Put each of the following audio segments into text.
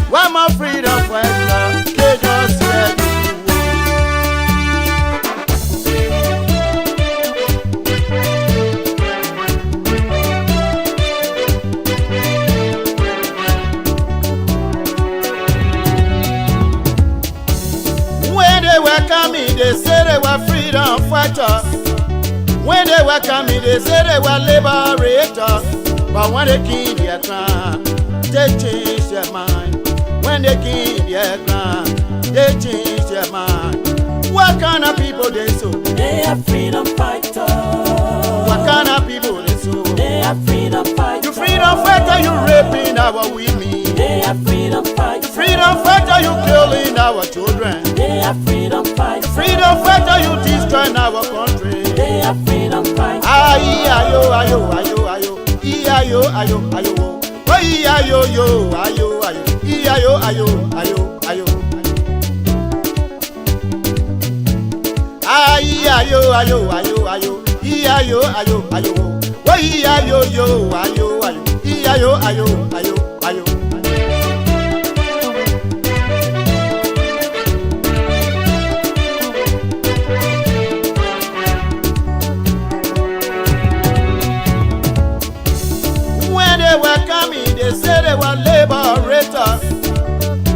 One more freedom fighter, they just said. When they welcome me, they say they were freedom fighters. When they welcome me, they say they were liberators. But when they kill their crown, they change their mind. When they kill their crown, they change their mind. What kind of people they so? They are freedom fighters. What kind of people they so? They are freedom fighters. You freedom fighter, you raping our women. They are freedom fighters. Freedom fighter, you killing our children. They are freedom fighters. Freedom fighter, you destroying our country. They are freedom fighters. Ayo, ayo, ayo, ayo, ayo, ayo, ayo, ayo, oh, ayo, yo, ayo, ayo, ayo, ayo, ayo, ayo. Ayo, ayo, ayo, ayo, ayo, ayo, ayo, oh, ayo, yo, ayo, ayo, ayo, ayo, ayo. They say they were liberators.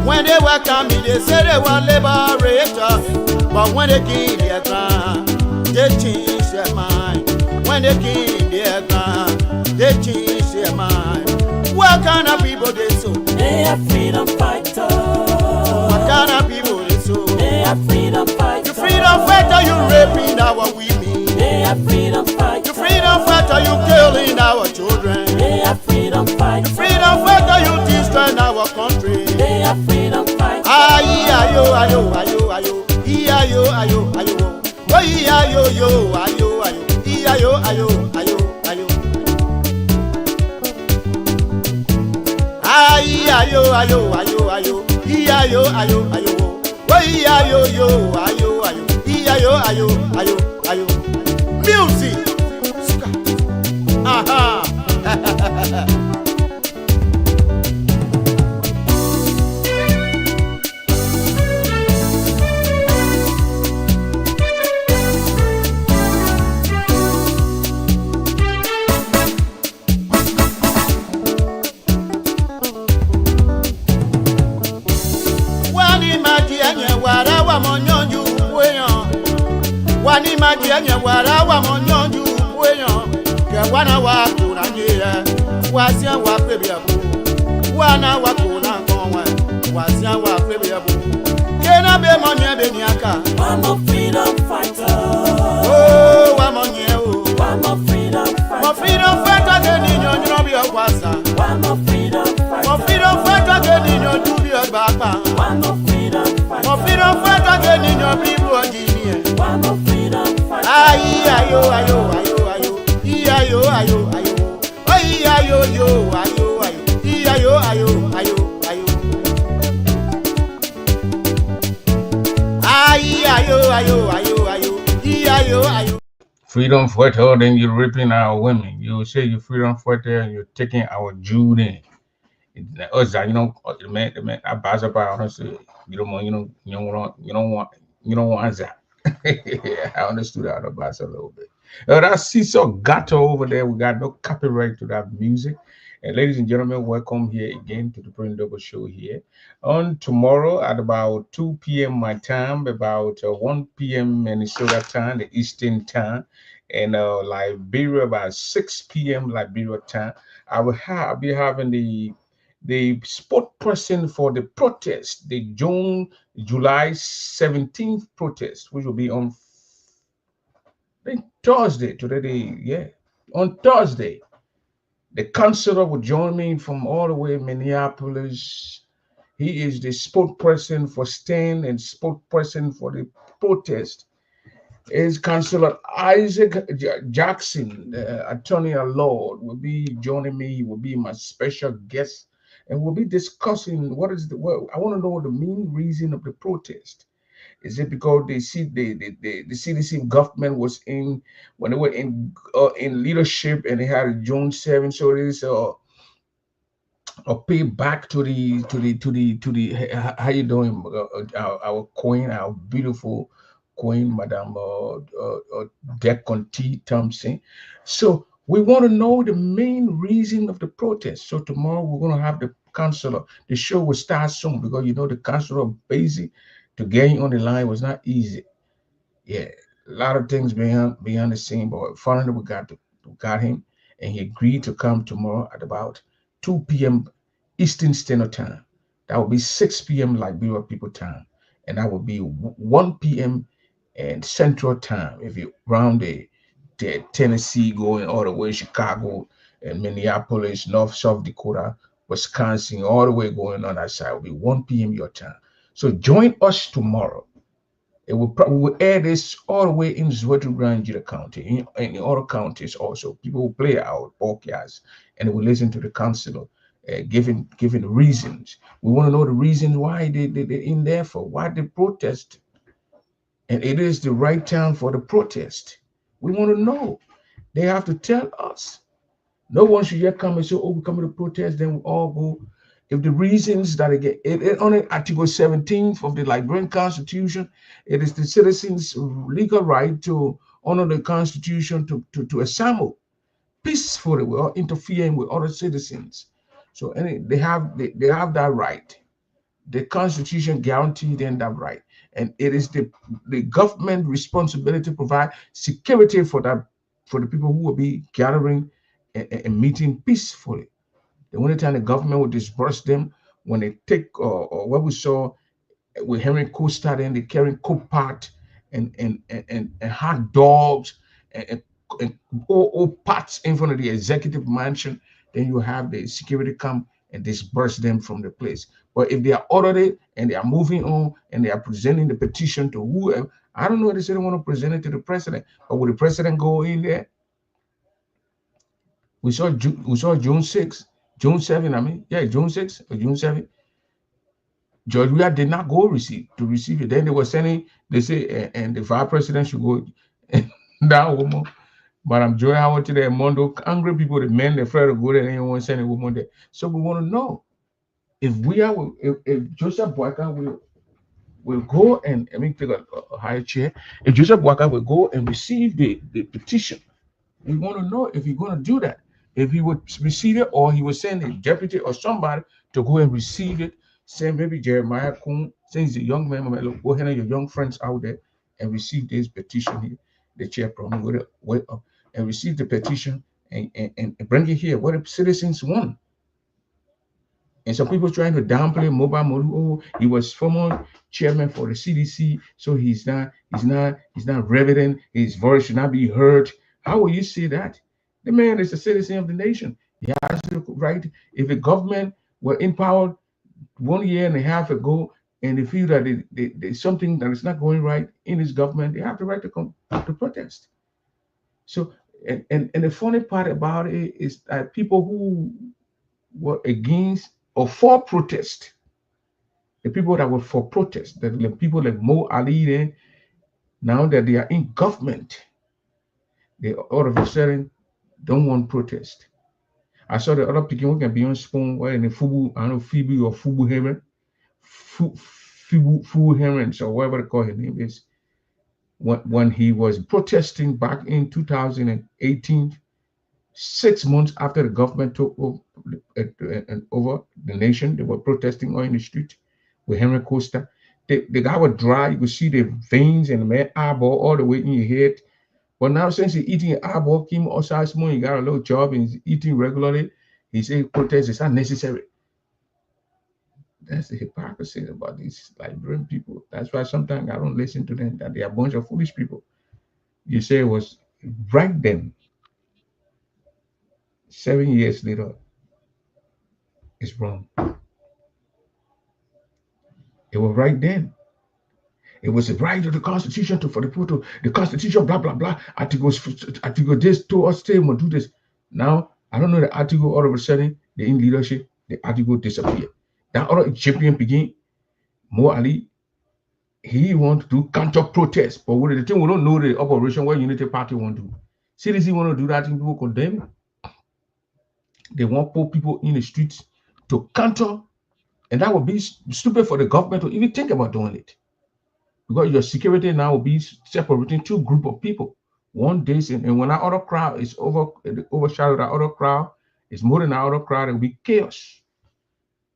When they welcome me, they say they were liberators. But when they kill their ground, they change their mind. When they kill their ground, they change their mind. What kind of people they so? They are freedom fighters. What kind of people they so? They are freedom fighters. You freedom fighter, you raping our women. They are freedom fighters. You freedom fighter, you killing our children. They are freedom fighters. You freedom fighter, you destroying our country. They are freedom fighters. Ayo, ayo, ayo, ayo, ayo, ayo, ayo, oh, ayo, yo, ayo, ayo, ayo, ayo, ayo. Ayo, ayo, ayo, ayo, ayo, ayo, ayo, oh, ayo, yo, ayo, ayo, ayo, ayo. Music. Aha. Wani majianya wara wa monyonju weyan ke wana wa kuna ngira wasia wa prebiabu wana wa kuna konwa wasia wa prebiabu kena be monye be niaka I'm a freedom fighter. oh wa monye oh I'm a freedom fighter. mo freedom fighter de ninyo nyo bi okwasa I'm a freedom fighter. mo freedom fighter de ninyo du bi ogbapa I'm a freedom fighter. mo freedom fighter de ninyo bi bu ojini I'm a freedom fighter. ayo, ayo, ayo, ayo, ayo, ayo, ayo, ayo, yo, ayo, ayo, ayo, ayo, ayo. Ayo. Freedom fighter, then you're raping our women. You say you're freedom fighter and you're taking our Jude in. Us, you know, the man, I pass up on us. You don't want, you don't want that. I understood that about a little bit. That's Cecil Gato over there. We got no copyright to that music. And ladies and gentlemen, welcome here again to the Brain Double Show here. On tomorrow at about 2 p.m. my time, about 1 p.m. Minnesota time, the Eastern time, and Liberia about 6 p.m. Liberia time, I will be having the sport person for the protest, the July 17th protest, which will be on Thursday. On Thursday. The counselor will join me from all the way Minneapolis. He is the spokesperson for STAN and spokesperson for the protest. Is Councillor Isaac Jackson, attorney at law, will be joining me. He will be my special guest, and we'll be discussing I want to know the main reason of the protest. Is it because they see the CDC government was in when they were in leadership and they had a June 7, so it is or pay back to the how you doing, our queen, our beautiful queen, Madam Deconti Thompson. So we want to know the main reason of the protest. So tomorrow we're going to have the counselor. The show will start soon because you know the counselor basic to getting on the line was not easy. Yeah, a lot of things behind the scene, but finally we got him, and he agreed to come tomorrow at about 2 p.m. Eastern Standard Time. That will be 6 p.m. Liberia people time, and that will be 1 p.m. and Central Time. If you round the Tennessee going all the way Chicago and Minneapolis, North South Dakota, Wisconsin, all the way going on that side will be 1 p.m. your time. So join us tomorrow. We will air this all the way in Zwatu Grand County, in other counties also. People will play our podcasts and they will listen to the councilor giving reasons. We want to know the reasons why they're in there for, why they protest. And it is the right time for the protest. We want to know. They have to tell us. No one should yet come and say, oh, we're coming to protest, then we all go. If the reasons that it on Article 17th of the Liberian Constitution, it is the citizens' legal right to honor the Constitution to assemble peacefully without interfering with other citizens. So they have that right. The Constitution guarantees them that right. And it is the government responsibility to provide security for the people who will be gathering and meeting peacefully. The only time the government will disperse them when they take what we saw with Henry Costa, then they carrying cook pot and hot dogs and all pots in front of the executive mansion. Then you have the security come and disperse them from the place. But if they are ordered and they are moving on and they are presenting the petition to whoever, I don't know if they say they want to present it to the president, but will the president go in there? We saw June 6th, June 7th, June 6th or June 7th. George Weah did not go receive it. Then they were sending, they say, and the vice president should go that woman. But I'm Joy Howard today, Mondo, angry people, the men, they're afraid to go there, and anyone send a woman there. So we want to know if Joseph Boakai will go and let me take a higher chair. If Joseph Boakai will go and receive the petition, we want to know if he's going to do that. If he would receive it, or he would send a deputy or somebody to go and receive it. Say maybe Jeremiah Kuhn, since the young man, look, go ahead and your young friends out there and receive this petition here. The chair probably wait up and receive the petition and bring it here. What the citizens want. And some people trying to downplay Mobile Molu. Oh, he was former chairman for the CDC, so he's not relevant. His voice should not be heard. How will you say that? The man is a citizen of the nation. He has the right. If the government were empowered 1 year and a half ago, and they feel that there's something that is not going right in his government, they have the right to come to protest. So, and the funny part about it is that people who were against or for protest, the people that were for protest, that the people like Mo Ali, then now that they are in government, they all of a sudden don't want protest. I saw the other people who can be on spoon, where in the Fubu, I don't know, Phoebe or Fubu Heron, Fubu Heron, so whatever they call his name is. When he was protesting back in 2018, 6 months after the government took over the nation, they were protesting on the street with Henry Costa. The guy was dry. You could see the veins and the man eyeball all the way in your head. But now, since he's eating an eyeball, Kim Osasmo, he got a little job and he's eating regularly, he said protest is not necessary. That's the hypocrisy about these Liberian people. That's why sometimes I don't listen to them, that they are a bunch of foolish people. You say it was right then. 7 years later, it's wrong. It was right then. It was the right of the Constitution for the people to the Constitution, blah blah blah. Article this to us say we'll do this. Now I don't know the article all of a sudden they're in leadership, the article disappeared. That other Egyptian begin, Mo Ali, he want to do counter protest, but what the thing we don't know the operation what Unity Party want to do. CDC want to do that thing, people condemn. They want poor people in the streets to counter, and that would be stupid for the government to even think about doing it, because your security now will be separating two group of people. One day, and when that other crowd is overshadowed, that other crowd is more than that other crowd, it will be chaos.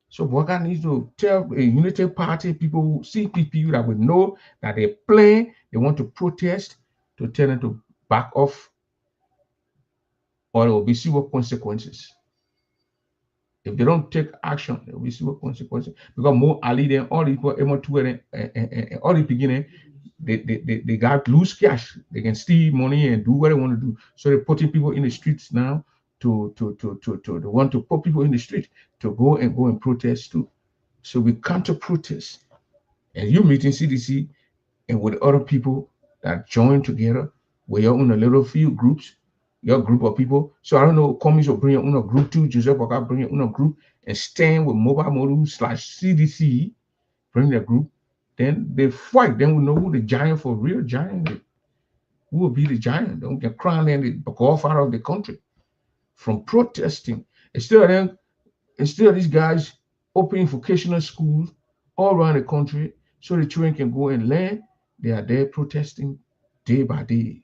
So Boakai needs to tell a unity party people, CPP, that would know that they're playing, they want to protest, to tell them to back off, or there will be severe consequences. If they don't take action, there will be severe consequences. Because more Ali than all the people, all the beginning, they got loose cash. They can steal money and do what they want to do. So they're putting people in the streets now to they want to put people in the street to go and protest too. So we counter protest. And you meeting CDC and with other people that join together, where you're in a little few groups, your group of people. So I don't know, commies will bring your own group too. Joseph Boakai bring your own group and stand with Mobile Module/CDC, bring their group. Then they fight. Then we know who the giant for real giant is. Who will be the giant? Don't get crowned and go off out of the country from protesting. Instead of these guys opening vocational schools all around the country so the children can go and learn, they are there protesting day by day.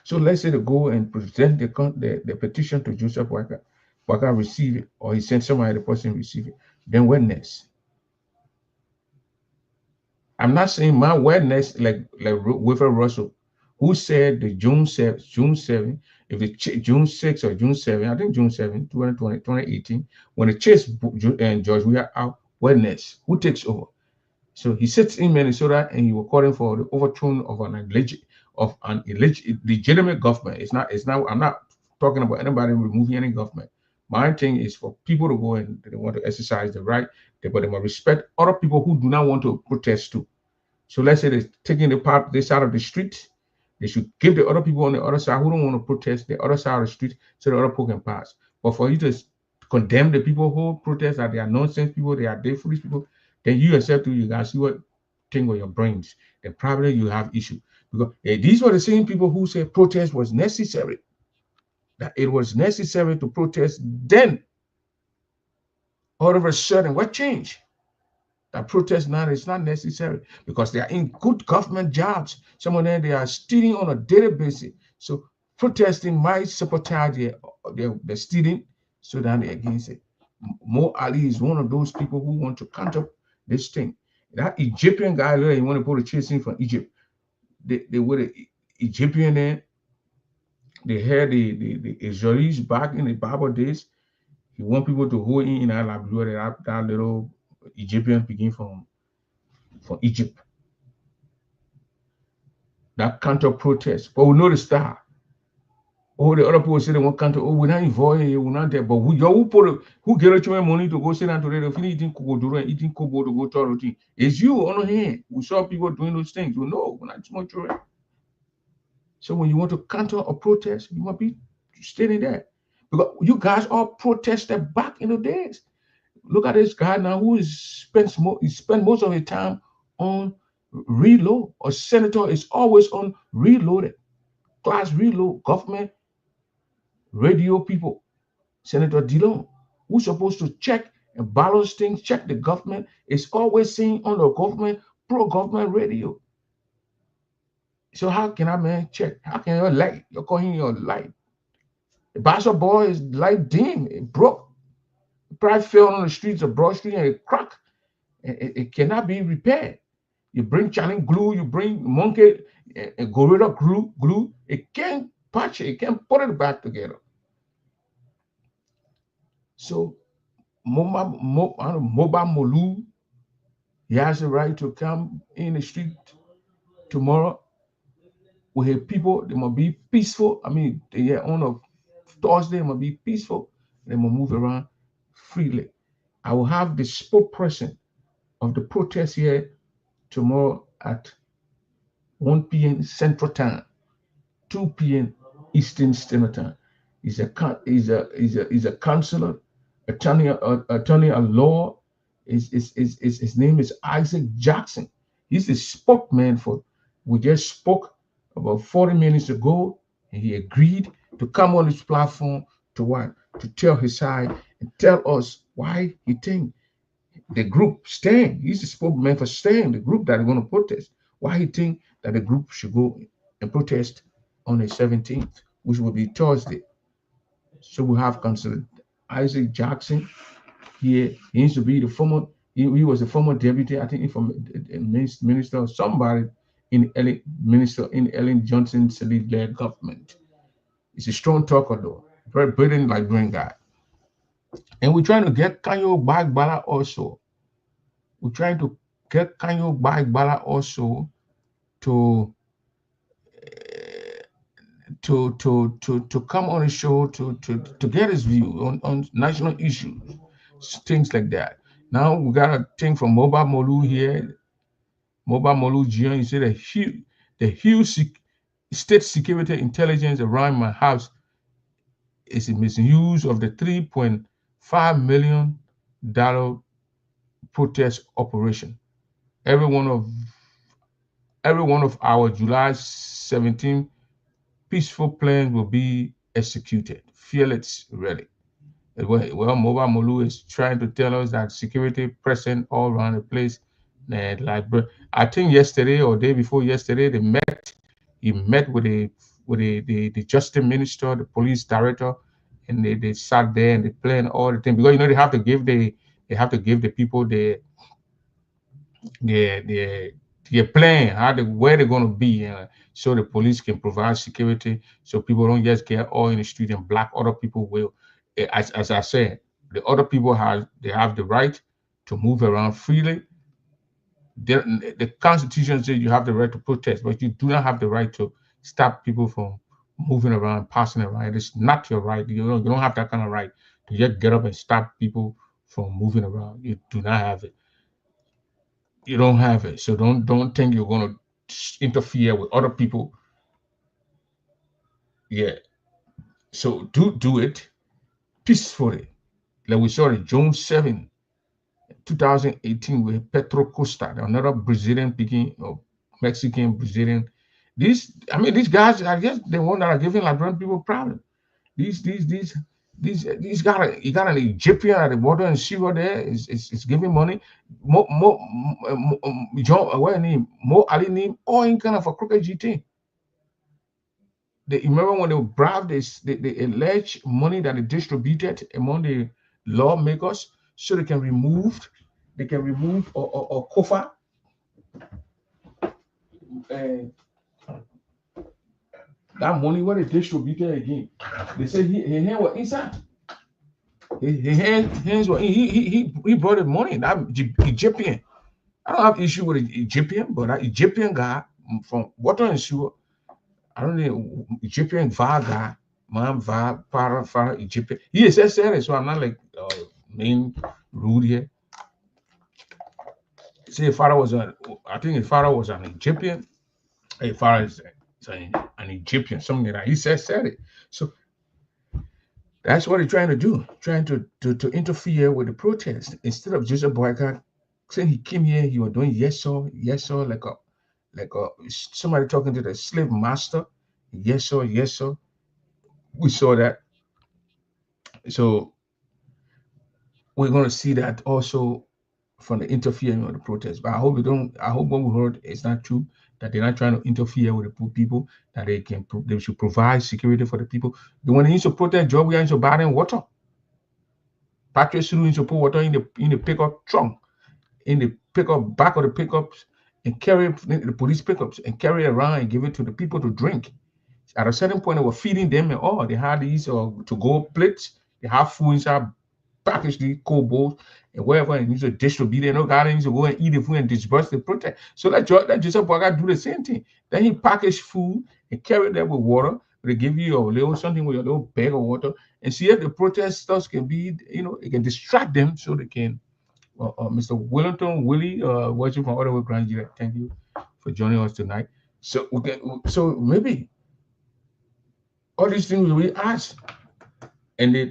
So let's say they go and present the petition to Joseph Boakai. Boakai receive it, or he sent somebody, the person receive it. Then what next? I'm not saying my witness like Wilfred Russell, who said the June 7, if it's June 6 or June 7, I think June 7, 2018, when the chase and George Weah out, witness, who takes over? So he sits in Minnesota and he was calling for the overthrow of an legitimate government. It's not. I'm not talking about anybody removing any government. My thing is for people to go and they want to exercise the right, but they must respect other people who do not want to protest too. So let's say they're taking this side of the street, they should give the other people on the other side who don't want to protest the other side of the street so the other people can pass. But for you to condemn the people who protest that they are nonsense people, they are foolish people, then you yourself too, you guys see what thing with your brains. Then probably you have issue. Because these were the same people who said protest was necessary. That it was necessary to protest. Then all of a sudden, what changed? That protest now is not necessary because they are in good government jobs. Some of them, they are stealing on a daily basis. So protesting might sabotage the stealing, so then they're against it. Mo Ali is one of those people who want to counter this thing. That Egyptian guy there, he want to put a chasing from Egypt. They were the Egyptian there. They had the Israelis back in the Bible days. He want people to hold in that little Egyptian begin from Egypt. That counter protest. But we know the star. Oh, the other people say they want counter. Oh, we're not involved here, we're not there. But who get your money to go sit down today? If you eating kokoduro and eating kobo to go to our routine, it's you on the hand. We saw people doing those things. You know, we're not too much right. So when you want to counter a protest, you want to be standing there. Because you guys all protested back in the days. Look at this guy now who spent most of his time on reload. A senator is always on reloaded. Class reload, government, radio people. Senator Dillon, who's supposed to check and balance things, check the government, is always saying on the government, pro-government radio. So how can I man check? How can your light? You're calling your light. The basketball boy is light dim, it broke. It probably fell on the streets of Broad Street and it cracked. It cannot be repaired. You bring Chinese glue, you bring monkey and gorilla glue, it can't patch it, it can't put it back together. So Mobile Module, he has the right to come in the street tomorrow. We have people, they must be peaceful. I mean, they are on a Thursday, they must be peaceful. They must move around freely. I will have the spokesperson of the protest here tomorrow at 1 p.m. Central Time, 2 p.m. Eastern Standard Time. He's a counselor, attorney at law. His name is Isaac Jackson. He's the spokesman for. We just spoke about 40 minutes ago, and he agreed to come on this platform to what? To tell his side and tell us why he think the group staying. He's the spokesman for staying, the group that are going to protest. Why he think that the group should go and protest on the 17th, which will be Thursday. So we have considered Isaac Jackson here. He used to be the former, he was a former deputy, I think, from a minister or somebody in Ellen, minister in Ellen Johnson Sirleaf government. He's a strong talker though, very brilliant like brain guy. And we're trying to get Kanyo Bagbala also. We're trying to get Kanyo Bagbala also to come on the show to get his view on national issues, things like that. Now we got a thing from Mobile Molu here. Mobile Molu Jian, he said the huge state security intelligence around my house is a misuse of the $3.5 million protest operation. Every one of our July 17 peaceful plans will be executed. Fearless, really. Well, Mobile Molu is trying to tell us that security present all around the place. And like, I think yesterday or day before yesterday, they met. He met with the justice minister, the police director, and they sat there and they planned all the things, because they have to give the people the plan, where they're going to be, so the police can provide security, so people don't just get all in the street and block other people. Will, as I said, the other people have the right to move around freely. The Constitution says you have the right to protest, but you do not have the right to stop people from moving around, passing around. It's not your right. You don't have that kind of right to just get up and stop people from moving around. You do not have it. You don't have it. So don't think you're going to interfere with other people. Yeah. So do it peacefully. Like we saw in June 7, 2018 with Petro Costa, another Brazilian speaking or Mexican Brazilian. These guys are just the one that are giving Liberian people problems. These guys, you got an Egyptian at the border and Syria there is giving money. Mo Ali name all in kind of a crooked GT. You remember when they bribed the alleged money that they distributed among the lawmakers so they can remove or cover that money where they distributed again. They said his hand was inside. His hands were he brought the money. That Egyptian. I don't have issue with an Egyptian, but that Egyptian guy from water and sewer. I don't know Egyptian VAR guy, man VAR para Egyptian. He is serious, so I'm not like main rude here. Say his father was I think his father was an Egyptian. His father is an Egyptian, something like that. He said it. So that's what he's trying to do, trying to interfere with the protest. Instead of just a boycott, saying he came here, he was doing yes sir, like somebody talking to the slave master. Yes sir. We saw that. So we're going to see that also from the interfering with the protest. But I hope what we heard is not true, that they're not trying to interfere with the people, that they should provide security for the people. When they need to protest, job, we are to buy them water. Patrick Sulu needs to put water in the pickup trunk, in the pickup back of the pickups, and carry the police pickups and carry it around and give it to the people to drink. At a certain point, they were feeding them and all. They had these to-go plates. They have food inside, package these cold bowls, and wherever it needs to distribute it. No guy needs to go and eat the food and disperse the protest. So that Joseph Boaga do the same thing. Then he package food and carry them with water. They give you a little something with a little bag of water, and see if the protesters can be, it can distract them so they can. Mr. Wellington Willie, watching from Ottawa, Nigeria. Thank you for joining us tonight. So maybe all these things we ask, and I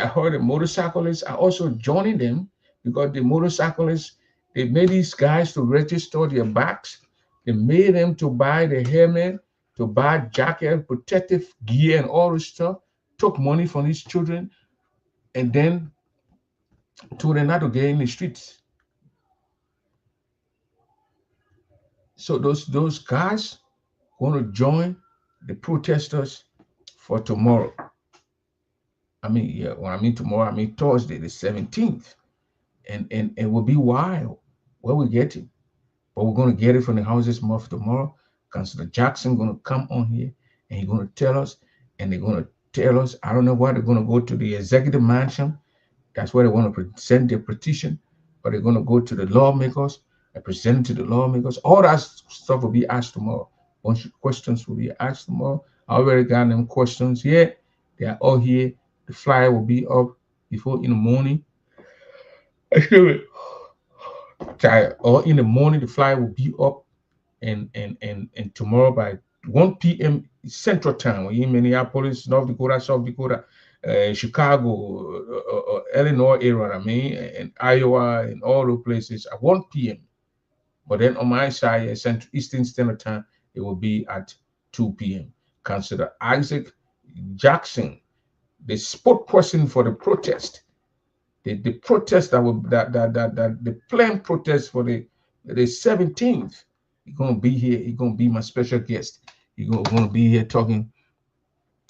heard the motorcyclists are also joining them, because the motorcyclists, they made these guys to register their bikes. They made them to buy the helmet, to buy jacket, protective gear, and all this stuff. Took money from these children, and then told them not to get in the streets. So those guys want to join the protesters for tomorrow. I mean, yeah, when I mean tomorrow, I mean Thursday, the 17th. And it will be wild where we get it. But we're going to get it from the Houses Month tomorrow. Councillor Jackson going to come on here and he's going to tell us, and they're going to tell us, I don't know why they're going to go to the executive mansion. That's where they want to present their petition, but they're going to go to the lawmakers and present it to the lawmakers. All that stuff will be asked tomorrow. Bunch of questions will be asked tomorrow. I already got them questions here. They are all here. The flyer will be up before in the morning. Excuse me. Or in the morning, the flyer will be up, and tomorrow by 1 p.m. Central Time, in Minneapolis, North Dakota, South Dakota, Chicago, Illinois area, I mean, and Iowa, and all those places at 1 p.m. But then on my side, Central Eastern Standard Time, it will be at 2 p.m. Councillor Isaac Jackson, the spokesperson for the protest, the protest that the planned protest for the 17th, he's gonna be here. He's gonna be my special guest. He's gonna be here talking.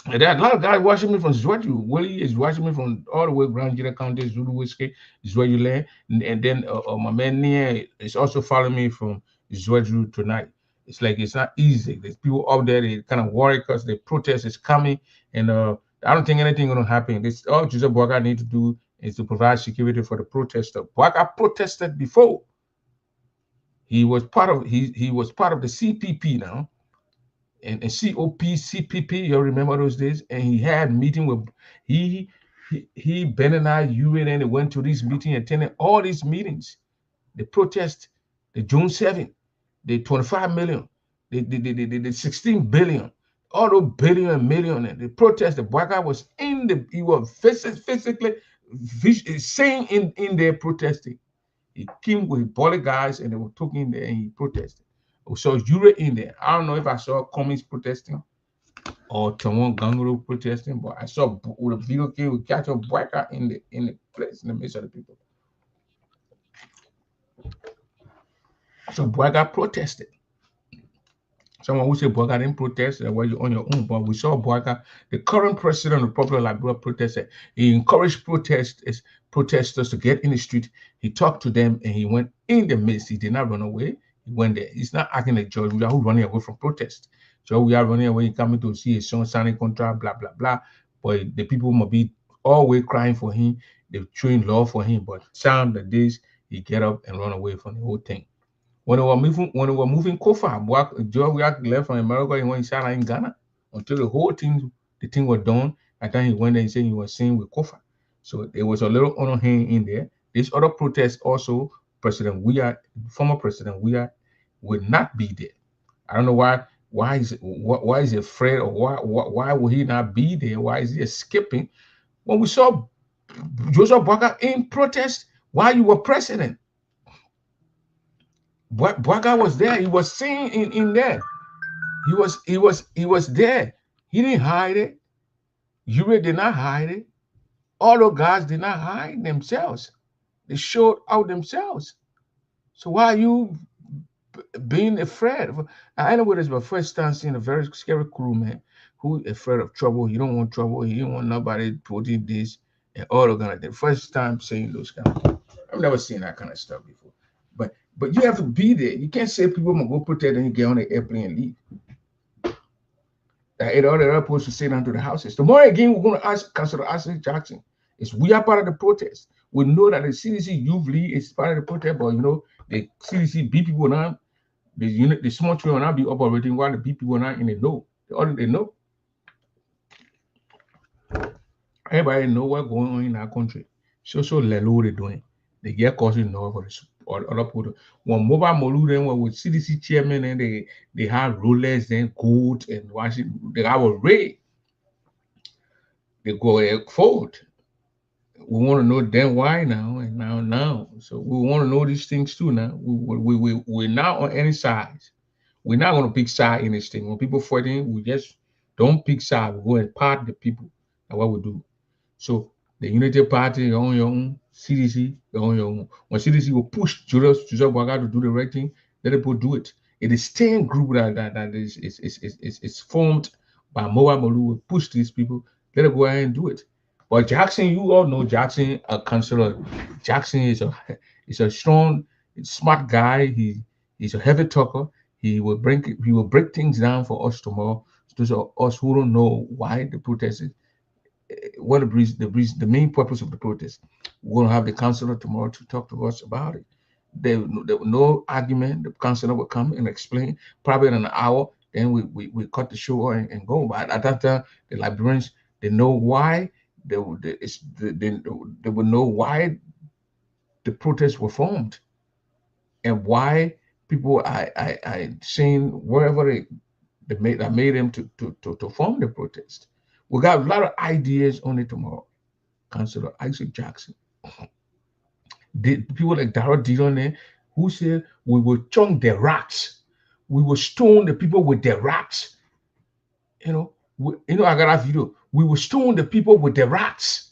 And there are a lot of guys watching me from Zwedru. Willie is watching me from all the way around Jira County, Zulu Whiskey, Zwedru, and then my man Nia is also following me from Zwedru tonight. It's like it's not easy. There's people out there, they kind of worry because the protest is coming, and I don't think anything gonna happen. This all Joseph Boakai need to do is to provide security for the protester. Boakai protested before. He was part of he was part of the CPP now. And COP, CPP, you remember those days? And he had meeting with Ben and I, you and they went to this meeting, attended all these meetings. The protest, the June 7th, the 25 million, the 16 billion, all those billion and million. And the protest, the black guy was he was physically saying in there protesting. He came with bully guys and they were talking there and he protested. So you were in there. I don't know if I saw Cummings protesting or Tawan Gangro protesting, but I saw with a video game with catch a black guy in the place in the midst of the people. So black guy protested. Someone who said black guy didn't protest, well, you're on your own. But we saw black guy, the current president of the Popular Liberia, protested. He encouraged protesters to get in the street. He talked to them and he went in the midst. He did not run away. He went there. He's not acting like George. We are running away from protest. So we are running away, coming to see his son signing contract, blah, blah, blah. But the people must be always crying for him. They're showing love for him. But some the days he get up and run away from the whole thing. When they were moving Kofa, George left from America and went inside in Ghana until the whole thing, the thing was done. And then he went there and said he was singing with Kofa. So there was a little honor hanging in there. This other protest also, former President Weah will not be there. I don't know why. Why is he afraid, or why will he not be there? Why is he escaping? When we saw Joseph Boakai in protest while you were president, Boakai was there. He was singing in there. He was there. He didn't hide it. You did not hide it. All those guys did not hide themselves. They showed out themselves. So why are you being afraid? I know it's my first time seeing a very scary crew, man, who is afraid of trouble. He don't want trouble. He don't want nobody putting this and all of that. The first time seeing those kind of things. I've never seen that kind of stuff before. But you have to be there. You can't say people gonna go protest and you get on the airplane and leave. That all the airports to sit down to the houses. Tomorrow again, we're going to ask Councillor Isaac Jackson. We are part of the protest. We know that the CDC youth league is part of the protest, but the CDC B people now, the small children will not be operating while the B people not in the know. They know. Everybody know what's going on in our country. So lelo they're doing. They get causing no for the other people. When mobile molu then with CDC chairman and they have rollers and coat and washing, they have a ray. They go forward. We want to know then why now and now. So we want to know these things too now. We're not on any sides. We're not going to pick side in this thing. When people fighting, we just don't pick side. We go and part the people. That's what we do. So The Unity Party, you're on your own. CDC, you're on your own. When CDC will push Joseph Boakai to do the right thing, let people do it. It is staying group that is formed by Moa Malu will push these people. Let it go ahead and do it. But Jackson, you all know Jackson, a councillor. Jackson is a strong, smart guy. He's a heavy talker. He will break things down for us tomorrow. Those are us who don't know why the protest is, what the main purpose of the protest. We're gonna have the councillor tomorrow to talk to us about it. There was no argument. The councillor will come and explain probably in an hour. Then we cut the show and go. But at that time, the librarians, they know why they will know why the protests were formed and why people I saying wherever they made them to form the protest. We got a lot of ideas on it tomorrow. Councillor Isaac Jackson. People like Darrell Dillon there who said we will chunk the rats. We will stone the people with their rats. I got a video. We will stone the people with the rats.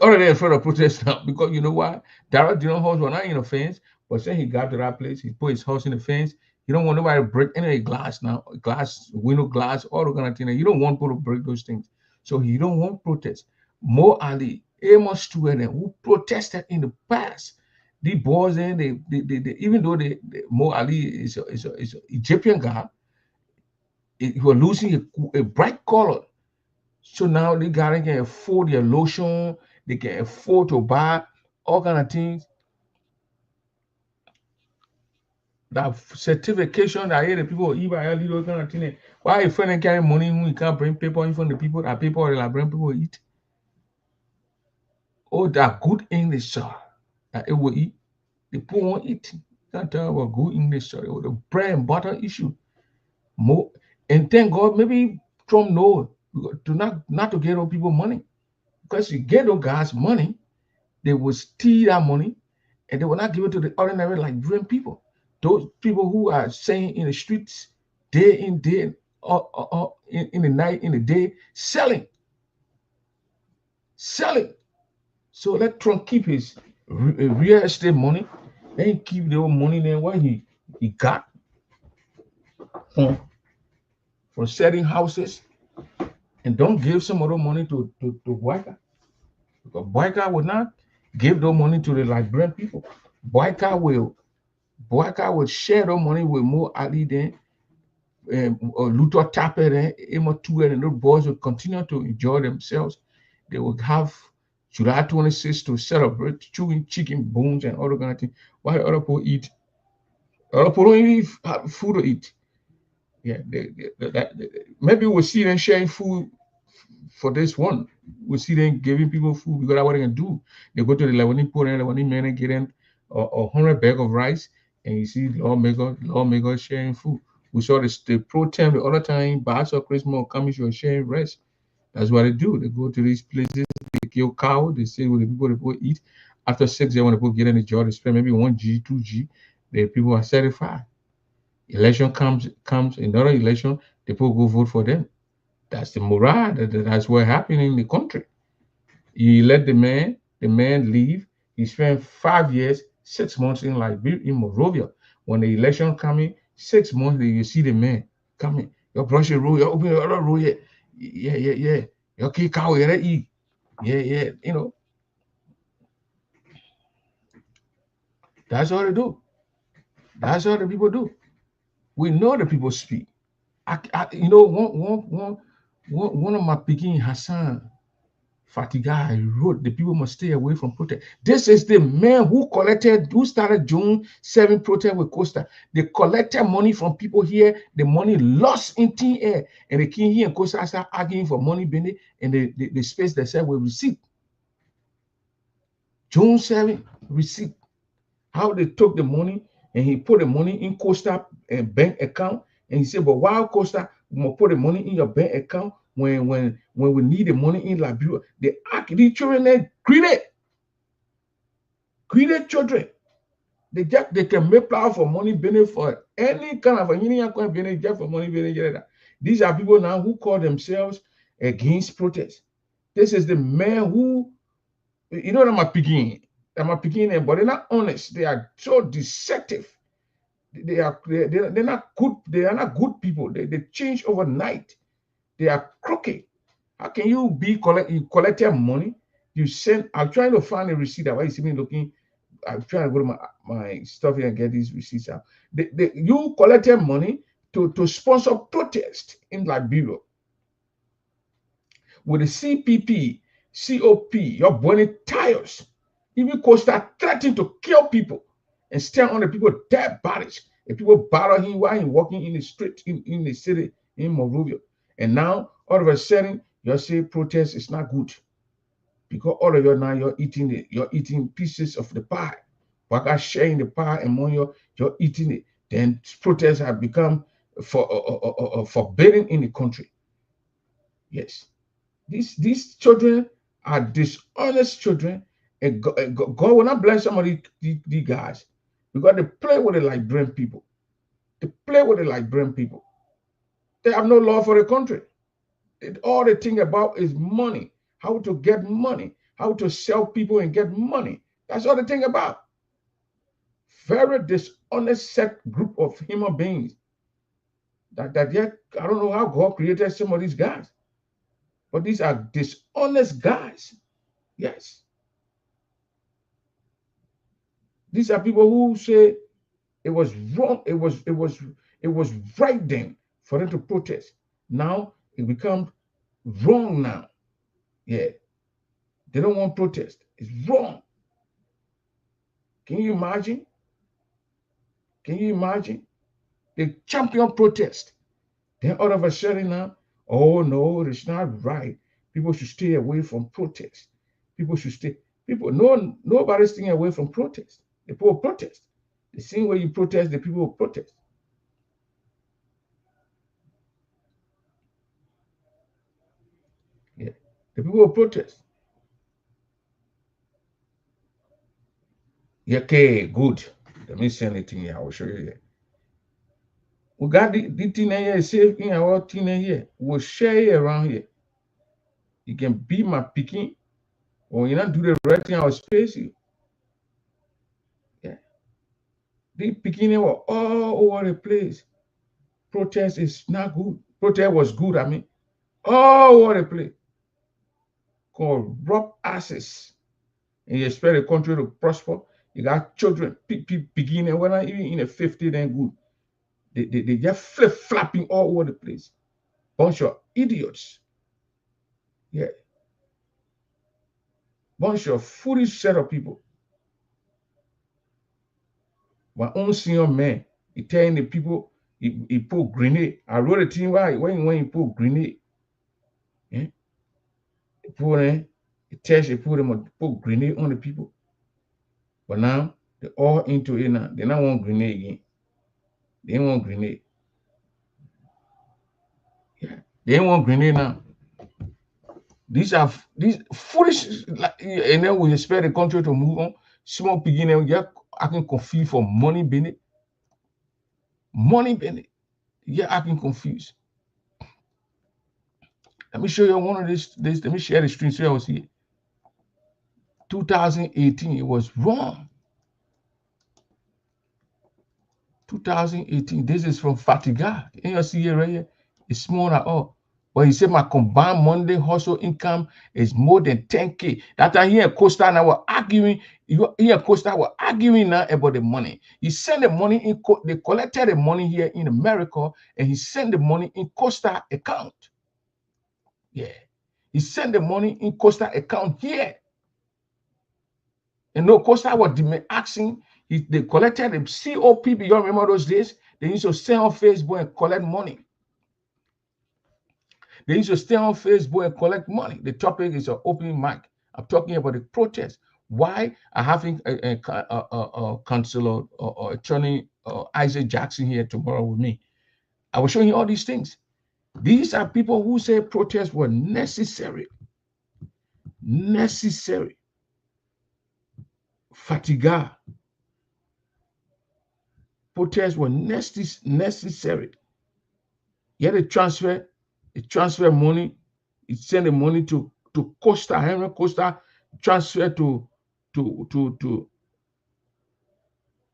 Already in front of protest now because you know why? Darrell Dillon horse were not in the fence, but then he got to that place, he put his horse in the fence. You don't want nobody to break any glass now, window glass, all the kind of thing. You don't want people to break those things. So you don't want protest. Mo Ali, Amos Stewart, who protested in the past. The boys, they even though Mo Ali is an Egyptian guy, he was losing a bright color. So now they can afford their lotion, they can afford to buy all kind of things. That certification that the people eat by little kind of thing. Why a friend carry money when you can't bring paper in front of the people that people will bring people eat? Oh, that good English, sir. That it will eat. The poor won't eat. Can't tell about good English, sir. It was the bread and butter issue. More and thank God, maybe Trump knows to not to get all people money. Because you get those guys money, they will steal that money and they will not give it to the ordinary Liberian people. Those people who are saying in the streets day in, day in the night, in the day, selling. So let Trump keep his real estate money, then keep the old money there what he got from selling houses, and don't give some other money to Boakai. Because Boakai will not give the money to the Liberian people. Boakai will share the money with Mo Ali then, or Luther Tapper then, Emma Tuer, and those boys will continue to enjoy themselves. They will have July 26th to celebrate, chewing chicken bones and all the kind of things. While other people eat, other people don't even have food to eat. Yeah, maybe we'll see them sharing food for this one. We'll see them giving people food because that's what they can do. They go to the Lebanese poor and Lebanese men and get them 100 bag of rice, and you see lawmakers sharing food. We saw the pro-tem the other time, Bass or Christmas coming to sharing rice. That's what they do. They go to these places, they kill cow, they say with the people they go eat. After 6 they want to go get in the job, they spend maybe 1G, 2G. The people are satisfied. Election comes, another election, the people go vote for them. That's the morale. That's what happened in the country. You let the man leave. He spent 5 years, 6 months in Liberia, in Monrovia. When the election coming, 6 months, you see the man coming. You brush your road, you open your other road, yeah. You kick cow, you eat. Yeah. That's all they do. That's all the people do. We know the people speak. One of my picking Hassan Fatiga wrote the people must stay away from protest. This is the man who started June 7 protest with Costa. They collected money from people here. The money lost in thin air. And they came here and Costa started arguing for money, Benny, and the space they said will receipt. June 7 receipt. How they took the money and he put the money in Costa bank account. And he said, but why Costa will put the money in your bank account when we need the money in Liberia? The children are greedy children. They can make plan for money benefit for any kind of benefit for money benefit. These are people now who call themselves against protest. This is the man who, you know, I'm a picking, but they're not honest. They are so deceptive. They're not good. They are not good people. They change overnight. They are crooked. How can you you collected money? You send. I'm trying to find a receipt. Why you see me looking? I'm trying to go to my stuff here and get these receipts out. You collected money to sponsor protest in Liberia with the CPP, COP. Your bonnet tires. Even Costa threatening to kill people and stand on the people dead bodies. And people battle him while he's walking in the street in the city in Monrovia. And now all of a sudden you say protest is not good. Because all of you now you're eating pieces of the pie. But sharing the pie among you, you're eating it. Then protests have become forbidden in the country. Yes. These children are dishonest children. And God will not bless some of these guys because they play with the Liberian people. They play with the Liberian people. They have no law for the country. All they think about is money, how to get money, how to sell people and get money. That's all they think about. Very dishonest set group of human beings. That yet, I don't know how God created some of these guys, but these are dishonest guys. Yes. These are people who say it was wrong. It was right then for them to protest. Now it becomes wrong now. Yeah. They don't want protest. It's wrong. Can you imagine? Can you imagine? They champion protest. Then all of a sudden now, oh no, it's not right. People should stay away from protest. People should stay. Nobody's staying away from protest. The people protest. The same way you protest, the people will protest. Yeah. The people will protest. Yeah, okay, good. Let me send it to you. I will show you here. We got the thing here, safe in our thing here. We'll share it around here. You can be my picking, or you not do the right thing, I'll space you. Yeah. The picking were all over the place. Protest is not good. Protest was good, I mean. All over the place. Corrupt asses. And you expect the country to prosper. You got children, beginning, when not even in the 50, then good. They just flip-flopping all over the place. Bunch of idiots. Yeah. Bunch of foolish set of people. My own senior man, he telling the people, he put grenade. I wrote a thing when he put grenade. Yeah? He put in, he tells you put grenade on the people. But now they're all into it now. They don't want grenade again. They don't want grenade. Yeah, they don't want grenade now. These foolish, and then we expect the country to move on. Small beginning, yeah, I can confuse for money Bennett. Money Bennett. Yeah, I can confuse. Let me show you one of this. Let me share the screen so you will see it. 2018, it was wrong. 2018, this is from Fatiga. And you see here right here, it's small at all. But he said my combined Monday hustle income is more than 10K. That time here in Costa now were arguing. Here in Costa were arguing now about the money. He sent the money in. They collected the money here in America, and he sent the money in Costa account. Yeah, he sent the money in Costa account here. And no, Costa was asking. They collected the COP. You remember those days? They used to stay on Facebook and collect money. They used to stay on Facebook and collect money. The topic is an open mic. I'm talking about the protest. Why are having a councilor or attorney Isaac Jackson here tomorrow with me? I will show you all these things. These are people who say protests were necessary. Necessary. Fatiga. Protests were necessary. You had to transfer money. You send the money to to Costa. Henry Costa transferred to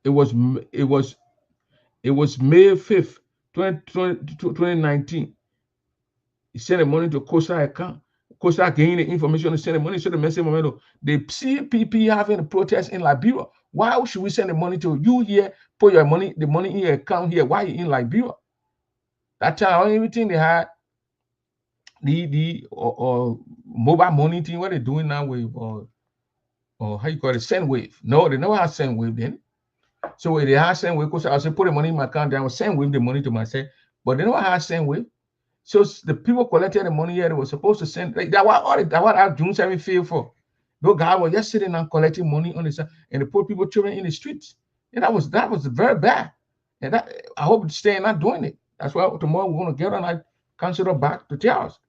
it was May 5th, 2019. He sent the money to Costa account. Costa gained the information to send the money. So the message moment, the CPP having a protest in Liberia. Why should we send the money to you here? Put your money, the money in your account here. Why you in Liberia? That time, everything they had, the mobile money thing. What they doing now with or how you call it, Sendwave? No, they never had Sendwave then. So when they had Sendwave, because I said put the money in my account, they was Sendwave the money to myself, but they never had Sendwave. So the people collected the money here. They were supposed to send. Like, that what our June 7 feel for. No guy was just sitting and collecting money on the side, and the poor people children in the streets. And that was very bad. And that I hope to stay not doing it. That's why tomorrow we're going to get on our councilor back to Charles.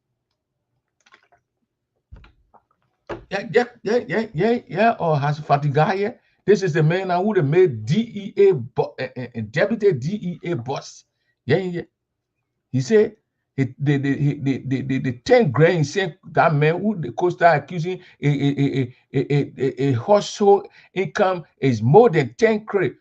Yeah. Or has Fatiga here. This is the man now who they made DEA deputy DEA boss. Yeah. He said the 10 grand. He said that man who the Costa accusing a household income is more than 10 credit.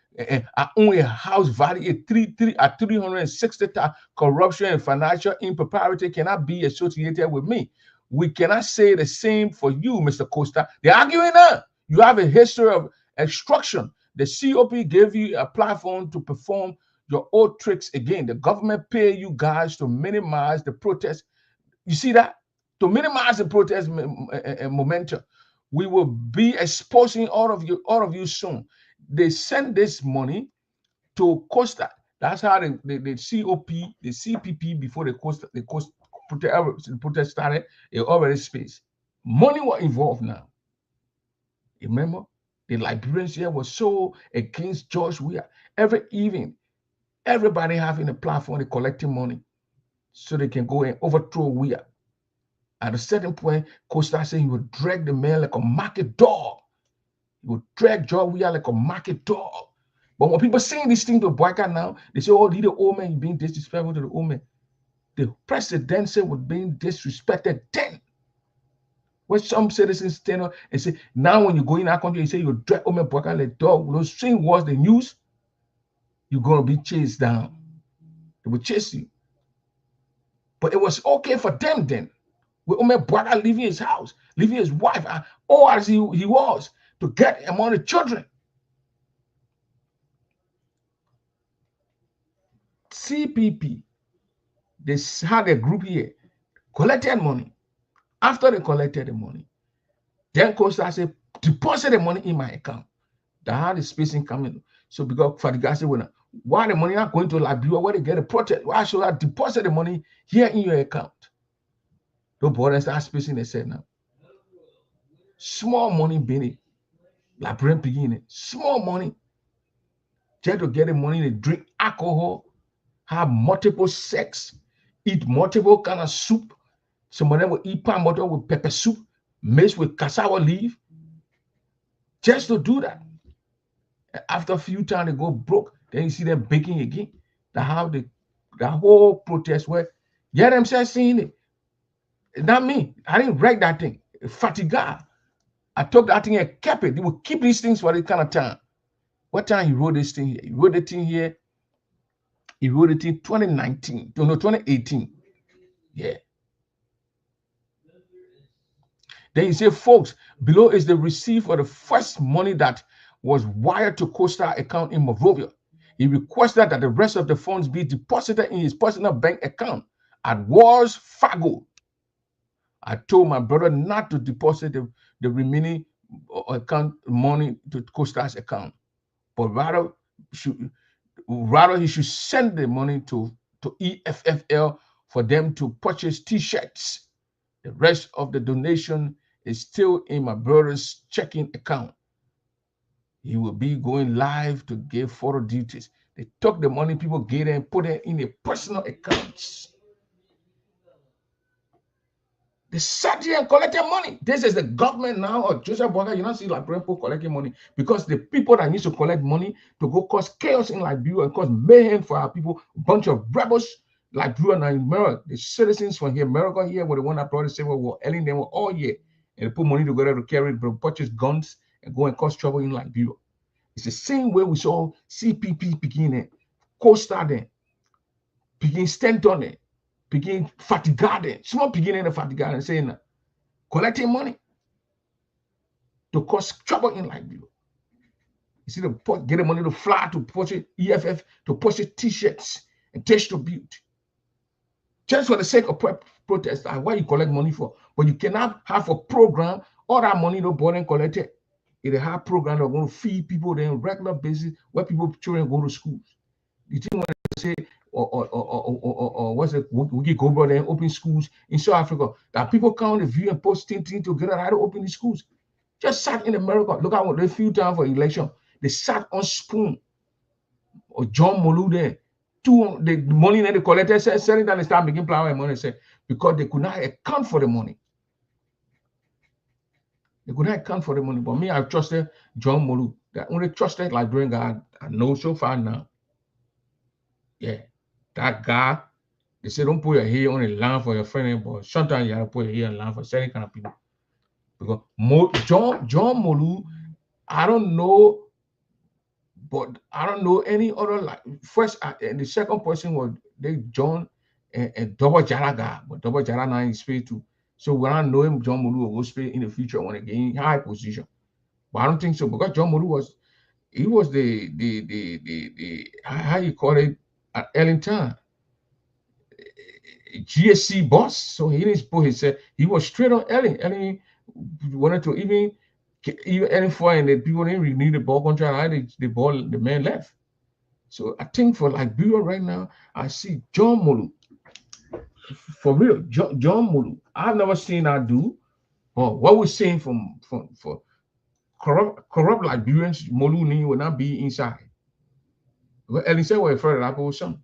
Only a house value at 360,000. Corruption and financial impropriety cannot be associated with me. We cannot say the same for you, Mr. Costa. They're arguing now. You have a history of extraction. The COP gave you a platform to perform your old tricks again. The government pay you guys to minimize the protest. You see that? To minimize the protest momentum. We will be exposing all of you soon. They send this money to Costa. That's how the COP, the CPP before the protest started, it already space. Money was involved now. Remember, the Liberians here were so against George Weah. Every evening, everybody having a platform, they collecting money so they can go and overthrow Weah. At a certain point, Costa said he would drag the man like a market dog. He would drag George Weah like a market dog. But when people saying these things to Boyka now, they say, oh, the old man, you're being disrespectful to the old man. The presidency was being disrespected then. When some citizens stand up and say, now when you go in our country, you say you drag old man Boyka like dog, those same words they use, you're going to be chased down. They will chase you. But it was okay for them then. With Omer Boyka leaving his house, leaving his wife, all as he was, to get among the children. CPP, they had a group here, collected money. After they collected the money, then Costa said, deposit the money in my account. That had the spacing coming. So because Fatiga said, well, why the money not going to Liberia, where they get a protest? Why should I deposit the money here in your account? The board start spacing, they said now. Small money being Liberian beginning, small money. Just to get the money, they drink alcohol, have multiple sex, eat multiple kind of soup. Some of them will eat palm butter with pepper soup, mixed with cassava leaf. Just to do that. After a few times they go broke, then you see them baking again. That's how the whole protest where get themselves seeing it. Not me. I didn't write that thing. Fatiga. I took that thing and kept it. They will keep these things for this kind of time. What time he wrote this thing here? He wrote the thing here. He wrote it in 2019. No, 2018. Yeah. Then he said, folks, below is the receipt for the first money that was wired to Costa account in Monrovia. He requested that the rest of the funds be deposited in his personal bank account at Wells Fargo. I told my brother not to deposit the remaining account money to Costa's account, but rather he should send the money to EFFL for them to purchase T-shirts. The rest of the donation is still in my brother's checking account. He will be going live to give photo duties. They took the money people gave and put it in their personal accounts. They sat here and collected money. This is the government now, or Joseph Boyka. You don't see Liberian people collecting money because the people that need to collect money to go cause chaos in Liberia and cause mayhem for our people, a bunch of rebels, Liberia and America, the citizens from here, America here, were the one that brought the Civil War. Ellen, they were all here. And they put money together to carry, to purchase guns and go and cause trouble in Liberia. It's the same way we saw CPP beginning, Costa then, begin Stanton then, begin Fatiga, small beginning of Fatiga and saying, collecting money to cause trouble in Liberia. You see, to get the money to fly, to purchase EFF, to purchase T-shirts and distribute. Just for the sake of protest, why you collect money for? But you cannot have a program, all that money no bought and collected. It's a hard program that's going to feed people on a regular basis where children go to schools. You think when they say, or what's it, we go brother and open schools in South Africa, that people come to view and post things together how to open these schools. Just sat in America. Look at what they few time for election. They sat on spoon or John Molu there. The money that they collected, selling down, they start making plowing money, because they could not account for the money. They could not account for the money. But me, I trusted John Molu. That only trusted Liberian guy I know so far now. Yeah. That guy, they say don't put your hair on the line for your friend, but sometimes you have to put your hair on the line for certain kind of people. Because John Molu, I don't know. But I don't know any other, like, first and the second person was they John and Double Jaraga, but Double Jara now is paid too. So when I know him, John Molu will go in the future when he gain high position. But I don't think so, because John Molu was the how you call it at Ellington, GSC boss. So he didn't put, he said he was straight on Ellen. Ellen wanted to even any for, and the people didn't really need the ball control. The man left. So I think for Liberia right now, I see John Molu. For real, John Molu. I've never seen that do. But what we're saying for corrupt Liberians, Molu will not be inside. Well, Ellen said, well, further up or something.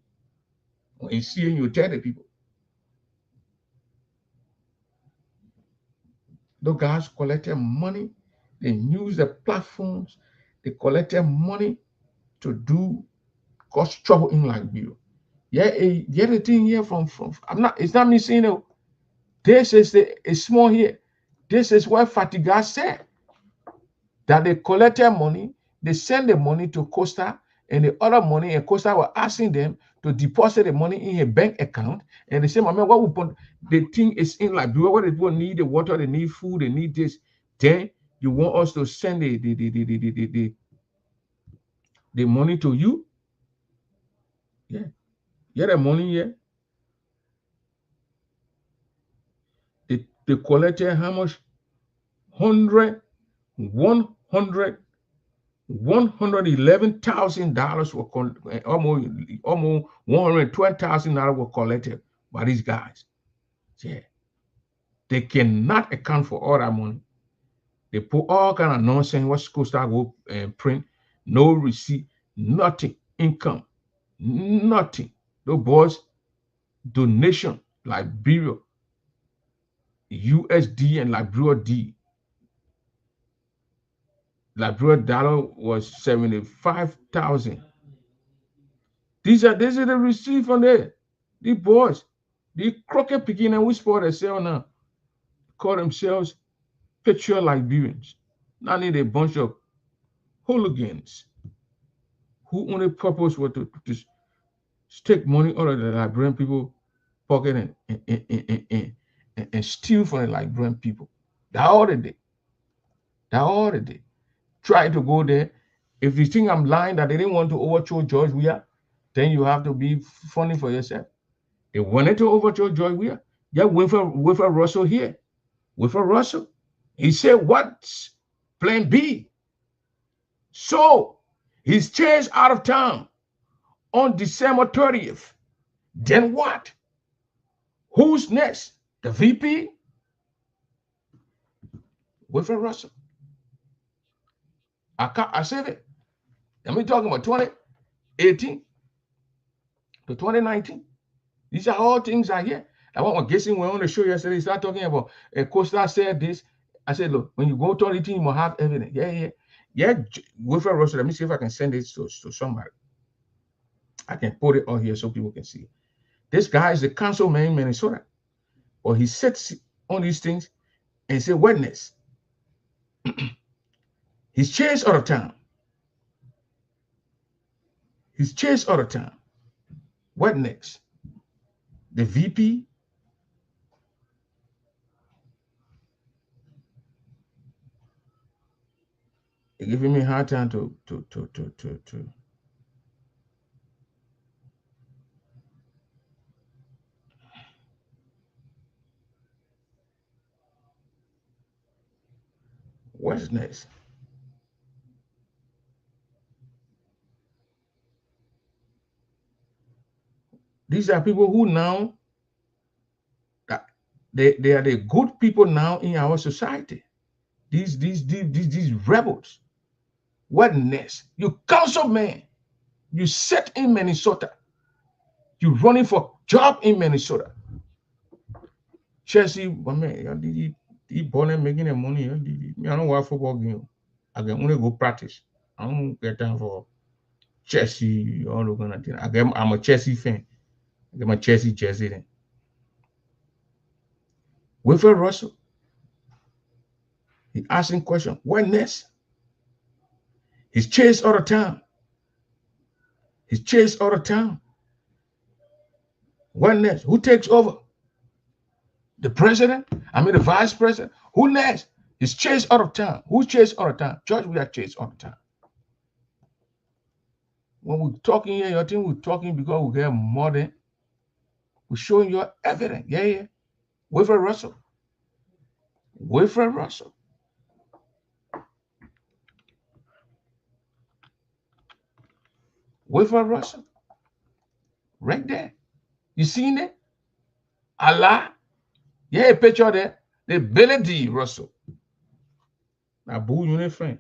When you see him, you tell the people. Those guys collected money. They use the platforms. They collected money to cause trouble in Liberia. Yeah, the thing here it's not me saying it. This is it's small here. This is what Fatiga said. That they collected money, they send the money to Costa, and the other money, and Costa were asking them to deposit the money in a bank account. And they say, "Mama, what we put the thing is in Liberia, what they people need the water, they need food, they need this. Then you want us to send the money to you?" Yeah. Yeah, the money, yeah. They collected how much? $111,000 were almost $112,000 were collected by these guys. Yeah. They cannot account for all that money. They put all kind of nonsense. What school start go print? No receipt, nothing, income, nothing. Those boys, donation, Liberia, USD and Liberia D. Liberia dollar was 75,000. These are the receipt from there. These boys, the crooked picking and whisper themselves now, call themselves picture Liberians. Not need a bunch of hooligans who only purpose was to just take money out of the Liberian people pocket and steal from the Liberian people. That's all they did. That's all they did. Try to go there. If you think I'm lying that they didn't want to overthrow George Weah, then you have to be funny for yourself. They wanted to overthrow George Weah. Yeah, Wilfred Russell here. Wilfred Russell. He said, what's plan B? So he's chased out of town on December 30th. Then what? Who's next? The VP? Wilfred Russell. I said it. And we're talking about 2018 to 2019. These are all things I hear. I want my guessing we're on the show yesterday. He started talking about Costa said this. I said, look, when you go to the team, you will have evidence. Yeah. Wilfred Russell, let me see if I can send it to somebody. I can put it on here so people can see. This guy is the councilman in Minnesota. Or he sits on these things and say witness. He's chased all the time. He's chased all the time. What next? The VP? They're giving me a hard time to. What's next? These are people who now, they are the good people now in our society. These rebels. What next? You councilman, you sit in Minnesota, you running for job in Minnesota. Chelsea, I mean, he born and making the money. I don't watch football game. I can only go practice. I don't get time for Chelsea, all those kind of things. I'm a Chelsea fan. I get my Chelsea jersey then. Wilfred Russell, he asking question, what next? He's chased all the time. He's chased all the time. What next? Who takes over? The president? I mean the vice president? Who next? He's chased all the time. Who's chased all the time? George, we are chased all the time. When we're talking here, you think we're talking because we get more than we're showing you evidence. Yeah. Wilfred Russell. Wilfred Russell. Wilfred Russell. Right there. You seen it? Allah. Yeah, a picture there. The Billy D. Russell. Now, boo, you ain't friend.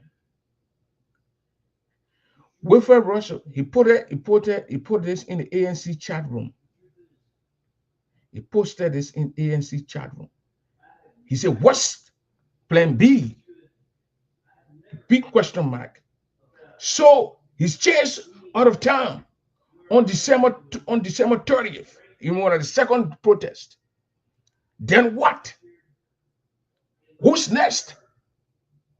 Wilfred Russell, he put this in the ANC chat room. He posted this in ANC chat room. He said, what's plan B? Big question mark. So he's chased out of town on December 30th in one of the second protest. Then what? Who's next?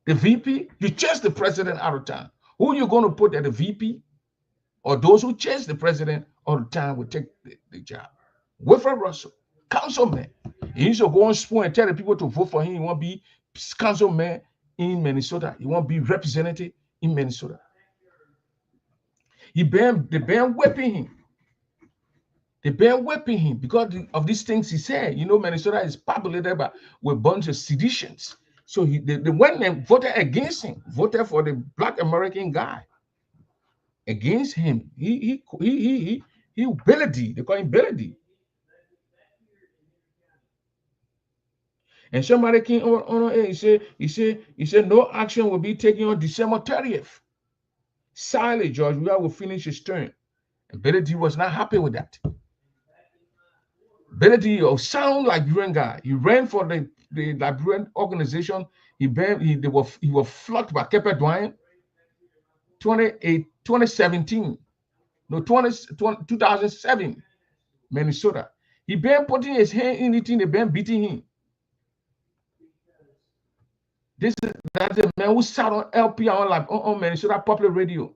The VP? You chase the president out of town. Who are you going to put at the VP? Or those who chase the president all the time will take the job. Wilfred Russell, councilman. He used to go on spoon and tell the people to vote for him. He won't be councilman in Minnesota. He won't be representative in Minnesota. They began whipping him. They began whipping him because of these things he said. You know, Minnesota is populated with a bunch of seditions. So they went and voted against him, voted for the Black American guy. Against him. He Billy D. They call him Billy D. And somebody came on he said no action will be taken on December 30th. Silently, George Weah will finish his term. And Billy D was not happy with that. Billy D sound Liberian guy. He ran for the Liberian organization. He was flocked by Kepe Dwayne 2017. No, 2007, Minnesota. He been putting his hand in it, they been beating him. That's the man who sat on LP on Minnesota Popular Radio.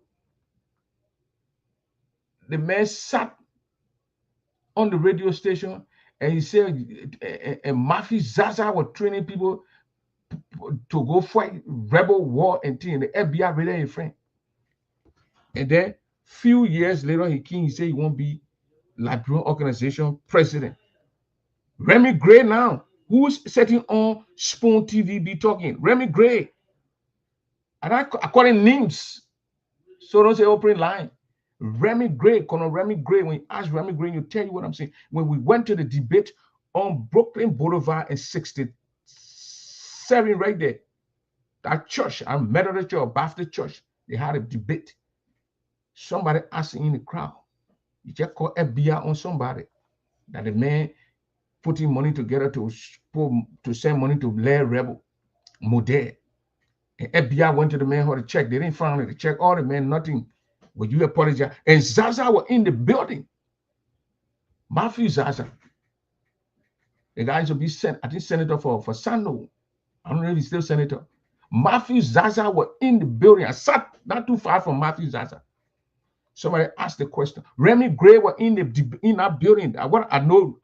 The man sat on the radio station and he said, and Mafia Zaza were training people to go fight rebel war and thing. The FBI really ain't friend. And then few years later, he said he won't be Liberian organization president. Remy Gray now, who's sitting on Spoon TV, be talking. Remy Gray. And I call him names. So don't say open line. Remy Gray, Colonel Remy Gray, when you ask Remy Gray, you tell you what I'm saying. When we went to the debate on Brooklyn Boulevard in 67, right there, that church, I met at the church, Baptist church, they had a debate. Somebody asking in the crowd, you just call FBI on somebody that the man putting money together to send money to Blair Rebel, Model. And FBI went to the man for the check. They didn't find it. They checked all the man, nothing. Would you apologize? And Zaza were in the building. Matthew Zaza, the guy used to be I think senator for Sando. I don't know if he's still senator. Matthew Zaza were in the building. I sat not too far from Matthew Zaza. Somebody asked the question. Remy Gray were in that building. What I know,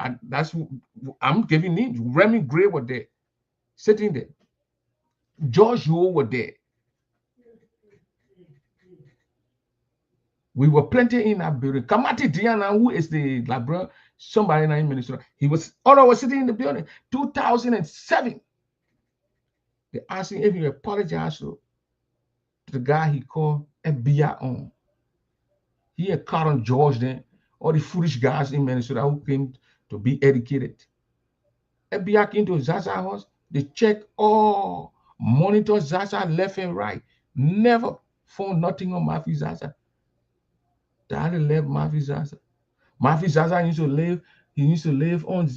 I'm giving names. Remy Gray were there, sitting there. George Yule were there. We were plenty in that building. Kamati Diana, who is the librarian, somebody in Minnesota, Otto was sitting in the building. 2007. They asked him if he apologized to the guy he called FBI on. He had caught on George then, all the foolish guys in Minnesota who came to be educated. FBI came to Zaza house. They checked all, monitor Zaza left and right. Never found nothing on Matthew Zaza. Daddy left Matthew Zaza. Matthew Zaza used to live on,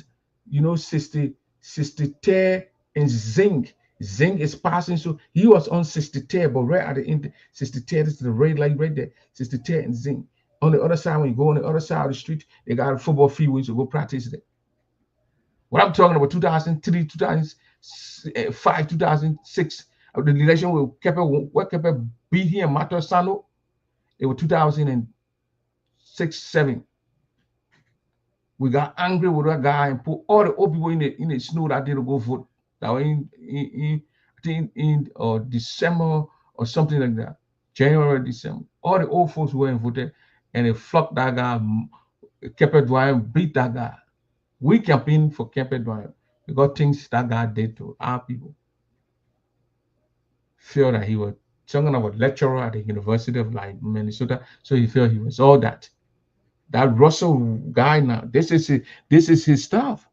60 and Zinc. Zinc is passing, so he was on 60, but right at the end, 60, this is the red light right there, 60 and Zinc. On the other side, when you go on the other side of the street, they got a football field where you go practice there. What I'm talking about, 2003, 2005, 2006, the election with Kepe beat him, Mato Sano, it was 2006, 7. We got angry with that guy and put all the old people in the snow that didn't go vote. That was in December or something like that. January, December. All the old folks were voted and they flocked that guy. Kepe Dwyer beat that guy. We campaigned for Kepe Dwyer because things that guy did to our people. Feel that he was something of a lecturer at the University of Minnesota, so he felt he was all that. That Russell guy now, this is his stuff.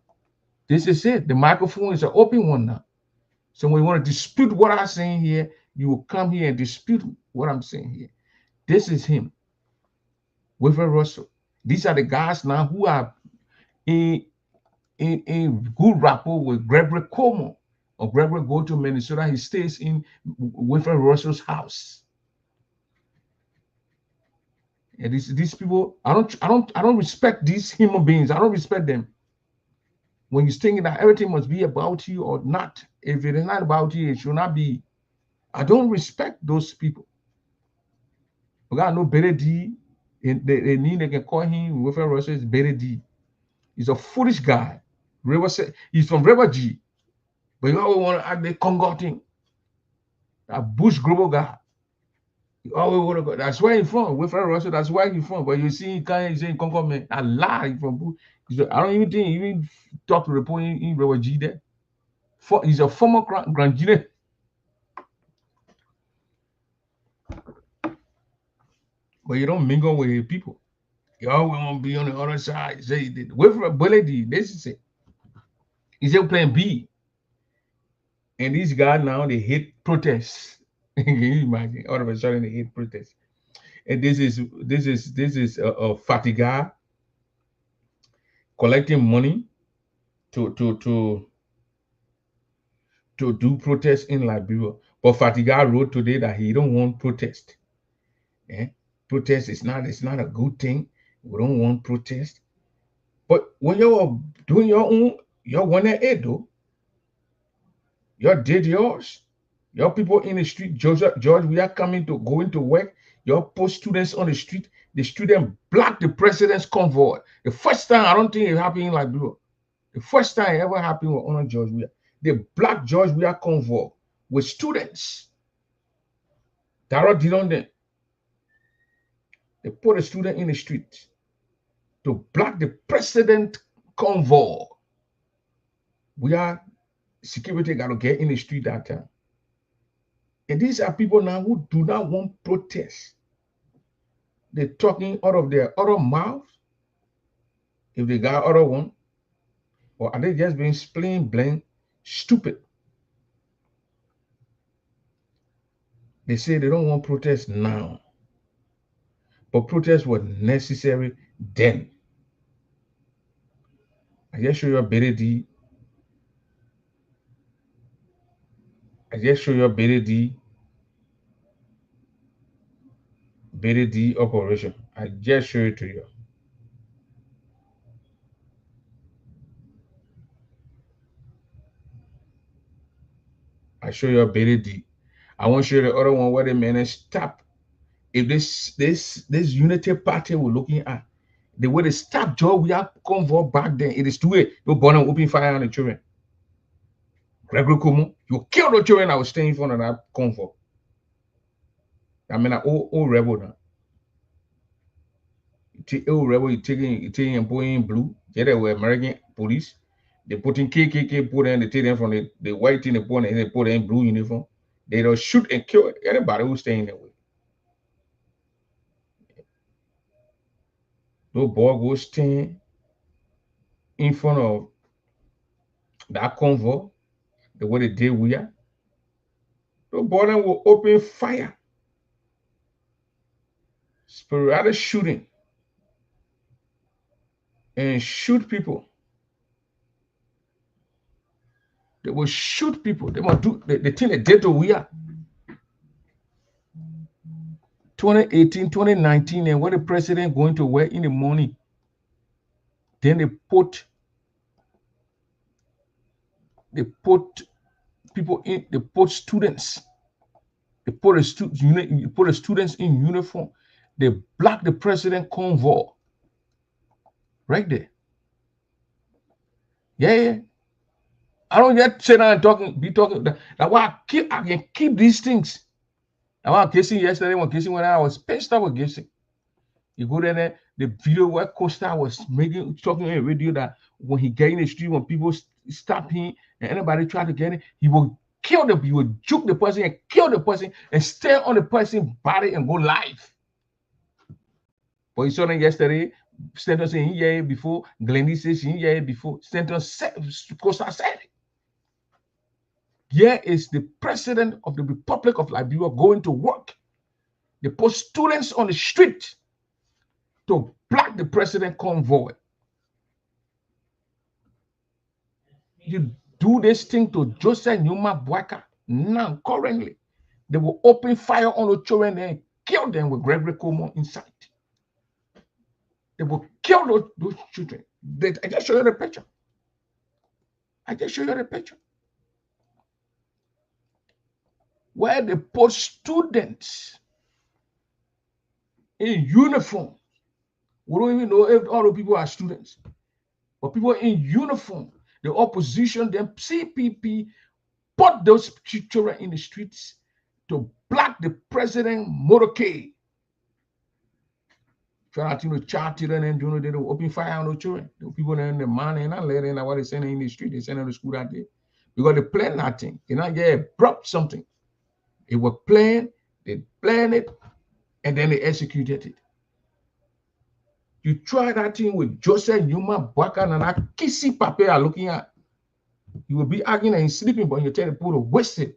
This is it. The microphone is an open one now. So when you want to dispute what I'm saying here, you will come here and dispute what I'm saying here. This is him. Wilfred Russell. These are the guys now who are in good rapport with Gregory Cuomo. Or Gregory go to Minnesota, he stays in Wilfred Russell's house. And these people, I don't respect these human beings. I don't respect them. When you're thinking that everything must be about you or not, if it is not about you, it should not be. I don't respect those people. We got no better D. They can call him Wilfred Russell is better D. He's a foolish guy. He's from River G. But you always want to act the Congo thing. That Bush global guy. You always want to go. That's where he's from. Wilfred Russell, that's where he's from. But you see, he can't say Congo man. I lie from Bush. I don't even think he even talk to the point in River G there. He's a former Grand Guinea. But you don't mingle with people. You always want to be on the other side. Say, Wilfred Bullet, this is it. He's still playing B. And these guys now, they hate protests. Can you imagine? All of a sudden, they hate protests. And this is a Fatiga collecting money to do protests in Liberia. But Fatiga wrote today that he don't want protest. Protest is not a good thing. We don't want protest. But when you're doing your own, you're one at it though. You did yours. Your people in the street, George, we are going to work. Your post students on the street, the student blocked the president's convoy. The first time, I don't think it happened in Liberia. The first time it ever happened with Honor George Weah. They blocked George Weah convoy with students. That did on them. They put a student in the street to block the president convoy. We are security got to get in the street that time. And these are people now who do not want protest. They're talking out of their other mouth. If they got other one, or are they just being plain blank stupid? They say they don't want protest now. But protest was necessary then. I just show you a BD. I just show you a BD operation. I just show it to you. I show you a BD. I want to show you the other one where the man is stop. If this unity party we're looking at, the way they stop job we have convo back then, it is too late. No born and open fire on the children. Gregory Kumu, you killed the children. I was staying in front of that convo. I mean, old rebel now. Old rebel, you taking and putting in blue. Yeah, they were American police. They put in KKK, put in, they take them from the white in the put and they put in blue uniform. They don't shoot and kill anybody who's staying that way. No boy go stand in front of that convo, the way they did we are. No boy then will open fire. Sporadic shooting. And shoot people. They will shoot people. They must do the thing they did to we are. 2018, 2019, and when the president going to work in the morning, then they put people in, they put students, they put the students in uniform, they block the president convoy. Right there. Yeah. I don't yet sit down and be talking. That's why I can keep these things. I was kissing yesterday when I was pissed off with kissing. You go there, the video where Costa was talking on the radio that when he get in the street, when people stop him and anybody try to get in, he will kill them, he will juke the person and kill the person and stay on the person's body and go live. But you saw them yesterday, Stanton saying yeah before, Glendy says yeah before, Stanton said, Costa said it. Here is the president of the Republic of Liberia going to work. They put students on the street to block the president convoy. You do this thing to Joseph Numa Boyka now, currently. They will open fire on the children and kill them with Gregory Cuomo inside. They will kill those children. I just show you the picture. Where they put students in uniform. We don't even know if all the people are students. But people in uniform, the opposition, them CPP, put those children in the streets to block the president motorcade. Trying to chat it and do they open fire on the children. The people in the money and not letting what they sending in the street, they send them to school that day. Because they plan that thing. They not get abrupt something. It was planned, they planned it, and then they executed it. You try that thing with Joseph Numa Boyka and that kissy paper are looking at. You will be arguing and sleeping, but you tell the people to waste them.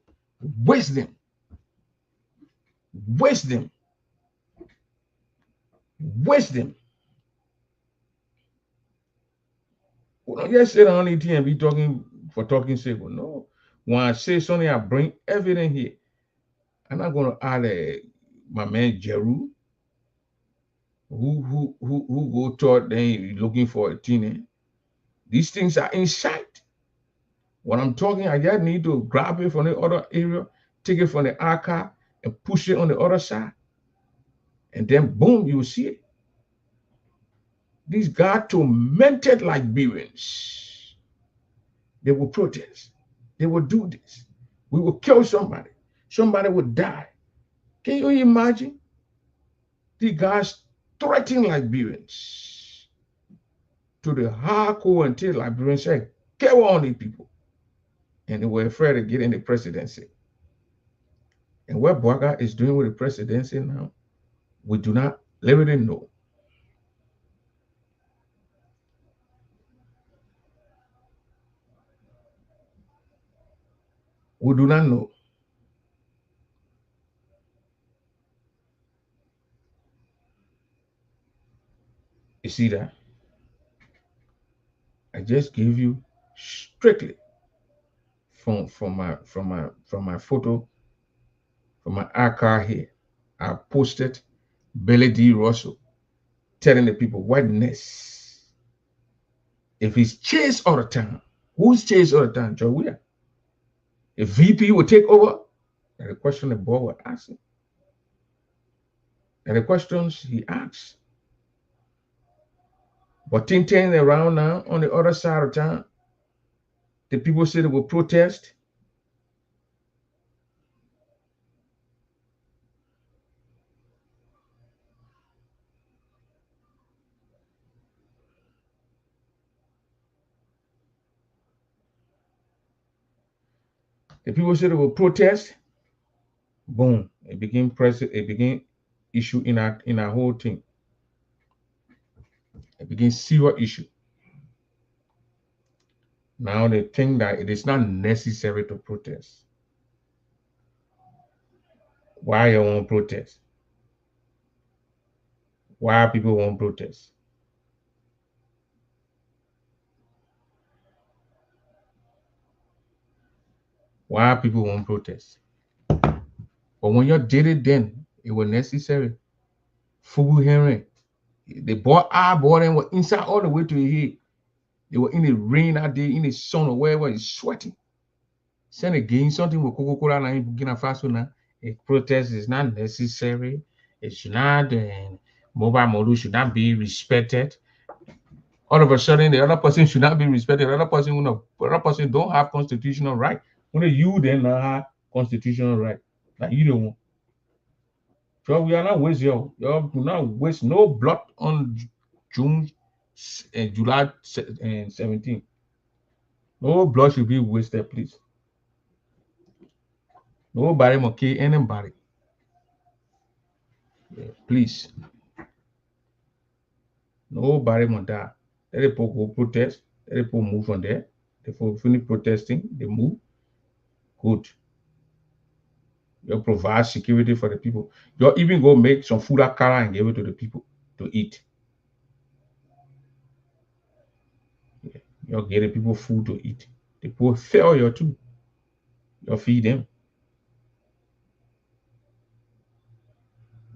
Waste them. We don't just sit on it and be talking for talking sake. No. When I say something, I bring evidence here. I'm not going to add my man Jeru, who go taught then looking for a thing. These things are inside. When I'm talking, I just need to grab it from the other area, take it from the archive, and push it on the other side. And then boom, you will see it. These guys tormented Liberians. They will protest. They will do this. We will kill somebody. Somebody would die. Can you imagine? The guys threatening Liberians to the hardcore until Liberians said, kill all these people. And they were afraid to get in the presidency. And what Boyka is doing with the presidency now, we do not literally know. We do not know. You see that? I just gave you strictly from my photo, from my archive here. I posted Billy D. Russell telling the people what next. If he's chased all the time, who's chased all the time? Joe Weir. A VP will take over. And the question the boy will ask him. And the questions he asks. But things turn around now on the other side of town. The people say they will protest. The people say they will protest. Boom! It begin issue in our whole thing. It begin serious issue. Now they think that it is not necessary to protest. Why you won't protest? Why people won't protest? Why people won't protest? But when you did it then, it was necessary. Fubu Henry, they bought our boy and were inside all the way to the head. They were in the rain out there, in the sun or wherever, it's sweating. Send again something with Coca-Cola and Burkina Faso now. A protest is not necessary. It should not, mobile model should not be respected. All of a sudden, the other person should not be respected. The other person don't have constitutional right. Only you then have constitutional right. Like you don't want. So we are not waste you not waste no blood on June and July 17. No blood should be wasted, please. Nobody must kill anybody. Yeah, please. Nobody must die. Let the people go protest. Let the people move from there. They finish protesting. They move. Good. You provide security for the people. You even go make some food akara and give it to the people to eat. Yeah. You get the people food to eat. The people failure too. You feed them.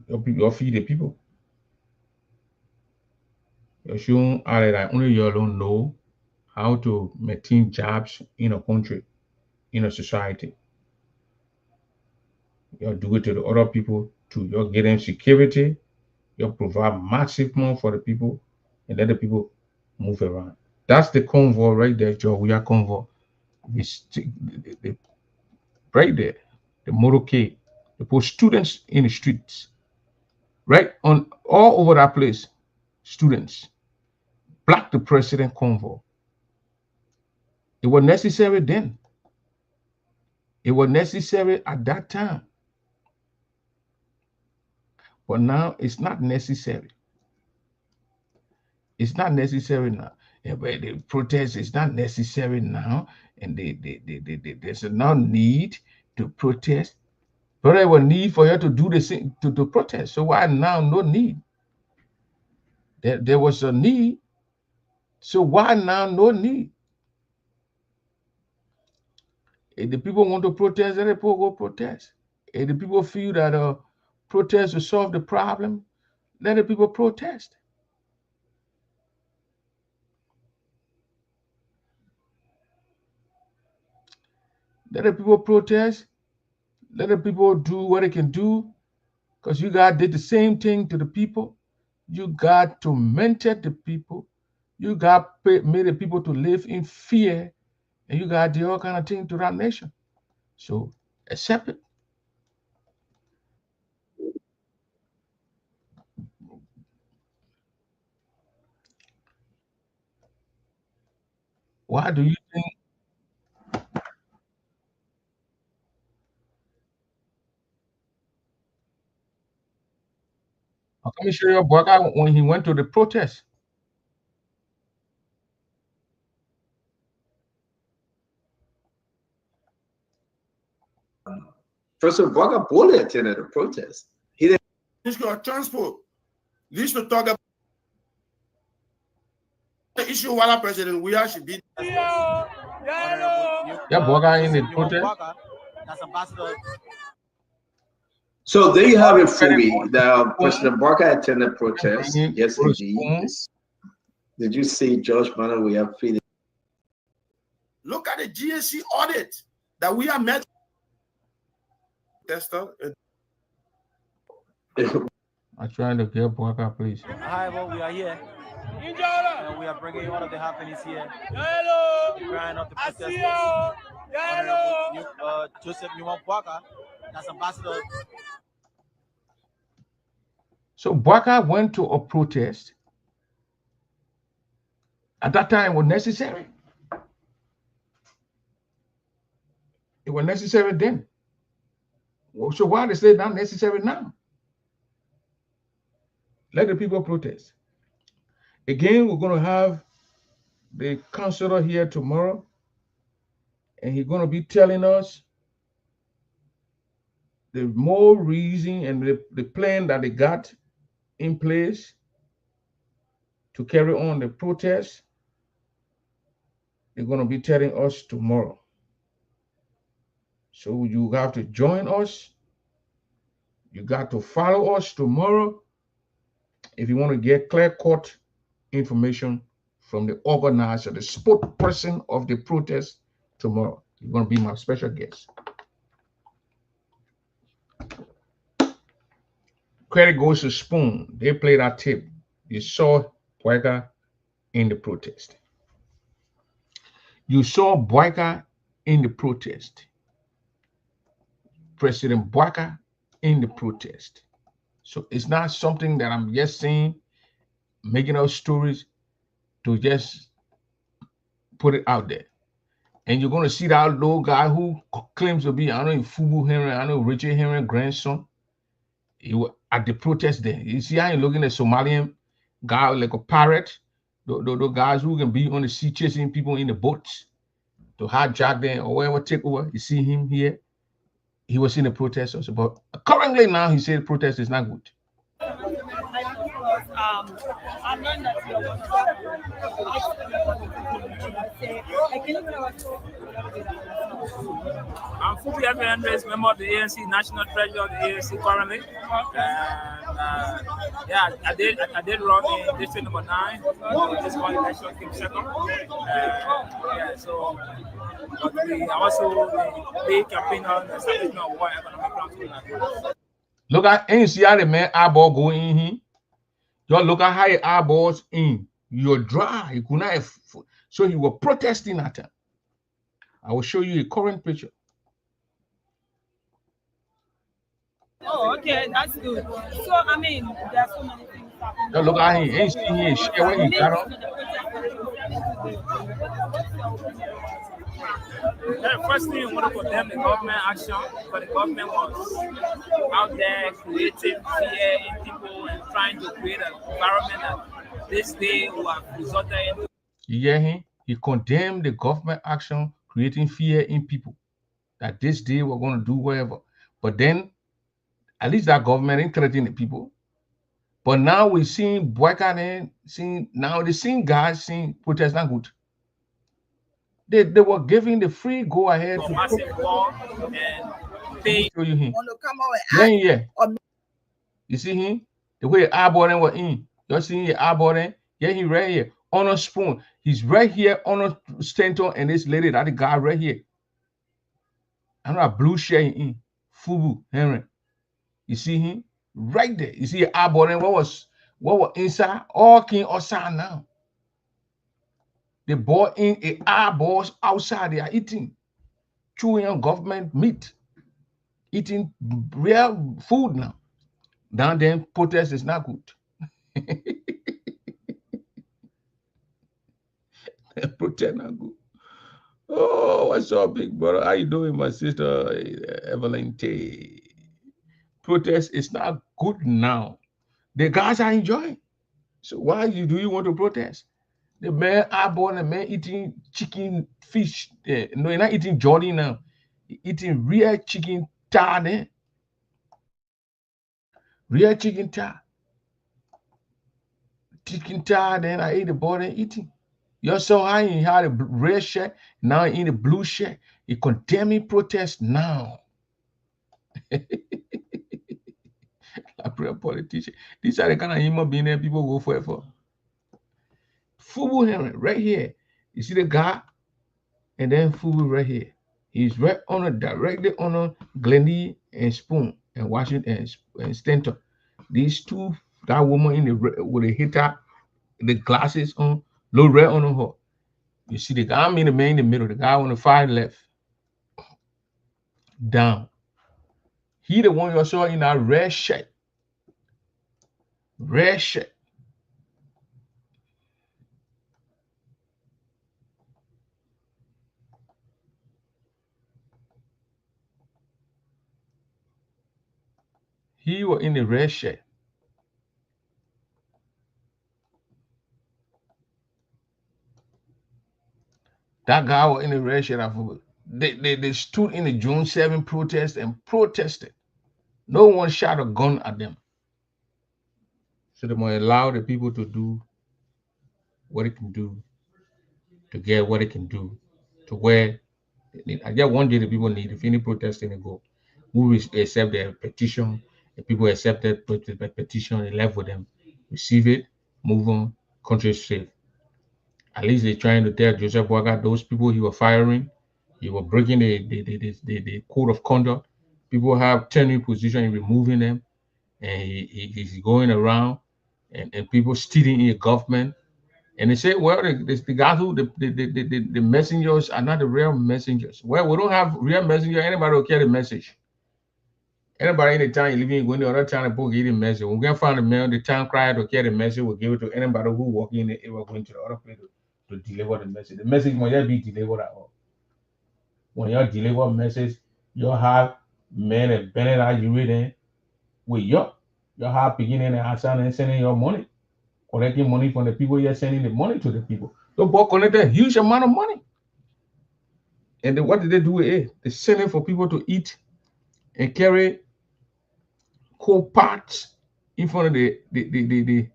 You feed the people. You show that only you alone know how to maintain jobs in a country, in a society. You do it to the other people too. You get them security. You provide maximum for the people and let the people move around. That's the convoy right there, Joe. We are convoy. Right there, the motorcade. They put students in the streets. Right on all over that place. Students. Block the president convoy. It was necessary then. It was necessary at that time. But now it's not necessary. It's not necessary now. But the protest is not necessary now, and there's no need to protest. But there was need for you to do the thing to protest. So why now no need? There was a need. So why now no need? If the people want to protest, let the people go protest. If the people feel that protest will solve the problem, let the people protest. Let the people protest. Let the people do what they can do. Because you guys did the same thing to the people. You got tormented the people. You got made the people to live in fear. And you got did all kind of things to that nation. So accept it. Why do you think? Let me show you Boga when he went to the protest. Professor Boga Bole attended a protest. He didn't. Minister of Transport used to talk about the issue while our president we should be. Yeah, Boga in the protest. That's Ambassador. So there you have it, Fubi. Now, President Boga attended protest. Yes, indeed. Did you see George Manawe feeling? Look at the GSC audit. that we are met tester. I'm trying to get Boyka, please. Hi, well, we are here. And we are bringing all of the happenings here. Hello. Crying up the protesters. Honorable Joseph Newman Boyka, that's ambassador. So Boyka went to a protest. At that time, it was necessary. It was necessary then. Well, so why they say not necessary now? Let the people protest. Again, we're going to have the counselor here tomorrow, and he's going to be telling us the more reason and the plan that they got in place to carry on the protest. They're going to be telling us tomorrow. So you have to join us. You got to follow us tomorrow if you want to get clear-cut information from the organizer, the spokesperson of the protest tomorrow. You're going to be my special guest. Credit goes to Spoon. They played that tape. You saw Boyka in the protest. You saw Boyka in the protest. President Boyka in the protest. So it's not something that I'm just saying, making up stories to just put it out there. And you're going to see that little guy who claims to be, I know, Fubu Henry, I know, Richard Henry grandson. He was at the protest there. You see how you're looking at Somalian guy like a pirate, those guys who can be on the sea chasing people in the boats to hijack them or whatever, take over. You see him here. He was in the protest also, but currently now he said the protest is not good. I'm Fubu Andres, member of the ANC, national treasurer of the ANC currently. Yeah, I did run in district number 9. This one election came second. Yeah, so but we also the big campaign on the establishment of war economic grounds. Look at ANC how the man eyeball go in here. You look at how your eyeballs in. You're dry. You could not have, so you were protesting at him. I will show you a current picture. Oh, okay, that's good. So, I mean, there are so many things happening. You look at him. Ain't see here. Share what he got on. The first thing we want to condemn the government action, but the government was out there creating fear in people and trying to create an environment that this day will have resulted in. You hear him? He condemned the government action, creating fear in people that this day we're going to do whatever. But then, at least that government ain't threatening the people. But now we're seeing Boyka and they're seeing guys saying protest not good. They were giving the free go ahead to massive war and pay. Show you him. Yeah. You see him? The way eyeballing was in. You're seeing your eyeballing. Yeah, he right here on a Spoon. He's right here on a Stanton, and this lady, that the guy right here. I know a blue shirt in Fubu Henry. You see him right there. You see your eyeballing. What was inside? All king outside now. They bought in a eyeballs outside. They are eating, chewing on government meat, eating real food now. Down then, protest is not good. Protest not good. Oh, what's up, big brother? How you doing, my sister Evelyn T? Protest is not good now. The guys are enjoying. So why do you want to protest? The man eyeball, the man eating chicken, fish. No, he's not eating Jordy now. He's eating real chicken thigh. Real chicken thigh. Chicken thigh, then I ate the body eating. You saw how he had a red shirt, now he in the blue shirt. He condemning protest now. A politician. These are the kind of human being that people go for. Fubu Henry right here. You see the guy, and then Fubu right here. He's right under, directly under Glendy and Spoon and Washington and Stanton. These two, that woman in the with a hitter, the glasses on, low red on her. You see the guy, I mean the man in the middle, the guy on the far left, down. He the one you saw in that red shirt. Red shirt. He was in the red shirt. That guy was in the red shirt. They stood in the June 7 protest and protested. No one shot a gun at them. So they might allow the people to do what it can do, to get what it can do, to where I just one day the people need. If any protesting they go, who will accept their petition, the people accept that petition, they left with them, receive it, move on, country is safe. At least they're trying to tell Joseph Boakai those people he was firing, he was breaking the code of conduct. People have turning position and removing them, and he's going around and people stealing in the government. And they say, well, the guys who the messengers are not the real messengers. Well, we don't have real messenger. Anybody will carry the message. Anybody in the town living going the other town and give the message. When we can find the mail, the town cried to carry the message, we'll give it to anybody who walk in it will going to the other place to deliver the message. The message might just be delivered at all. When you deliver a message, you have men and Bennett are you reading with you have beginning and outside and sending your money. Collecting money from the people, you're sending the money to the people. The boy collected a huge amount of money. And then what did they do with it? They send it for people to eat and carry coal parts in front of the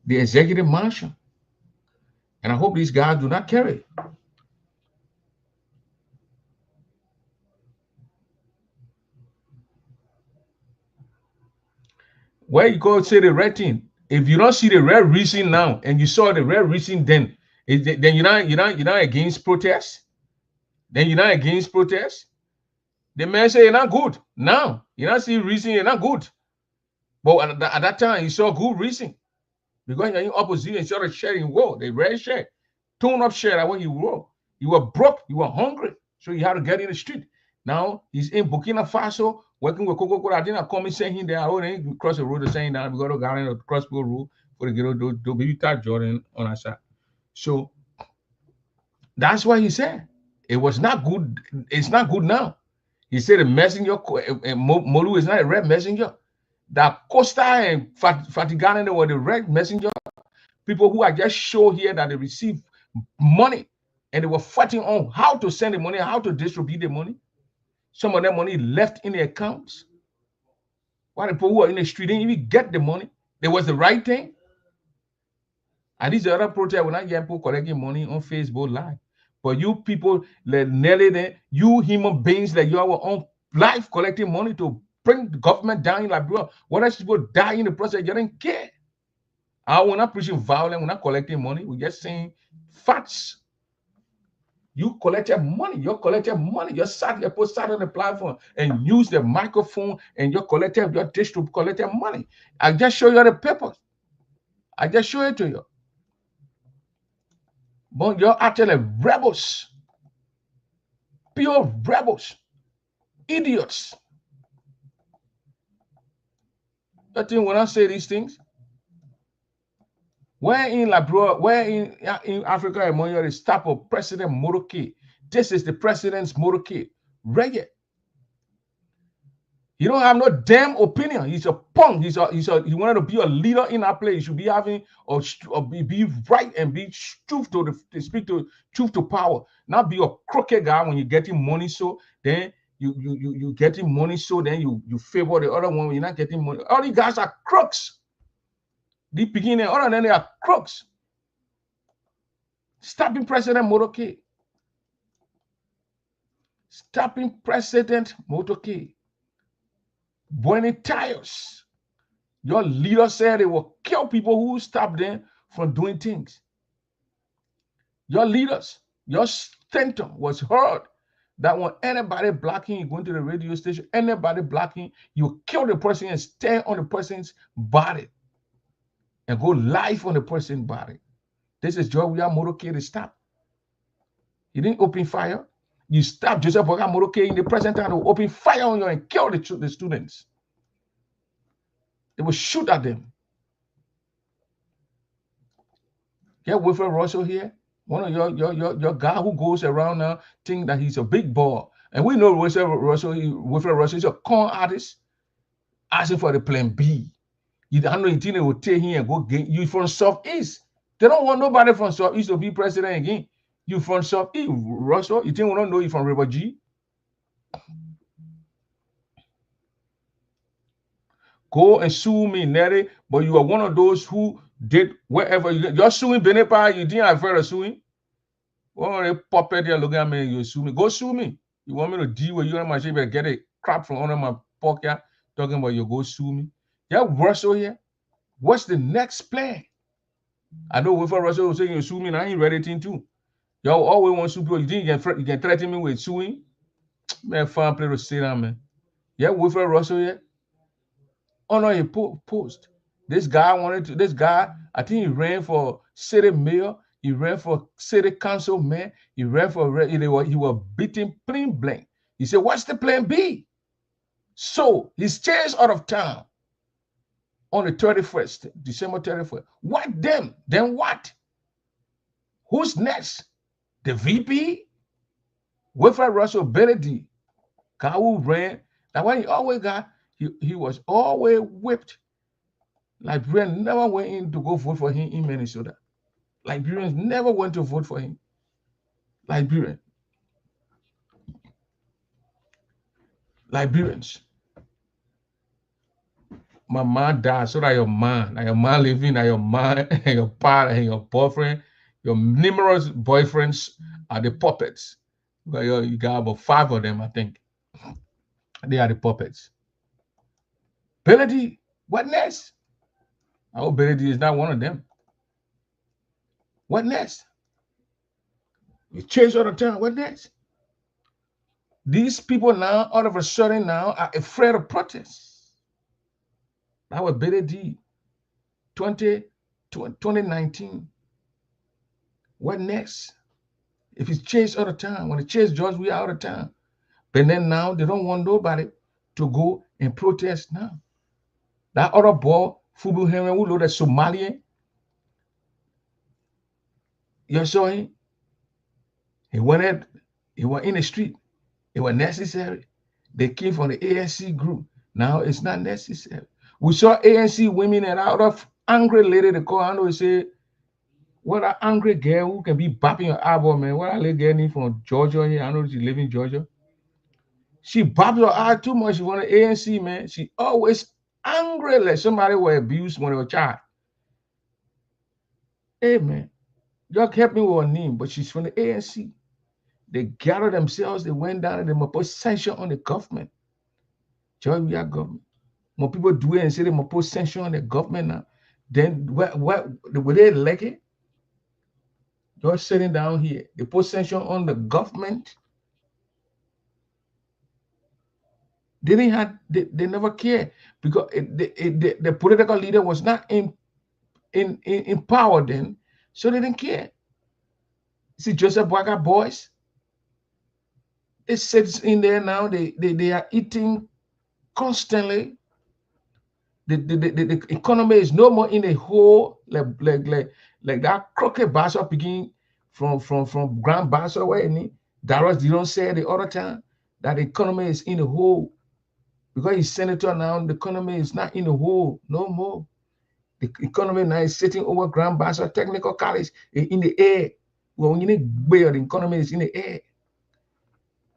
executive mansion. And I hope these guys do not carry it. Where you go say the red thing. If you don't see the red reason now, and you saw the red reason then you're not against protest. Then you're not against protest. The man say you're not good. Now you not see reason you're not good. But at that time you saw good reason because you're in opposition. You started sharing war. The red shirt, tone up shirt. That when you wore, you were broke, you were hungry, so you had to get in the street. Now he's in Burkina Faso working with Coco. I didn't come and saying him there. I wouldn't cross the road saying that we got to go in cross the road for the girl do baby tag Jordan on our side. So that's why he said it was not good. It's not good now. He said the messenger Molu is not a red messenger. That Costa and Fatigana, they were the red messenger. People who are just show here that they receive money and they were fighting on how to send the money, how to distribute the money. Some of that money left in the accounts. While the people who are in the street didn't even get the money. It was the right thing. And these other protests were not people collecting money on Facebook Live. But you people, nearly there, you human beings that you are on live collecting money to bring the government down in Liberia. What else people die in the process? You don't care. We're not preaching violence, we're not collecting money, we're just saying facts. You collected money, you collected money, you sat on the platform and use the microphone and you collected your district collected money. I just show you the papers. I just show it to you. But you're actually rebels, pure rebels, idiots. I think when I say these things, where in Liberia, where in Africa, among you, the staff of President Moroke. This is the president's Moroke. Reggae. He don't have no damn opinion. He's a punk. He wanted to be a leader in our place. He should be having or be right and be truth to speak to truth to power. Not be a crooked guy when you're getting money. So then you getting money. So then you favor the other one when you're not getting money. All these guys are crooks. The beginning, other than they are crooks. Stopping President Moroke. Stopping President Moroke. Buenos Aires. Your leader said they will kill people who stop them from doing things. Your leaders, your stentor was heard that when anybody blocking you going to the radio station, anybody blocking, you kill the person and stand on the person's body and go live on the person's body. This is George Weah Motorcade to stop. He didn't open fire. You stop Joseph Boakai Motorcade in the present time to open fire on you and kill the students. They will shoot at them. Yeah, Wilfred Russell here. One of your guy who goes around now think that he's a big boy. And we know Wilfred Russell is a con artist asking for the plan B. You don't know anything they will take him and go get you from Southeast. They don't want nobody from Southeast to be president again. You from Southeast, Russell, you think we don't know you from River G? Go and sue me, Nettie, but you are one of those who did wherever you're suing Benepa, you didn't have heard of suing. Oh, they puppet there looking at me, you sue me. Go sue me. You want me to deal with you and my shit, better get a crap from under my pocket talking about you go sue me. Yeah, Russell here. What's the next plan? I know Wilfred Russell was saying you sue me, and I ain't ready to too. Y'all always want to sue people. You think you can threaten me with suing? Man, fine play to sit down, man. Yeah, Wilfred Russell here. Oh no, he post. This guy, I think he ran for city mayor, he ran for city council mayor, he ran for, he was beating plain blank. He said, what's the plan B? So he's chased out of town on the 31st, December 31st. What then? Then what? Who's next? The VP? Wilfred Russell Benedict, guy who ran. Now when he always got, he was always whipped. Liberians never went in to go vote for him in Minnesota. Liberians never went to vote for him. Liberians. My mom died so that your man living, that your man and your partner and your boyfriend, your numerous boyfriends are the puppets. You got about 5 of them, I think. They are the puppets. Benedict, what next? I hope Benedict is not one of them. What next? You change all the time. What next? These people now, all of a sudden now, are afraid of protests. That was Benedict 2019. What next? If it's chased all the time, when they chase George Weah all the time, but then now they don't want nobody to go and protest now. That other boy, Fubu Henry, who looked at Somalian, you saw him? He went in the street. It was necessary. They came from the ANC group. Now it's not necessary. We saw ANC women and out of angry lady, they call, I know, say, what an angry girl who can be bopping your eyeball, man. What a little girl need from Georgia here. I know she live in Georgia. She bops her eye too much. She want an ANC, man. She always angry like somebody was abused when they were a child. Hey, man. Y'all kept me with her name, but she's from the ANC. They gathered themselves. They went down and they must put sanction on the government. George Weah government. When people do it and say they must put sanction on the government now, then what were they elected? You're sitting down here. They put sanction on the government. They didn't have. They never cared because the political leader was not in power then, so they didn't care. See Joseph Boakai boys. It sits in there now. They are eating constantly. The economy is no more in a hole like that crooked bastard picking from Grand Bastard where any Darius don't say the other time that the economy is in a hole. Because he's senator now, the economy is not in a hole no more. The economy now is sitting over Grand Bastard Technical College in the air. Well, when you need where the economy is in the air.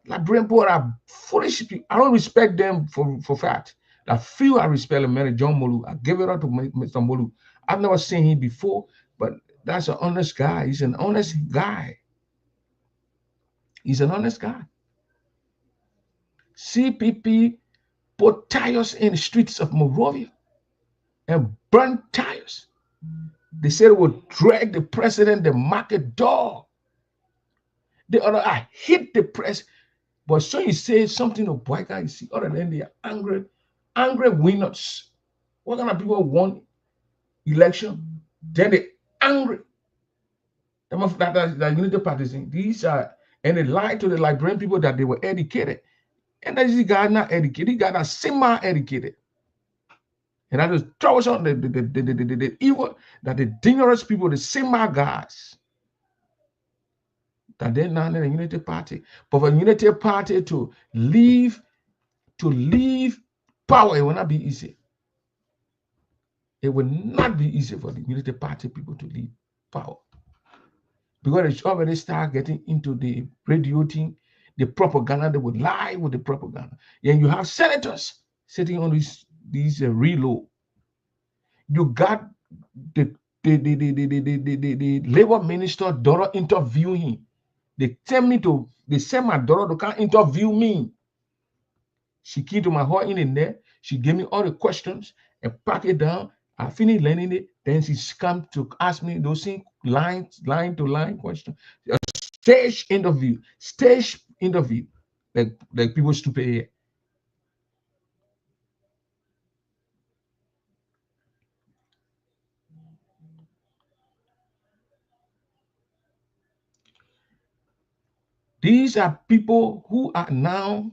Liberian people are foolish people. I don't respect them for fact. That few I respect like John Molu. I give it up to Mr. Molu. I've never seen him before, but that's an honest guy. He's an honest guy. He's an honest guy. CPP put tires in the streets of Monrovia and burn tires. They said it would drag the president the market door. The other, I hit the press. But so you say something to Boyka, you see, other than they are angry winners. What kind of people won election? Then they angry. That unity partisan. These are, and they lie to the Liberian people that they were educated. And that is the guy not educated, the guy that's semi-educated. And that is troublesome, the evil, that the dangerous people, the semi guys, that they're not in the unity party. But for the unity party to leave power, it will not be easy. It will not be easy for the unity party people to leave power. Because it's already start getting into the radio thing, the propaganda. They would lie with the propaganda. And you have senators sitting on these reload. You got the labor minister daughter interviewing. They send my daughter to come interview me. She came to my heart in there. She gave me all the questions and pack it down. I finished learning it. Then she come to ask me those things, line to line question. A stage interview, like people stupid here. These are people who are now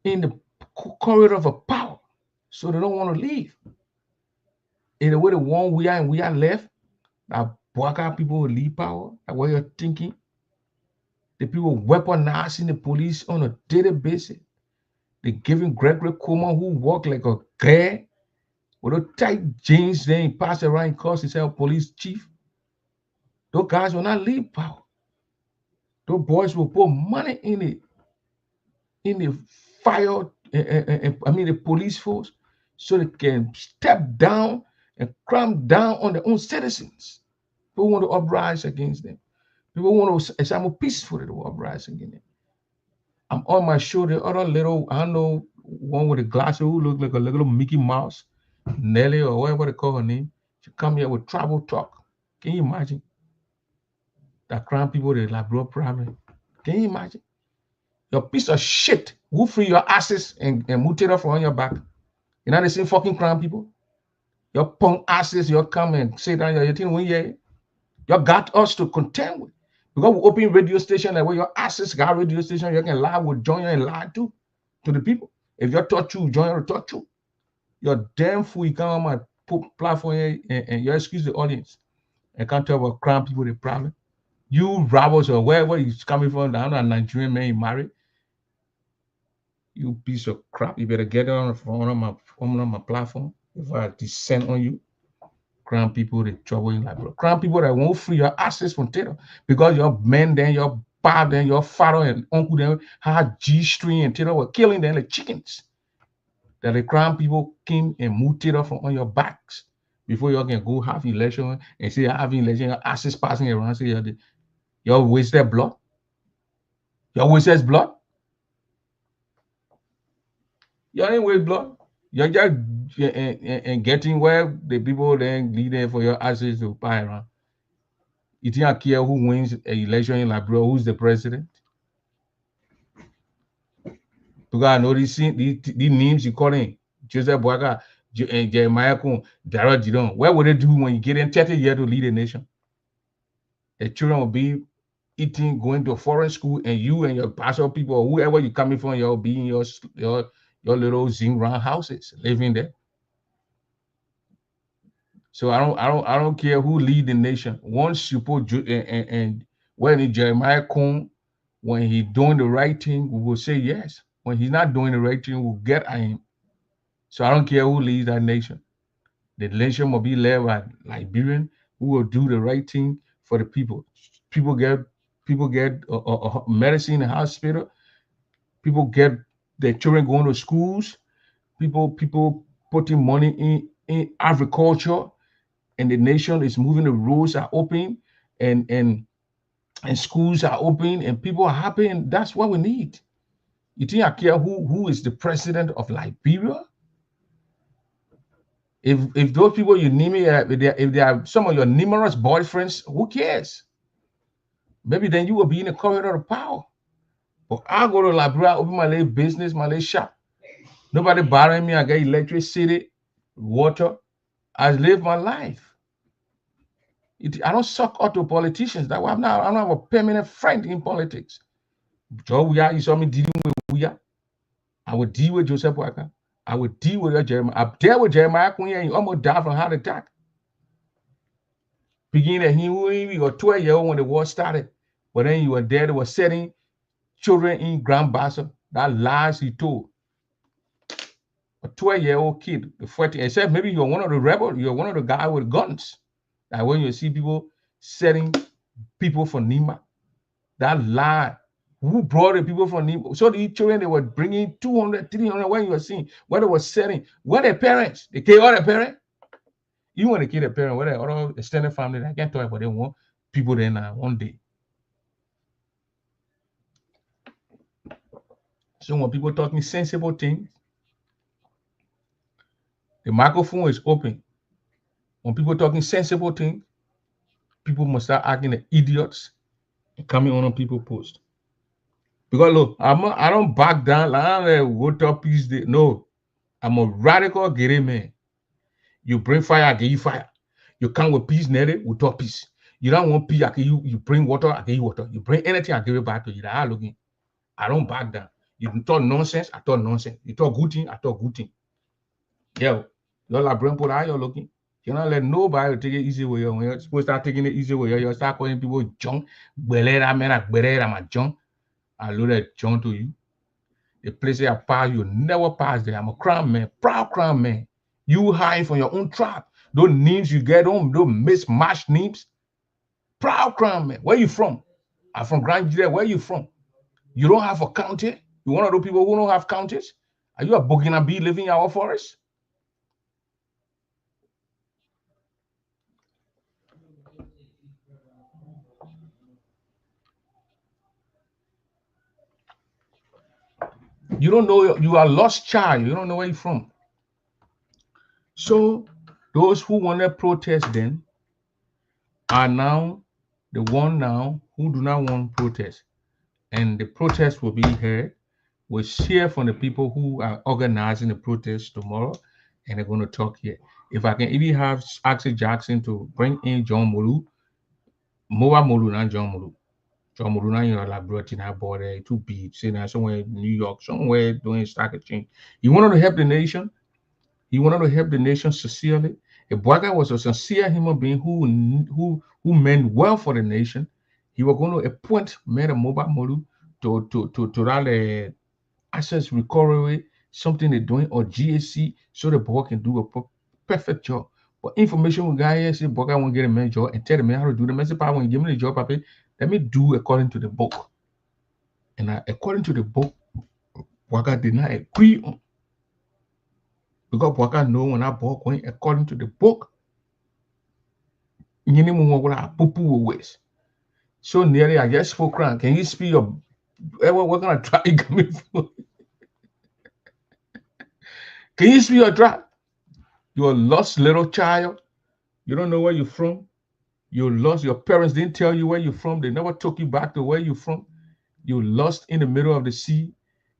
in the corridor of power, so they don't want to leave. In the way the one we are left, that Boyka people will leave power. That's what you're thinking. The people weaponizing the police on a daily basis. They're giving Gregory Coleman, who walk like a guy with a tight jeans, then he pass around and calls himself police chief. Those guys will not leave power. Those boys will put money in the fire, the police force, so they can step down and cramp down on their own citizens. People want to uprise against them. People want to examine peacefully to uprise against them. I'm on my show, the other little, I don't know, one with a glasses who look like a little Mickey Mouse, Nelly or whatever they call her name. She come here with travel talk. Can you imagine? That crown people, they like blood primary. Can you imagine? Your piece of shit who free your asses and mutate from on your back. You know the same fucking crown people? Your punk asses, you come and say that you're thing when you got us to contend with. Because we open radio station like where your asses got radio station, you can lie with join and lie to the people. If you're taught you, join or taught you. You're damn fool, you come on my platform here and you excuse the audience. And can't tell about crown people the problem. You robbers or wherever he's coming from, I'm not a Nigerian man, you married. You piece of crap. You better get on my platform. If I descend on you, crown people, they trouble in like bro. Crown people that won't free your asses from terror. Because your men then, your爸then, your father and uncle then had G-string and terror were killing them like chickens. That the crown people came and moved terror from on your backs before you can go have election and say having election, your asses passing around, say you wasted blood. You wasted blood. You ain't waste blood. You're just and getting where the people then leading for your asses to buy around. You think I care who wins an election in Liberia, who's the president? Because I know these names you calling Joseph Boyka and Jeremiah Kun, Dara Jidon. What would they do when you get in 30 years to lead a nation? The children will be eating, going to a foreign school, and you and your pastor people or whoever you're coming from, you'll be in your little zing round houses, living there. So I don't care who lead the nation. Once you put and when Jeremiah Kun, when he's doing the right thing, we will say yes. When he's not doing the right thing, we'll get at him. So I don't care who leads that nation. The nation will be led by Liberian who will do the right thing for the people. People get medicine in the hospital. People get their children going to schools. People putting money in agriculture, and the nation is moving. The roads are open, and schools are open, and people are happy, and that's what we need. You think I care who is the president of Liberia? If those people you name it, if they are some of your numerous boyfriends, who cares? Maybe then you will be in a corridor of power. But I go to Liberia, open my little business, my little shop. Nobody bothering me. I get electricity, water. I live my life. I don't suck out to politicians. That way I don't have a permanent friend in politics. So you saw me dealing with Uya. I would deal with Joseph Boakai. I would deal with Jeremiah. I dealt with Jeremiah when he almost died from heart attack. Beginning at him, we were 12-year-old when the war started. But then you were there, they were setting children in Grand Bassa. That lies he told. A 12-year-old kid, the 14, except maybe you're one of the rebels, you're one of the guys with guns. Like when you see people setting people for Nima, that lie. Who brought the people from Nima? So the children, they were bringing 200, 300, when you were seeing, where they were setting, where their parents, they killed all their parents. You want to kill their parents, where their other extended family, I can't talk about they want people there now one day. So when people talking sensible things, the microphone is open. When people talking sensible things, people must start acting like idiots and coming on people's post. Because look, I don't back down. Like, I'm a water peace day. No, I'm a radical gay man. You bring fire, I give you fire. You come with peace, Nelly, we talk peace. You don't want peace, I give you. You bring water, I give you water. You bring anything, I give it back to you. That's looking. I don't back down. You talk nonsense, I talk nonsense. You talk good thing, I talk good thing. Yeah, you're like bring put out you're looking. You don't let nobody take it easy way. When you're supposed to start taking it easy way, you start calling people junk. Belera man, belera my junk. I load that junk to you. The place I pass, you never pass there. I'm a crown man, proud crown man. You hide from your own tribe. Those names you get on, those mismatched names. Proud crown man. Where you from? I'm from Grand Judea. Where you from? You don't have a county? You one of those people who don't have counties? Are you a Burkina Bee living in our forest? You don't know, you are a lost child. You don't know where you're from. So those who want to protest then are now the one now who do not want protest. And the protest will be heard. We'll hear from the people who are organizing the protest tomorrow, and they're going to talk here. If I can even have Axel Jackson to bring in John Molu, Moa Molu, not John Molu. John Molu, not in your laboratory, not border, to be sitting somewhere in New York, somewhere doing stock exchange. He wanted to help the nation. He wanted to help the nation sincerely. If Boakai was a sincere human being who meant well for the nation, he was going to appoint Mayor Moba Molu to that access recovery, something they're doing, or GSC, so the boy can do a perfect job. But information we got here, say Boakai won't get a man job and tell the man how to do the message. When you give me the job, Papa, let me do according to the book. And according to the book, Boakai did not agree on. Because Boakai know when I book going according to the book, so nearly I just spoke around. Can you speak your we're gonna try coming for? Can you speak your drive? You're a lost little child. You don't know where you're from. You're lost. Your parents didn't tell you where you're from. They never took you back to where you're from. You're lost in the middle of the sea.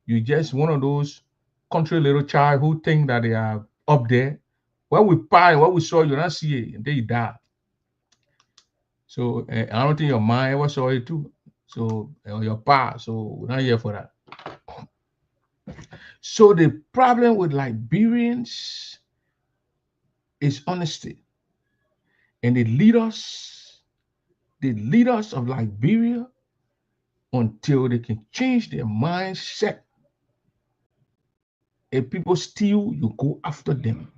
You're just one of those country little child who think that they are up there. What we buy, what we saw, you don't see it, and they die. So I don't think your mind ever saw it too. So your pa, so we're not here for that. So the problem with Liberians is honesty. And the leaders of Liberia, until they can change their mindset, if people steal, you go after them.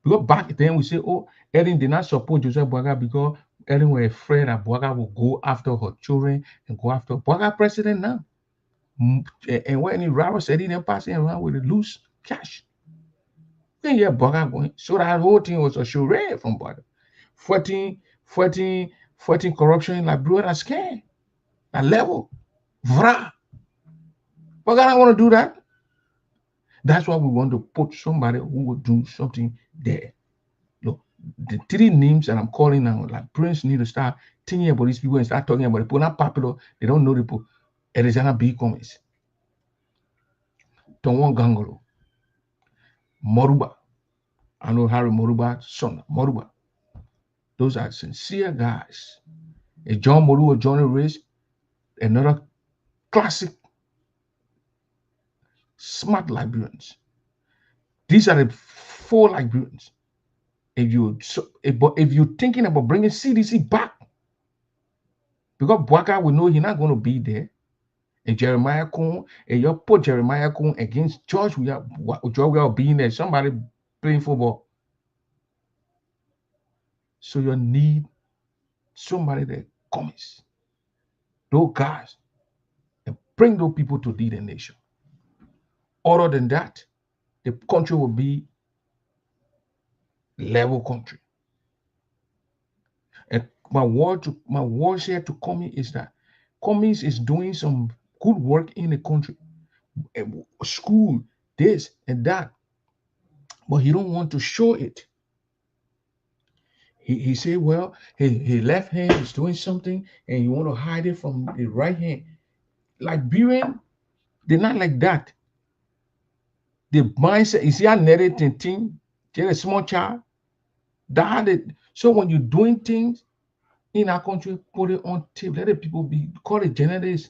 Because back then we say, oh, Ellen did not support Joseph Boakai because Ellen was afraid that Boakai will go after her children and go after Boakai president now. And when he robbers said he didn't pass around with the loose cash. Then yeah, Boakai going. So that whole thing was a charade from Boakai. 14 corruption in Liberia, that's scam. That level. Vra. Boakai don't want to do that. That's why we want to put somebody who will do something there. Look, the three names that I'm calling now, like Prince need to start thinking about these people and start talking about the people not popular. They don't know the people. Erizana B. Cummings, Tonwan Gangolo, Moruba. I know Harry Moruba, son, Moruba. Those are sincere guys. A John Moruba, Johnny Reyes, another classic smart librarians. These are the 4 librarians. If you're thinking about bringing CDC back, because Bwaka will know he's not going to be there, and Jeremiah Kuhn, and you put Jeremiah Kuhn against George, we are being there, somebody playing football. So you need somebody that comes, those guys, and bring those people to lead the nation. Other than that, the country will be level country. And my word here to Cummings is that Cummings is doing some good work in the country, school, this and that, but he don't want to show it. He said, well, his left hand is doing something, and you want to hide it from the right hand. Liberian, they're not like that. The mindset is here narrating thing. They're a small child. So when you're doing things in our country, put it on tape. Let the people be call it journalists.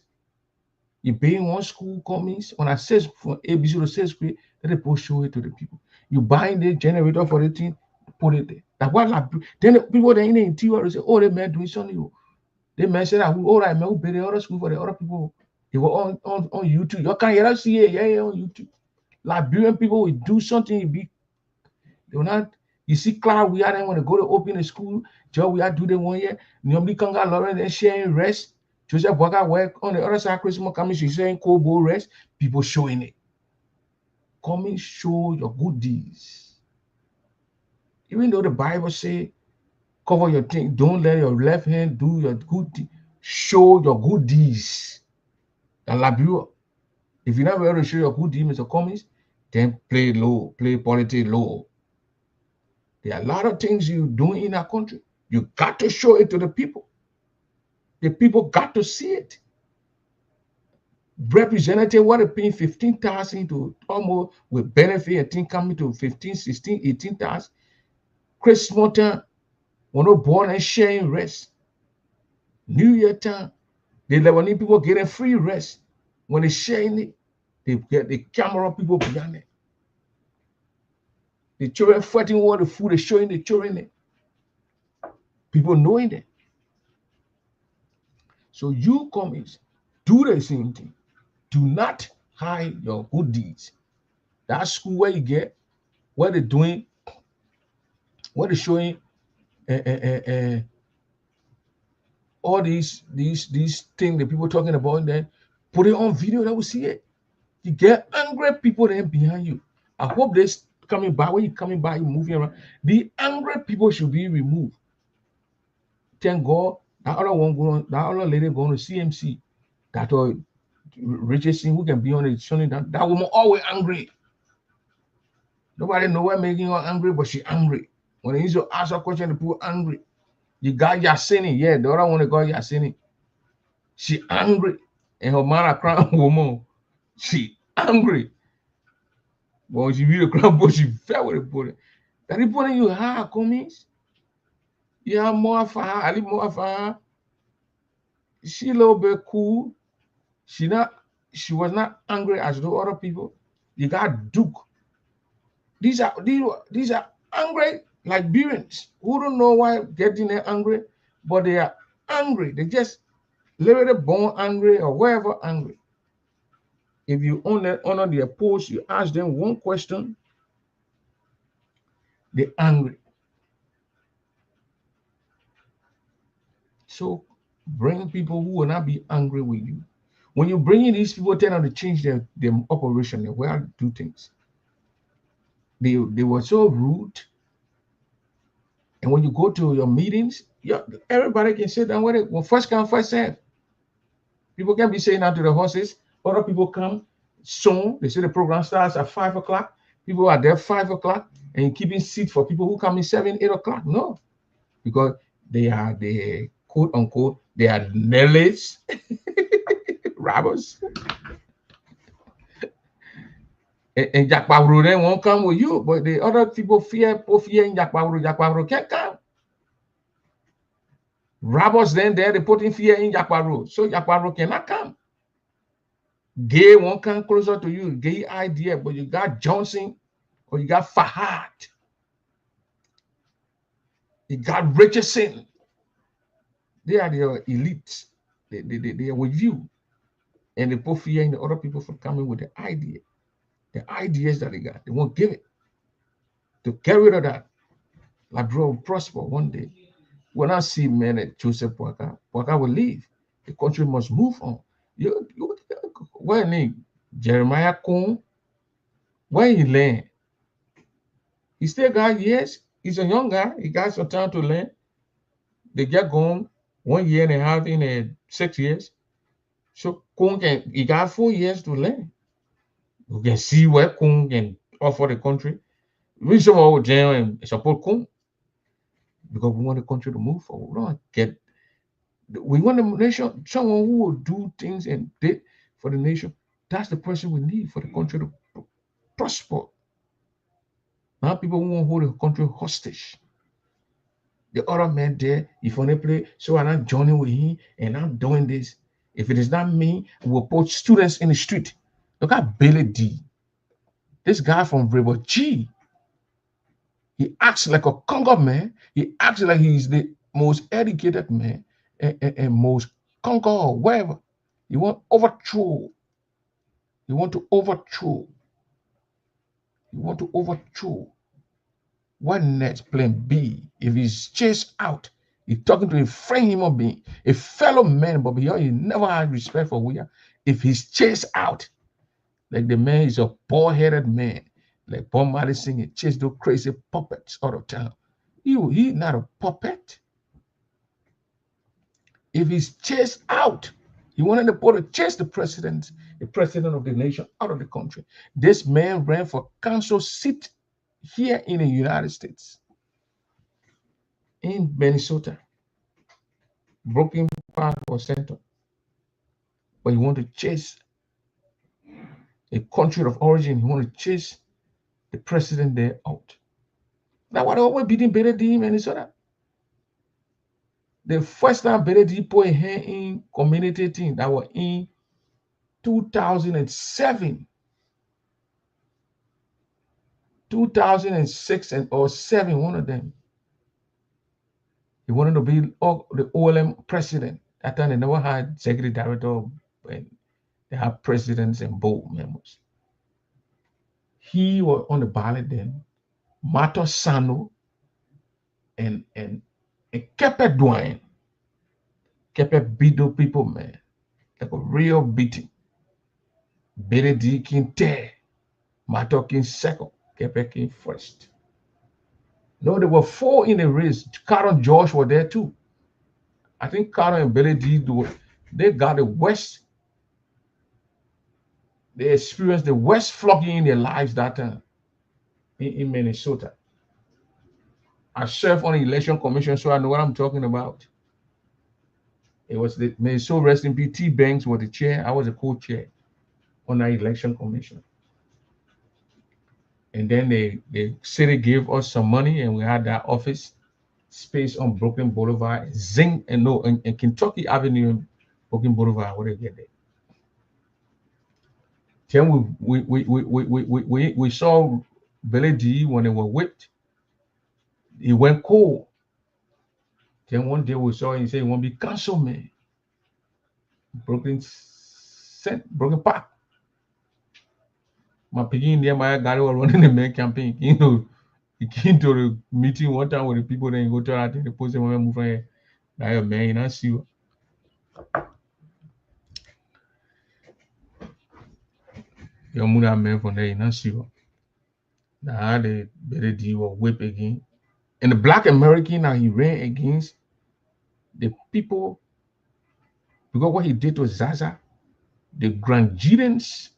You pay in one school Cummings. When I say from ABC to 6th grade, let the people show it to the people. You buying the generator for the thing, put it there. That's why then the people that in the interior say, oh, they man doing something. They man said that all right, man, we pay the other school for the other people. They were on YouTube. You can't hear us see it, yeah, on YouTube. Liberian people will do something, they will not. You see, Cloud, we are then when they go to open a school, Joe, we are do the 1 year. Normally, Kanga Lauren and sharing rest. Joseph Waka work on the other side, Christmas coming, she's saying Kobo rest. People showing it. Come and show your good deeds. Even though the Bible say, cover your thing, don't let your left hand do your good deeds. Show your good deeds. And Liberia, if you're not able to show your good deeds, Mr. Cummings, then play low, play politics low. There are a lot of things you're doing in our country. You got to show it to the people. The people got to see it. Representative, what are paying 15,000 to almost with benefit, I think coming to 15, 16, 18,000. Christmas time, when they're born and sharing rest. New Year time, they let when people getting free rest. When they're sharing it, they get the camera people behind it. The children fighting over the food, they're showing the children it. People knowing it. So you Cummings, do the same thing. Do not hide your good deeds. That school where you get, what they're doing, what they're showing, all these things that people talking about, then put it on video, that will see it. You get angry people there behind you. I hope this coming by, when you coming by, you moving around. The angry people should be removed. Thank God, that other one going, that other lady going to CMC, that Richardson who can be on it, showing that woman always angry. Nobody know what making her angry, but she angry. When they used to ask her question, the people angry. You got Yasini, yeah, the other one that got Yasini. She angry. And her man a crown woman. She angry. But when she read the crown book, she fell with the bullet. That the bullet you have, Cummings. You have more for her, I live more for her. She a little bit cool. She was not angry as the other people. You got Duke. These are angry Liberians who don't know why getting angry, but they are angry. They just literally born angry or wherever angry. If you honor their post, you ask them one question, they're angry. So bring people who will not be angry with you. When you bring in these people, tend to change their operation, their way to do things. They were so rude. And when you go to your meetings, everybody can sit down with it. Well, first come, first serve. People can be saying that to the horses. Other people come soon. They say the program starts at 5 o'clock. People are there 5 o'clock and keeping seat for people who come in 7, 8 o'clock. No, because they are the quote unquote, they are nellies. robbers. And Jack Pabro then won't come with you, but the other people fear in Jack Pabro can't come. Robbers then there, they put in fear in Jack Pabro, so Jack Pabro cannot come. Gay won't come closer to you, gay idea, but you got Johnson or you got Fahad. You got Richardson. They are the elites. They are with you. And they put fear in the other people for coming with the idea. The ideas that they got, they won't give it. To get rid of that, Ladro will prosper one day. When I see men at Joseph Boakai will leave. The country must move on. When Jeremiah Kuhn, where he learn? He still got years. He's a young guy. He got some time to learn. They get going 1 year and a half in 6 years. So Kuhn he got 4 years to learn. You can see where Kuhn can offer the country. We support Jam and support Kuhn because we want the country to move forward. We want the nation, someone who will do things and did for the nation. That's the person we need for the country to prosper. Now people who want to hold the country hostage. The other man there, if on a play, so I'm not joining with him and I'm doing this. If it is not me, we'll put students in the street. Look at Billy D. This guy from River G. He acts like a Congo man. He acts like he's the most educated man and most Congo or wherever. You want overthrow. You want to overthrow. You want to overthrow. What next? Plan B. If he's chased out, he's talking to a friend human being, a fellow man, but beyond he never had respect for we are. If he's chased out, like the man is a bald-headed man, like Bob Marley singing, chase those crazy puppets out of town. He's not a puppet. If he's chased out, he wanted to chase the president of the nation out of the country. This man ran for council seat here in the United States, in Minnesota, Broken Park or Center. But he wanted to chase a country of origin. He wanted to chase the president there out. Now, what always beating Benedict in Minnesota? The first time Benedict put a hand in community thing that was in 2007, 2006 or 7, one of them. He wanted to be the OLM president. That time they never had executive director and they have presidents and board members. He was on the ballot then. Mato Sano and Kepe Dwayne. Kepe beat those people, man. Like a real beating. Benedict King tear. Mato King second. Kepe King first. No, there were 4 in the race. Carol and George were there too. I think Carol and Benedict, they got the West. They experienced the West flocking in their lives that time in Minnesota. I served on the election commission, so I know what I'm talking about. It was the Minnesota rest in peace. T. Banks was the chair. I was a co-chair on that election commission. And then the city gave us some money, and we had that office space on Brooklyn Boulevard, in Kentucky Avenue, Brooklyn Boulevard. Where they get there. Then we saw Billy D when they were whipped. He went cold. Then one day we saw him, he said he want to be councilman. Brooklyn Park. My picking there, my guy was running the main campaign. He came to the meeting one time with the people, then he go to that thing, the post him move from here. Now man, you know, see you. Your mother man from there, you know, see you. Now the Billy D was whip again. And the Black American now he ran against the people because what he did to Zaza, the Grandjeans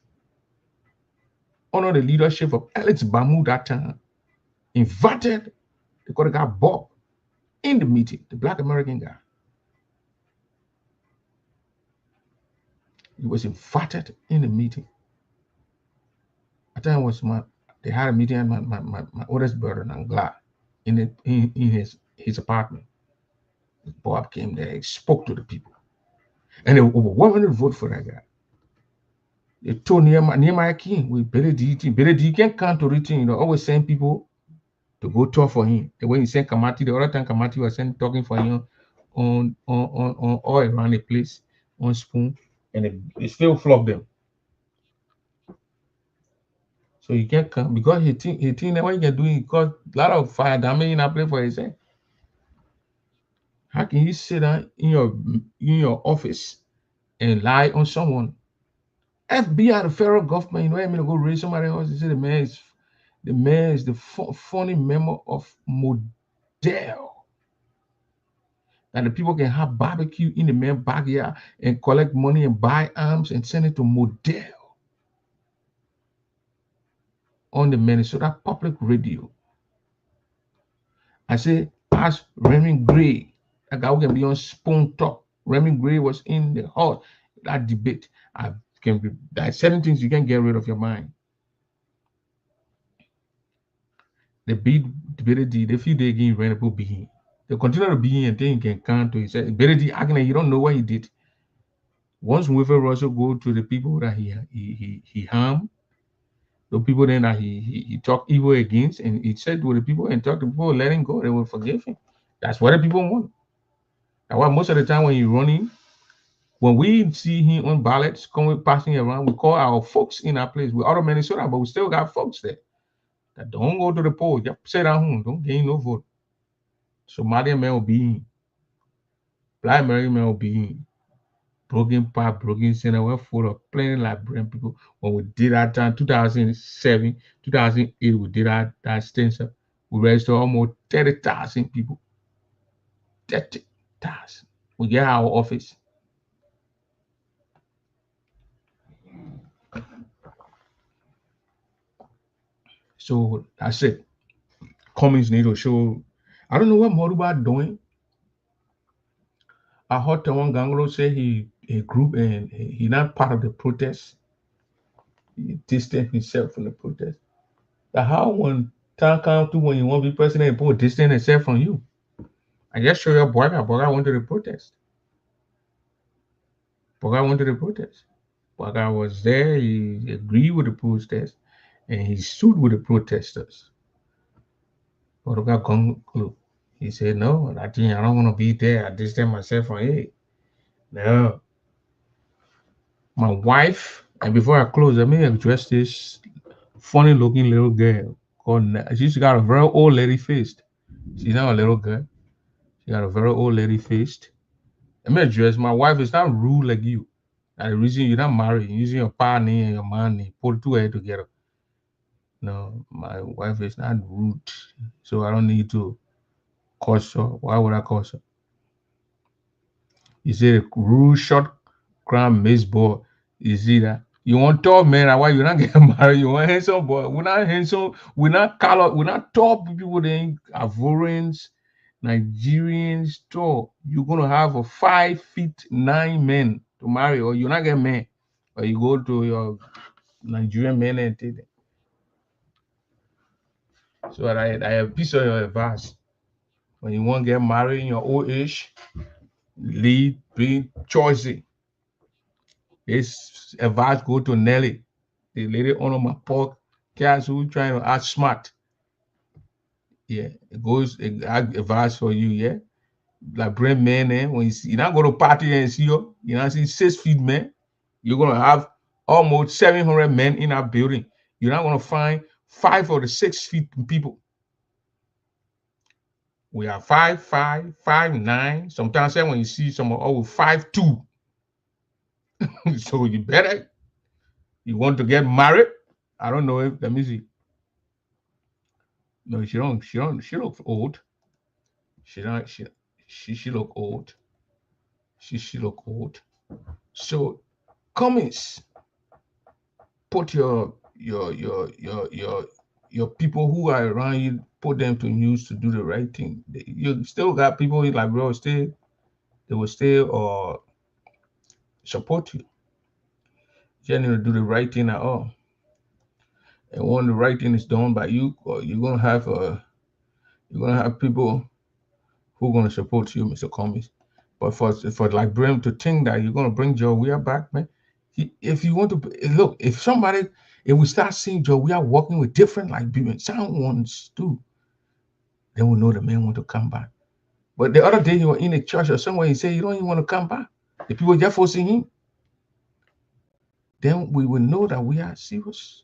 under the leadership of Alex Bamu that time invited the guy Bob in the meeting, the Black American guy. He was invited in the meeting. I think it was they had a meeting at my oldest brother Nangla in his apartment. Bob came there, he spoke to the people. And they overwhelmingly vote for that guy. They told Nehemiah King, we Beredi can't count to reaching, always send people to go talk for him. And when he sent Kamati, the other time Kamati was talking for him on all around the place, on spoon, and they still flog them. So you can't come because he think that what you can do, he caused a lot of fire damage in that place for himself. How can you sit down in your office and lie on someone? FBI, the federal government, you know what I mean, to go raise somebody else and say the man is the funny member of Model. And the people can have barbecue in the man's backyard and collect money and buy arms and send it to Model on the Minnesota Public Radio. I say, ask Raymond Gray, a guy who can be on Spoon Talk. Raymond Gray was in the hall, that debate. There are certain things you can't get rid of your mind. The big Beredi, the few days again, ran about being. They continue to be and then you can count to. He said, Beredi, again, you don't know what he did. Once Wilfred Russell go to the people that he harmed, the people then that he talked evil against, and he said to the people and talk to people, let him go, they will forgive him. That's what the people want. That's why most of the time when you're running, when we see him on ballots coming passing around, we call our folks in our place. We're out of Minnesota, but we still got folks there that don't go to the polls. Just sit at home, don't gain no vote. Somalian men will be in. Black American men will be in. Broken Park, Broken Center, we're full of plenty Liberian people. When we did that time, 2007, 2008, we did that census. We registered almost 30,000 people. 30,000. We get our office. So that's it. Cummings need to show. I don't know what Moruba doing. I heard Tawan Ganglo say he group and he not part of the protest. He distanced himself from the protest. But how when time comes to when you want to be president, people distance themselves from you? I just show your boy went to the protest. Boga went to the protest. Boga was there, he agreed with the protest, and he stood with the protesters. Boga Ganglo. He said, no, I don't want to be there. I distance myself from it. No. My wife, and before I close, let me address this funny looking little girl called, she's got a very old lady face. She's not a little girl. She got a very old lady face. Let me address, my wife is not rude like you. That's the reason you're not married. You're using your partner and your man, put two heads together. No, my wife is not rude. So I don't need to curse her. Why would I curse her? You say the rude short crown mace boy. You see that? You want tall men, why you not getting married? You want handsome boy. We're not handsome, we're not color, we're not tall people, they ain't Ivorians, Nigerians tall. You're gonna have a 5'9" man to marry, or you're not getting men. Or you go to your Nigerian men and take them. So I have a piece of your advice. When you want to get married in your old age, lead, be choicy. This advice go to Nelly, the lady on my podcast who trying to act smart. Yeah, it goes advice for you, yeah. Like brand man, when you're not going to party and see you not see 6 feet men, you're gonna have almost 700 men in our building. You're not gonna find 5 or 6 feet people. We are 5'5", 5'9". Sometimes when you see someone 5'2". So you better, you want to get married? I don't know if, let me see. No, she looks old. She look old. She look old. So Cummings, put your people who are around you, put them to use to do the right thing. You still got people like bro, they will still support you. can't even do the right thing at all. And when the right thing is done by you, you're gonna have people who are gonna support you, Mr. Cummings. But for Liberian to think that you're gonna bring Joe Weah back, man. If you want to look, if we start seeing Joe Weah working with different Liberians, someone's do, then we know the man want to come back. But the other day you were in a church or somewhere, he said you don't even want to come back. The people just forcing him. Then we will know that we are serious.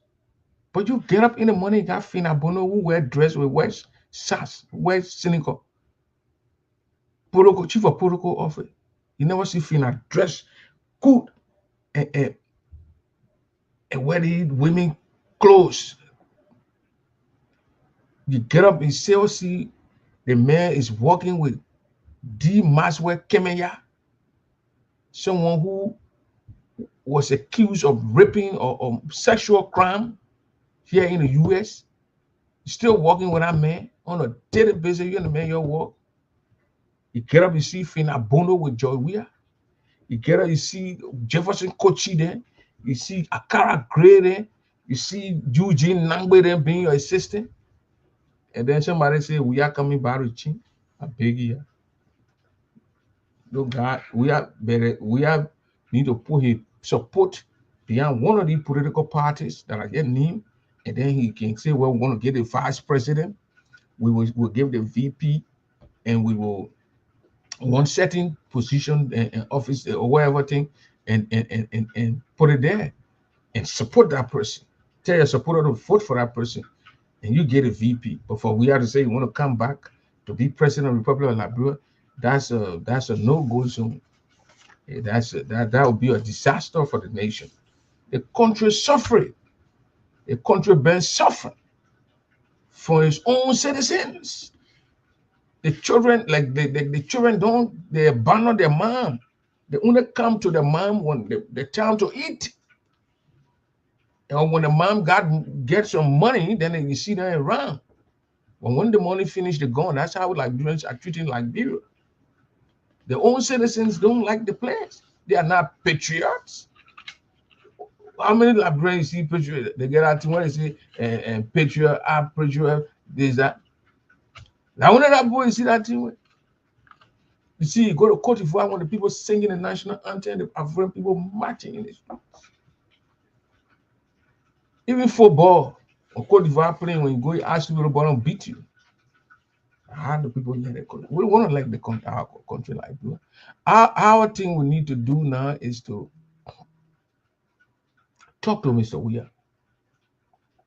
But you get up in the morning, you got Fina Bono who wear dress with West SAS, West Cynical. Protocol, chief of protocol office. You never see Fina dress good and wear the women clothes. You get up and still see the man is working with D. Maswell Kemenya, someone who was accused of raping or sexual crime here in the US. Still working with that man on a daily basis. You understand your work. You get up, you see Fina Bono with Joy Weah. You get up, you see Jefferson Kochi there. You see Akara Gray there. You see Eugene Nangbe there being your assistant. And then somebody say, we are coming back to Chin. I beg you. Look, God, we need to put his support behind one of these political parties that are getting him. And then he can say, well, we want to get the vice president. We'll give the VP, and we will one certain position and office or whatever thing, and put it there and support that person. Tell your supporter to vote for that person, and you get a VP. But for we have to say you want to come back to be president of the Republic of Liberia, that's a no-go zone. That would be a disaster for the nation. The country is suffering. The country been suffering for its own citizens. The children, like the children they abandon their mom. They only come to the mom when the time to eat. And when the mom get some money, then you see them around. But when the money finish, they're gone. That's how Liberians are treating Liberia. Their own citizens don't like the place. They are not patriots. How many Liberians see patriots? They get out to when they say and patriot, patriot, this, that. Now when that boy see that thing, you see, you go to Cote d'Ivoire when the people singing the national anthem, the African people marching in the streets. Even football or Cote d'Ivoire playing, when you go, you ask people to bottom beat you. How do people let it go? We want to like our country like that. Our thing we need to do now is to talk to Mr. Weah.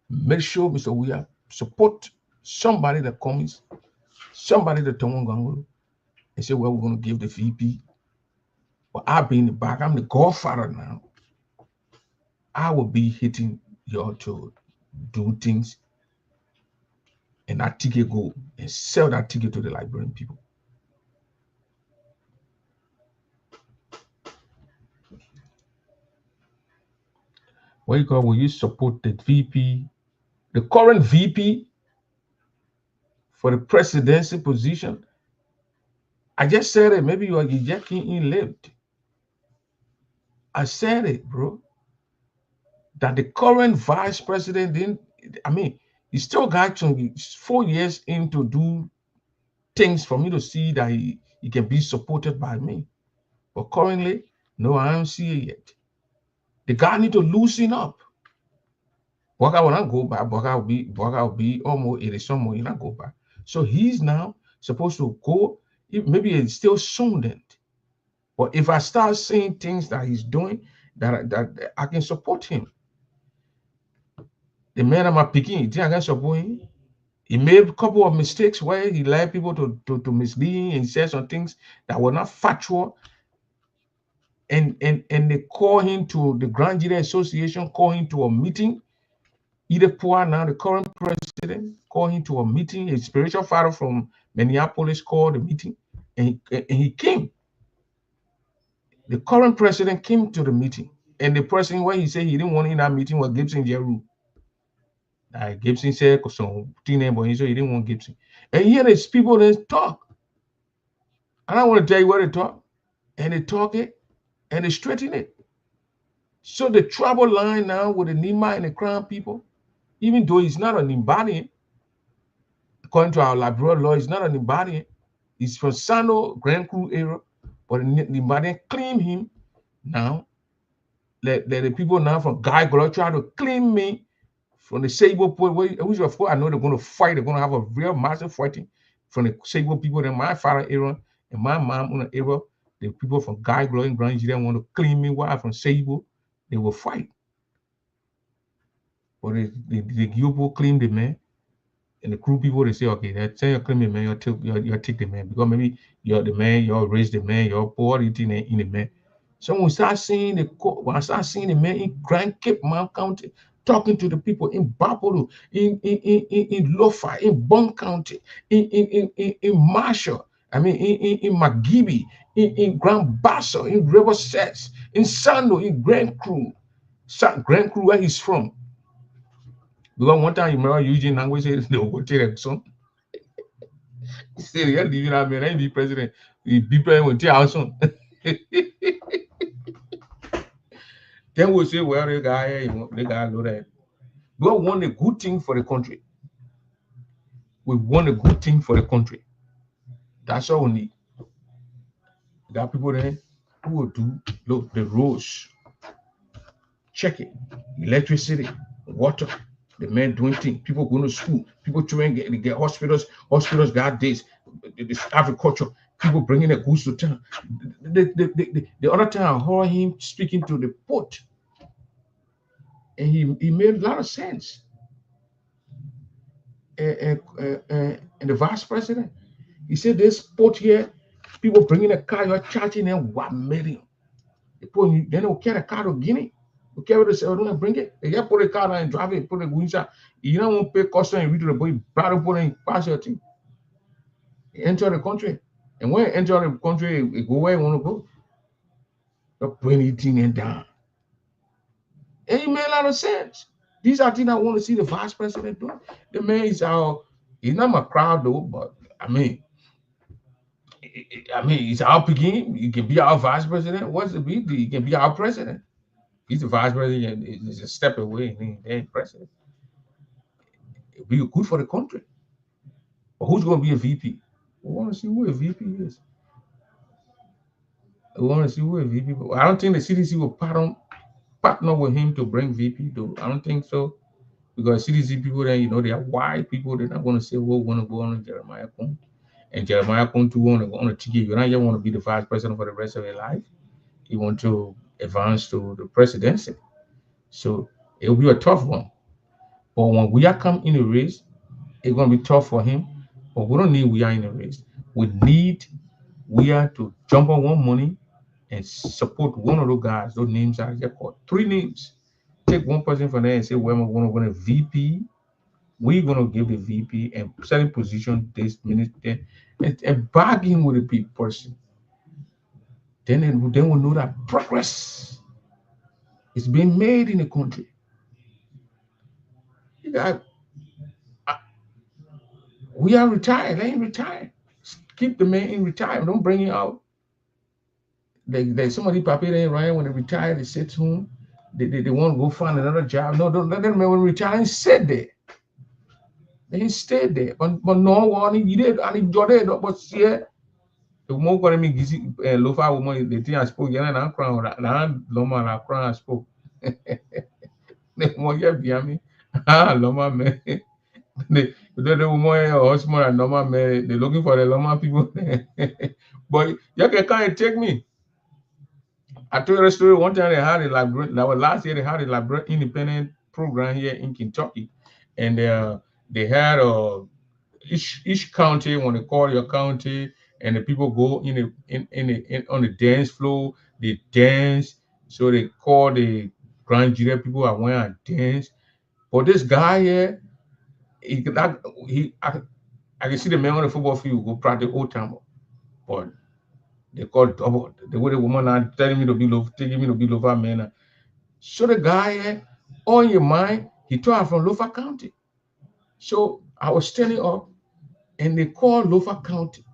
Make sure Mr. Weah support somebody that comes, somebody that Tongon and say, well, we're going to give the VP. But I'll be in the back. I'm the godfather now. I will be hitting y'all to do things, and that ticket go and sell that ticket to the Liberian people. What you call, will you support the VP, the current VP for the presidency position? I just said it. Maybe you are in lived. I said it, bro. That the current vice president didn't, he still got 4 years in to do things for me to see that he can be supported by me. But currently, no, I don't see it yet. The guy need to loosen up. Boka will not go back. Boka will be almost 80 some more. He not go back. So he's now supposed to go. Maybe it's still soon. But if I start seeing things that he's doing, that I can support him. The man I'm picking, I can support him. He made a couple of mistakes where he led people to mislead and said some things that were not factual. And they call him to the Grand Jury Association, call him to a meeting. Either Poor, now the current president, call him to a meeting. His spiritual father from Minneapolis called the meeting, and he came. The current president came to the meeting, and the person where he said he didn't want in that meeting was Gibson Jeru. Gibson said, so he didn't want Gibson. And here there's people that talk. And I want to tell you what they talk. And they talk it, and they straighten it. So the trouble line now with the Nima and the Crown people, even though he's not an Imbadian, according to our Labrador law, he's not an Imbadian. He's from Sano Grand Crew era, but the Imbadian claim him now. Let the people now from Guy Golo try to claim me from the Sable point, which of course I know they're going to fight. They're going to have a real massive fighting from the Sable people in my father era and my mom era. The people from Guy Golo and Grand Nigeria want to claim me while from Sable. They will fight. But the Gyopo claim the man. And the crew people, they say, okay, that's you claim the man, you'll take the man. Because maybe you're the man, you'll raise the man, you're poor eating in the man. So when we start seeing the man in Grand Cape Mount County talking to the people in Bapolo, in Lofa, in Bond County, in Marshall, I mean in Magibi, in Grand Basso, in River Sets, in Sando, in Grand Crew where he's from. Because one time you remember Eugene Nangwe said they will go take a son. He said, yeah, leaving out man, I be president. He be president will take our son. Then we'll say, well, the guy know that. We want a good thing for the country. We want a good thing for the country. That's all we need. There are people there who will do look the roads, check it, electricity, water. The men doing things, people going to school, people trying to get hospitals got this, agriculture, people bringing their goods to town. The other time I heard him speaking to the port, and he made a lot of sense. And the vice president, he said this port here, people bringing a car, you're charging them 1 million. Then they'll carry a car to Guinea. Okay, don't bring it. They put a car and drive it, put a windshield. You don't want to pay custom and read the boy, brother, put in pass your thing. Enter the country. And when you enter the country, you go where you want to go. Don't bring anything in down. And it made a lot of sense. These are things I want to see the vice president do. The man is he's not my crowd though, but I mean, he's our beginning. He can be our vice president. What's the big deal? He can be our president. He's the vice president. He's a step away. He ain't president. It'll be good for the country. But who's going to be a VP? We want to see who a VP is. We want to see who a VP is. I don't think the CDC will partner with him to bring VP, though. I don't think so. Because CDC people, then, they are white people. They're not going to say, well, we want to go on Jeremiah Kung. And Jeremiah Kung to want to go on a ticket. You don't want to be the vice president for the rest of your life. You want to advance to the presidency. So it will be a tough one. But when we are come in a race, it's going to be tough for him. But we don't need we are in a race. We are to jump on one money and support one of those guys. Those names are just called 3 names. Take one person from there and say, well, we're going to VP. We're going to give the VP and set in position this minute and bargain with the person. Then we'll know that progress is being made in the country. We are retired. They ain't retired. Keep the man in retirement. Don't bring him out. Somebody papi they right when they retire, they sit home. They want to go find another job. No, don't let them when retire and sit there. They ain't stay there. But no one he did and he got it. But see. The more going to me gizi lofa woman the thing I spoke yana na crown na loma na crown I spoke. The more you be me loma me the woman husband and loma me they looking for the loma people. But you can't take me. I told you a story one time they had a library. That was last year they had a library independent program here in Kentucky, and they had each county when they call your county. And the people go on the dance floor, they dance. So they call the Grand Nigeria people I went and dance. But this guy here, I can see the man on the football field go practice old time. But they call double the way the woman are telling me to be love, taking me to be Lofa man. So the guy here, on your mind, he told I'm from Lofa County. So I was standing up and they called Lofa County.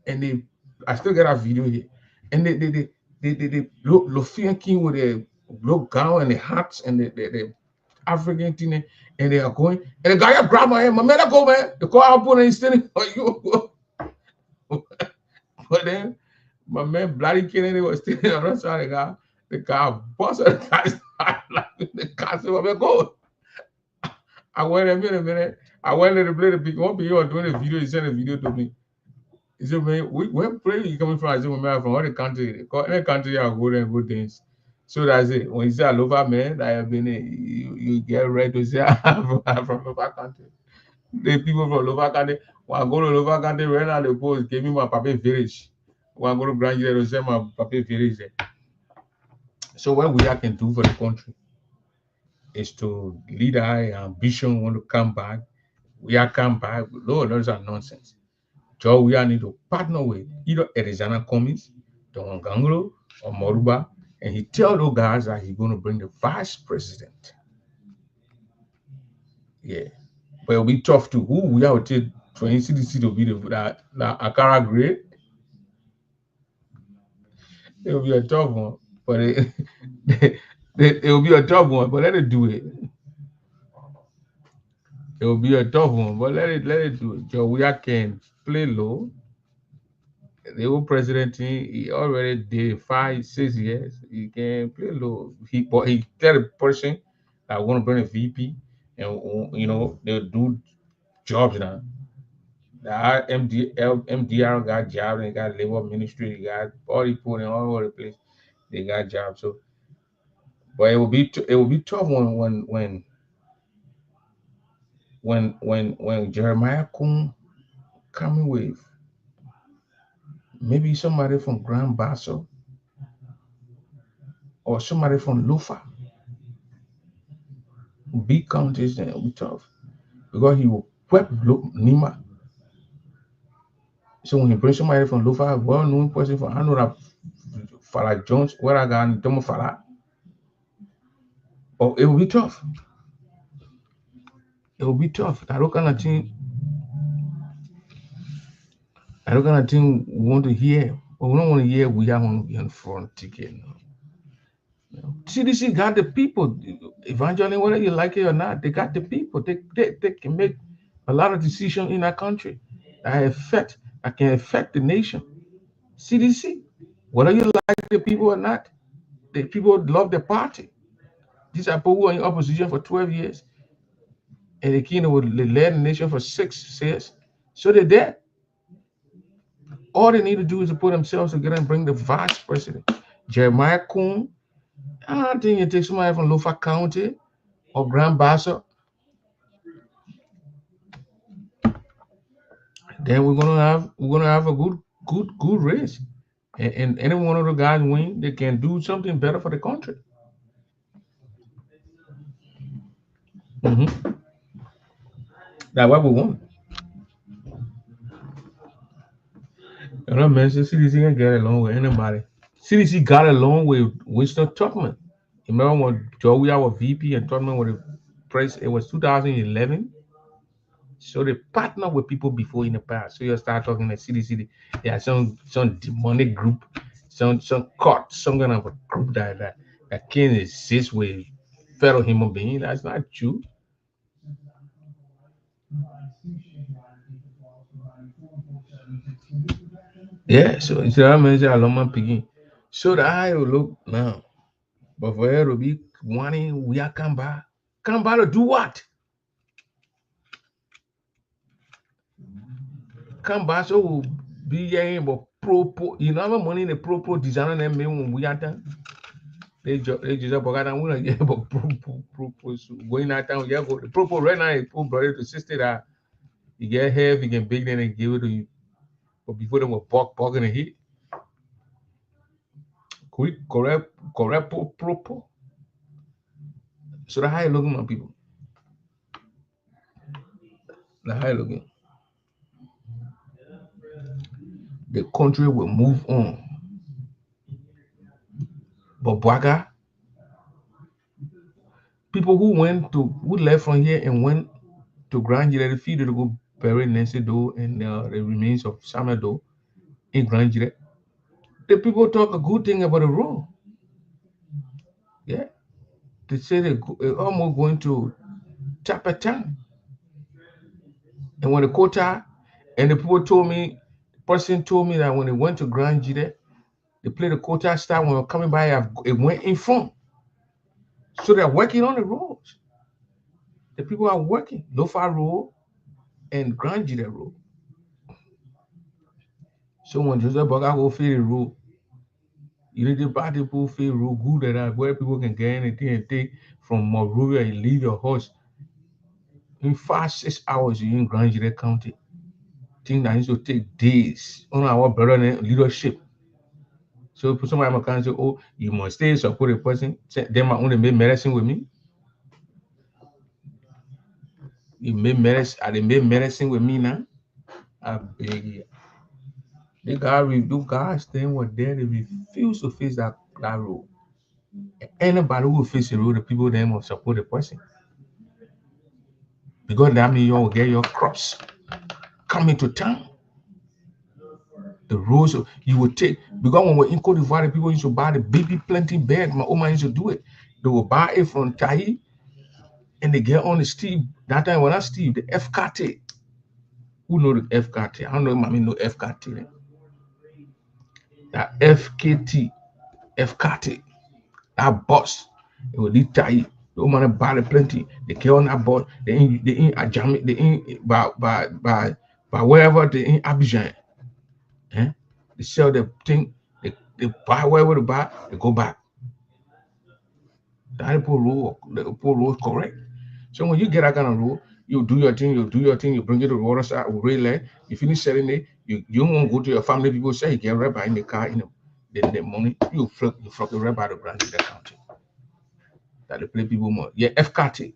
And I still got a video here. And they Lofian King with look gown and the hats and the African thing, and they are going. And the guy have grabbed my hand, my man, let go, man. The car I'm putting standing for you. But then my man bloody Kennedy was standing on the side of the guy. The guy busted the guy's the guy said, my man, go. I went a minute. I went to play the big one. He was doing a video. He sent a video to me. He said, man, where you coming from? I said, man, from all the country. Any country I go there and go dance. So that's it. When you say Alofa, man, I have been you get ready to say I'm from Lofa country. The people from Lofa country, when I go to Lofa country, right now they go give me my Pape village. When I go to Grand Jere, they say my Pape village. So what we can do for the country is to lead our ambition, want to come back. We are come back. Lord, those are nonsense. So we are need to partner with either Arizona Cummings, Don Ganglo, or Moruba, and he tell those guys that he's going to bring the vice president. Yeah, but it'll be tough to who we are to CDC to be the Akara grade. It'll be a tough one, but it'll be a tough one. But let it do it. It'll be a tough one, but let it do it. So we can play low. The old president, he already did 5-6 years. He can play low. He tell the person that want to bring a VP, and they'll do jobs now. The MDR got jobs, they got labor ministry, they got all people in all over the place. They got jobs. So, but it will be tough when Jeremiah Kun coming with maybe somebody from Grand Basso or somebody from Lufa. Big counties, then it'll be tough because he will prep Nima. So when he brings somebody from Lufa, well-known person from Anura, Farah Jones, where I got Tomo Farah, oh, it will be tough. It will be tough. I don't kind of think we want to hear, but we don't want to hear we are on front ticket. No. CDC got the people. Eventually, whether you like it or not, they got the people. They can make a lot of decisions in our country that can affect the nation. CDC, whether you like the people or not, the people love the party. These are people who are in opposition for 12 years, and they led the nation for 6 years. So they're dead. All they need to do is to put themselves together and bring the vice president. Jeremiah Kun, I don't think you take somebody from Lofa County or Grand Bassa. Then we're gonna have a good race. And any one of the guys win, they can do something better for the country. That's what we want. You know, man, CDC can get along with anybody. CDC got along with Winston Tubman. Remember when Joey, our VP, and Tubman were the press? It was 2011. So they partner with people before in the past. So you start talking to CDC. Yeah, some demonic group, some cult, some kind of a group that can exist with fellow human beings. That's not true. Yeah, so it's a manager alone picking. So the eye will look now. But for her to be wanting we are come back to do what? Come back so will be but pro, you know how much money in the pro designer them when we are done. They just forgot and we get but pro going out town. Yeah, go the pro right now is pro brother to sister that you get heavy, you can big then and give it to you. But before them were bugging and hit. Correct pro. So the high looking my people. The high looking. The country will move on. But Baga, people who left from here and went to Grand Jere Field to go bury Nancy Doe and the remains of Samuel Doe in Grand Jere. The people talk a good thing about the road. Yeah. They say they almost going to Tapatan. And when the quota, and the people told me, the person told me that when they went to Grand Jide, they played the quota style when we're coming by, it went in front. So they're working on the roads. The people are working Lofa Road and Grand Jide Road. So when Joseph Boga go feel the road, you need to buy the people feel road good that where people can get anything and take from Monrovia and leave your horse. In 5-6 hours, you're in Grand Jide County. Thing that needs to take days on our brother leadership. So somebody can say, oh, you must stay support a person. They might only make medicine with me. You made medicine, they made medicine with me now. I beg you. The guys staying were there, they refuse to face that road. Anybody who face the road, the people then will support the person. Because that means you will get your crops coming to town. The roads you will take, because when we're in Cote d'Ivoire, people used to buy the baby planting bag. My Oma used to do it. They will buy it from Tai and they get on the Steve. That time when I Steve, the FKT. Who know the FKT? I don't know if mommy know FKT. That FKT, that bus, it will lead Tai. The woman buy the plenty. They get on that bus. They in Ajami. They in by wherever they in Abidjan. They sell the thing. They buy wherever they buy. They go back. That the poor road correct. So when you get that kind of road, you do your thing. You bring it to the water side. Relay. You finish selling it. You won't go to your family. People say you get right by in the car. The money you flock the right by the branch of the county. That they play people more. Yeah, FKT.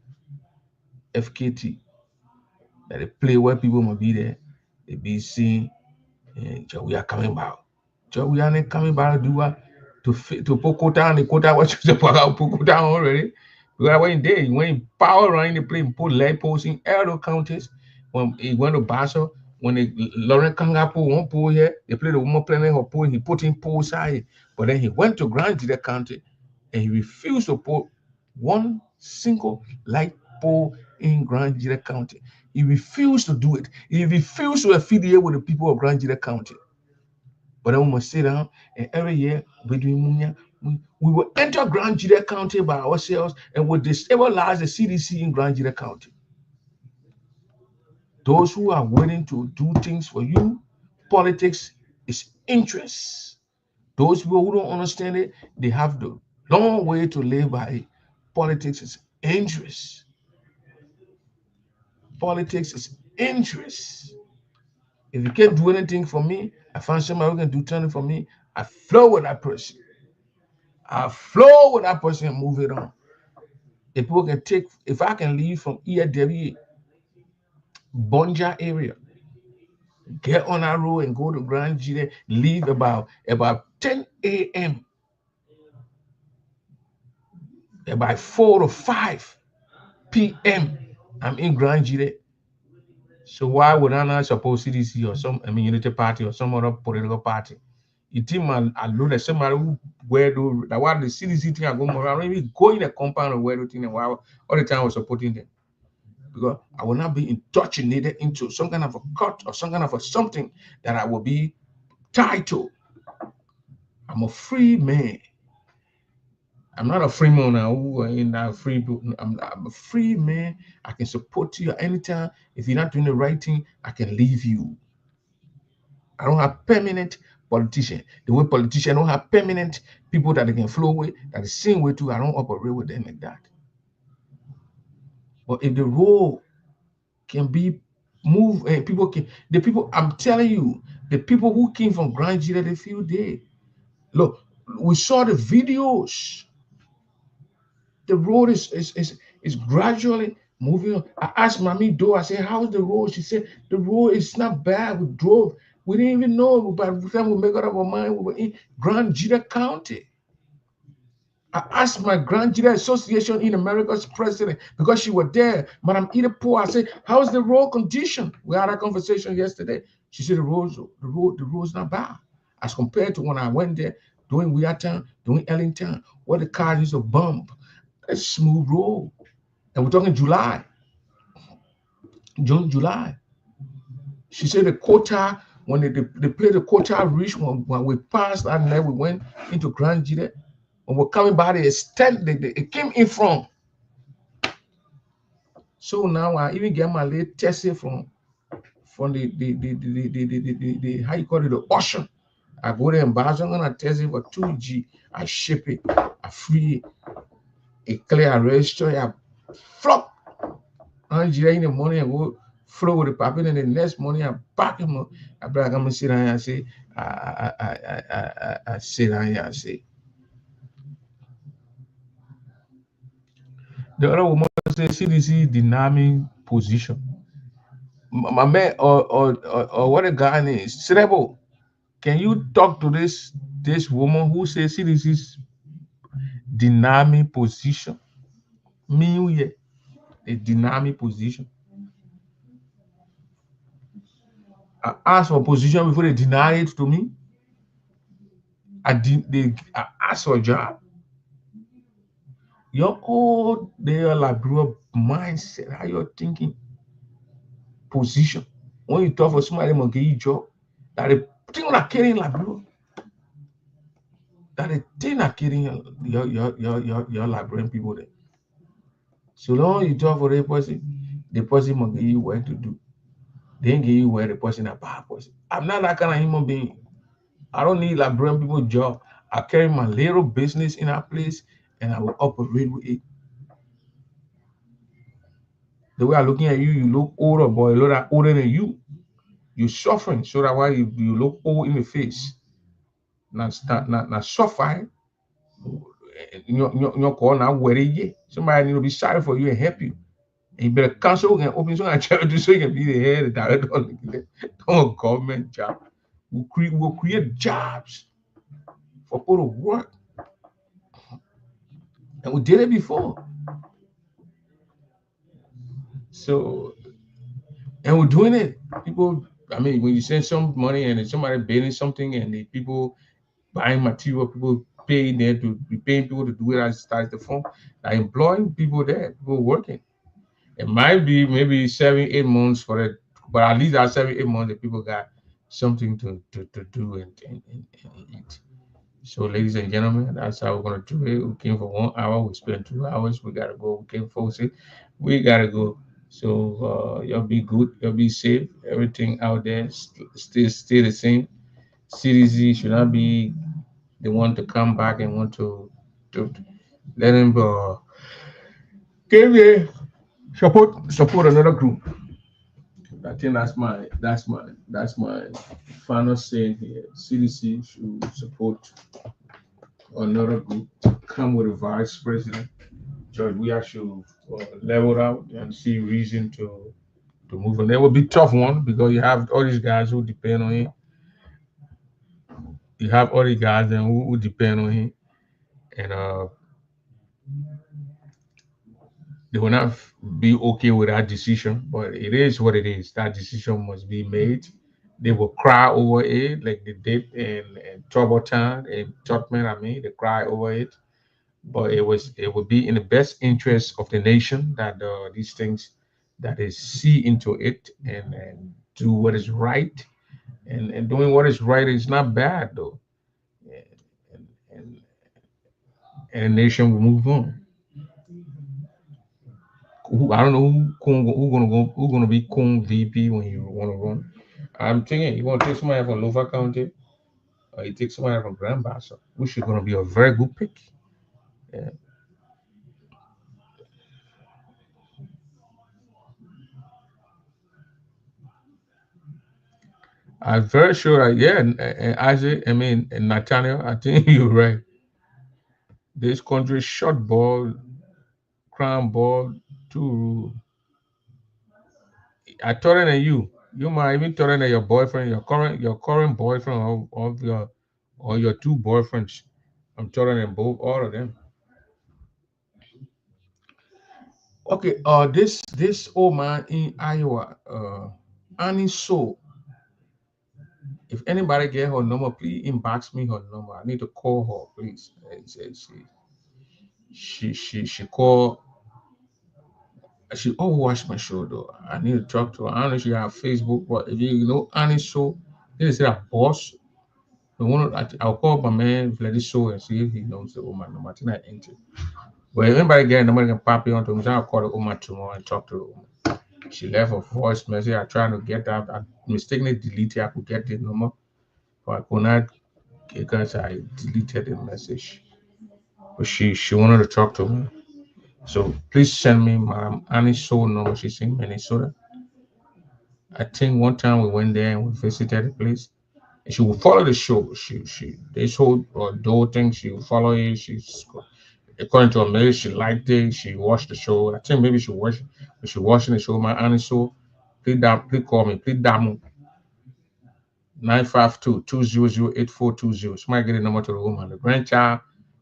That they play where people must be there. They be seen. We are coming back. We are not coming back to do what to put quota and the quota what you say put quota already. Because when power running the play put lead posts in all counties. When he went to Basel, when the Laurent Kanga put one pool here, they played the woman playing her pool, he put in pool side. But then he went to Grand Jide County and he refused to put one single light pole in Grand Jide County. He refused to do it. He refused to affiliate with the people of Grand Jide County. But then we must sit down and every year we will enter Grand Jide County by ourselves and will destabilize the CDC in Grand Jide County. Those who are willing to do things for you, politics is interest. Those people who don't understand it, they have the long way to live by it. Politics is interest. Politics is interest. If you can't do anything for me, I find somebody who can do something for me, I flow with that person. And move it on. If people can take, if I can leave from EAW, Bonja area, get on that road and go to Grand Jide, leave about 10 a.m. About 4 to 5 p.m. I'm in Grand Jide. So why would I not suppose CDC or Unity Party or some other political party? You think I know that somebody who where do that why the CDC thing I go more around maybe go in a compound or where do thing and why all the time I was supporting them. Because I will not be indoctrinated into some kind of a cut or some kind of a something that I will be tied to. I'm a free man. I'm not a free man now. I'm a free man. I can support you anytime. If you're not doing the right thing, I can leave you. I don't have permanent politician. The way politicians don't have permanent people that they can flow with, that the same way too, I don't operate with them like that. But if the role can be moved and I'm telling you, the people who came from Grand Jide, they feel dead. Look, we saw the videos. The road is gradually moving on. I asked Mami Do, I said, how's the road? She said, the road is not bad. We drove. We didn't even know. By the time we make up our mind, we were in Grand Jide County. I asked my Grand Jide Association in America's president, because she was there, Madam Idepo. I said, how's the road condition? We had a conversation yesterday. She said the road's not bad. As compared to when I went there, doing Weirtown, doing Ellington, where the cars used to bump. A smooth road. And we're talking July. June, July. She said the quota, when they played the quota reach, when we passed that night, we went into Grand Gide. When we're coming by the extent it came in from. So now I even get my late testing from the how you call it, the ocean. I go there and buy some, and I test it for 2G. I ship it, I free it, clear, I register, I flop. And in the morning, I go flow with the paper, and the next morning I back him up. I brag, I'm gonna sit down and say, I sit down here and say. The other woman says CDC dynamic position. My man, or what a guy is, Srebo. Can you talk to this woman who says CDC's dynamic position? Me, a dynamic position. I asked for position before they deny it to me. I asked for a job. Your old there like grew up mindset, how you're thinking position. When you talk for somebody gonna get you job, that the thing like killing like bro. That the thing like killing your Liberian people there. So long you talk for the person must give you work to do. They ain't give you where the person a bad person. I'm not that kind of human being. I don't need Liberian people job. I carry my little business in that place and I will operate with it. The way I'm looking at you, you look older, boy, you look older than you. You're suffering, so that why you look old in the face. Not suffering. You're calling out where they somebody need to be sorry for you and help you. And you better cancel and open some charity so you can be the head, the director of government job. We'll create jobs for people to work. And we did it before. So, and we're doing it. People, I mean, when you send some money and somebody building something and the people buying material, people paying there to be paying people to do it as start the phone, like employing people there, people working. It might be maybe 7-8 months for it, but at least that 7-8 months, the people got something to do and eat. So, ladies and gentlemen, that's how we're gonna do it. We came for 1 hour, we spent 2 hours. We gotta go. We came for 6. We gotta go. So y'all be good, y'all be safe. Everything out there stay the same. CDC should not be the one to come back and want to let him give me support another group. I think that's my final saying here. CDC should support another group to come with a vice president. George, we actually level out and see reason to move on. It will be tough one because you have all these guys who depend on him. You have all the guys then who depend on him, and they will not be okay with that decision. But it is what it is. That decision must be made. They will cry over it like they did in Trouble Town in Tottenham. I mean, they cry over it. But it would be in the best interest of the nation that these things that is see into it and do what is right and doing what is right is not bad though and, and, and the nation will move on. I don't know who gonna be Kung VP when you want to run. I'm thinking you want to take somebody from Lofa County or you take somebody from Grand Bassa, which is gonna be a very good pick. Yeah. I'm very sure. Yeah, and Isaac. I mean, and Nathaniel. I think you're right. This country short ball, crown ball, to I taller than you. You might even taller than your boyfriend, your current boyfriend of your or your two boyfriends. I'm taller than both all of them. Okay. This old man in Iowa, Annie So. If anybody get her number, please inbox me her number. I need to call her, please. she called. She watched my show though. I need to talk to her. I don't know if she have Facebook, but if you know Annie's show, they say that boss. I'll call my man Vladdy show and see if he knows the woman. No matter not into. But if anybody get nobody can pop on to me, I'll call the woman tomorrow and talk to the woman. She left a voice message. I tried to get that. I mistakenly deleted. I could get the number, but I could not because I deleted the message. But she wanted to talk to me. So please send me Madam Annie's show number. She's in Minnesota. I think one time we went there and we visited the place. And she will follow the show. This whole thing, she will follow it. She's according to her mail, she liked it. She watched the show. I think maybe she watching the show, my Annie's show. Please call me. Please dial 952-200-8420. Somebody get a number to the woman, the grandchild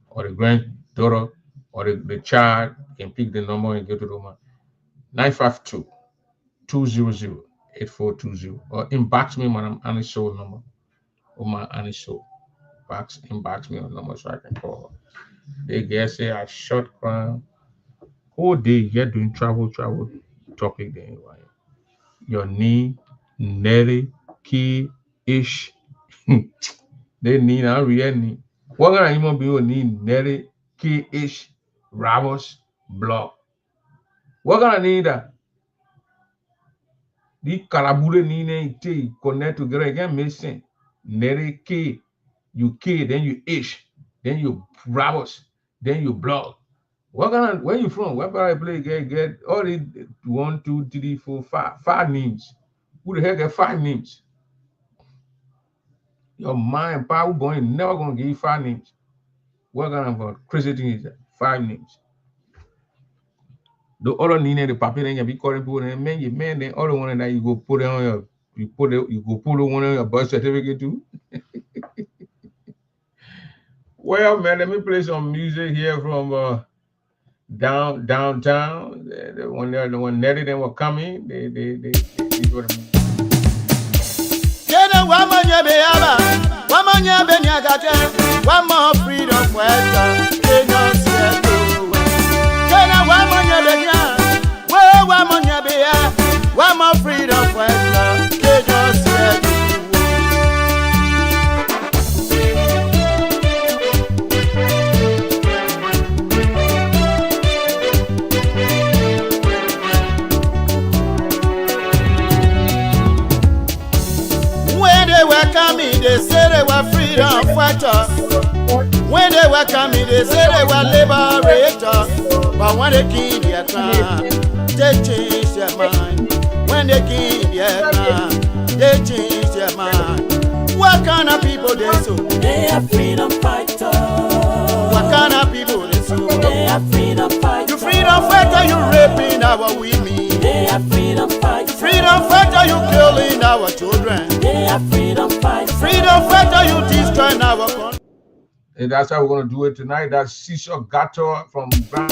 or the granddaughter or the child can pick the number and get to the woman. 952-200-8420 or inbox me Madam Annie's show number or my Annie's show. Inbox me on the number so I can call her. They guess say I short crime. Whole day you're doing travel topic then. Your knee, Nelly, key, ish. They need a real knee. What gonna even be your knee, Nelly, key, ish, Ramos, block. What gonna need that? The Kalabule need to connect together again, missing. Nelly, key, you key, then you ish, then you Ramos, then you block. Where you from? Where I play get all the 1, 2, 3, 4, 5 names. Who the heck get 5 names? Your mind power going never gonna give you 5 names. What kind of crazy thing is that? 5 names. The other name the paper then you be calling people and man, the other one that you go put it on your you put the one on your birth certificate too. Well, man, let me play some music here from downtown. When Nelly then were coming, they were. One more freedom for one more freedom for they say they were freedom fighters. When they were coming, they say they were liberators. But when they kill their crown, they change their mind. When they kill their crown, they change their mind. What kind of people they so? They are freedom fighters. What kind of people they so? They are freedom fighters. You freedom fighter, you raping our women. They are freedom fighters. Freedom fighter, you killing our children. They are freedom fighters. Freedom fighter, you destroying our country. And that's how we're going to do it tonight. That's Cecil Gator from Brown.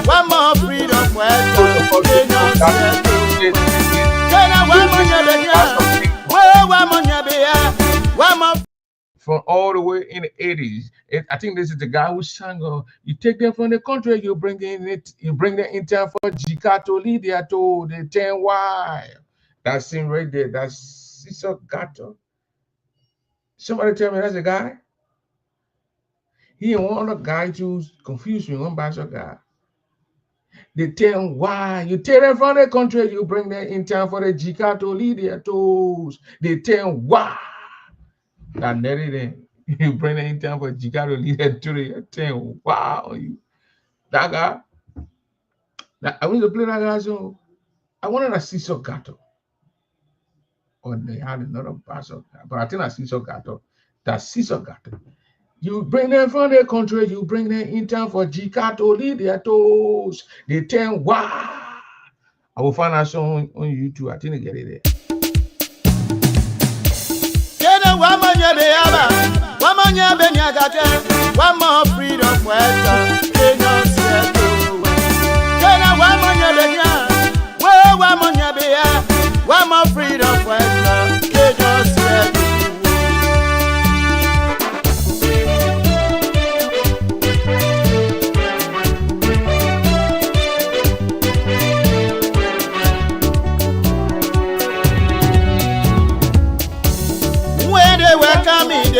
One more freedom from all the way in the 80s. I think this is the guy who sang, you take them from the country, you bring them in time for Jikato Lydia to the 10Y. That scene right there, that's Cecil Gato. Somebody tell me that's a guy? He ain't want a guy to confuse me, one bachelor guy. The 10Y, you take them from the country, you bring them in time for the Jikato Lydia toes. The 10Y. That netted in. You bring them in time for Jikato Lydia to the 10Y on you. That guy. I want to play that guy, so I wanted to see Cecil Gato. Or they had another bachelor guy, but I think that's Cecil Gato. That's Cecil Gato. You bring them from the country, you bring them in time for Jikato Lydia toes. The 10Y. I will find that song on YouTube. I think I get it there. One more freedom for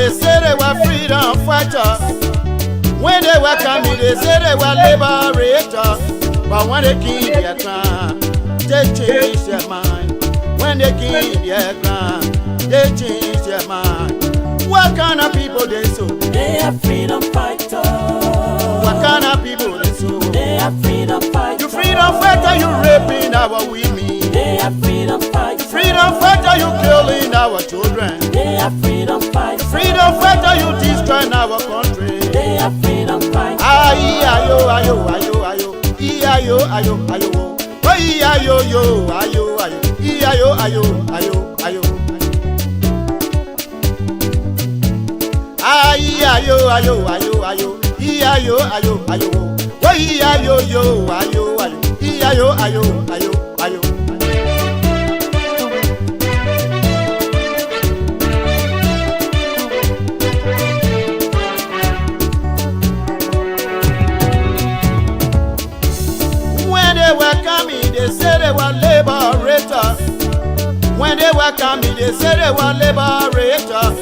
they say they were freedom fighter. When they welcome me, they say they were liberator. But when they kill their crown, they change their mind. When they kill their crown, they change their mind. What kind of people they so? They are freedom fighters. What kind of people they so? They are freedom fighters. You freedom fighter, you raping our women. They are freedom fighters. Freedom fighter, you killing our children. They are freedom fighters. Freedom fighter, you destroying our country. They are freedom fighters. Aye, ayo, ayo, ayo, ayo, ayo, ayo, ayo, oh, ayo, yo, ayo, ayo, ayo, ayo, ayo, ayo. Aye, ayo, ayo, ayo, ayo, ayo, ayo, ayo, oh, ayo, yo, ayo, ayo, ayo, ayo, ayo. When they welcome me, they say they were liberator. When they welcome me, they say they were liberator.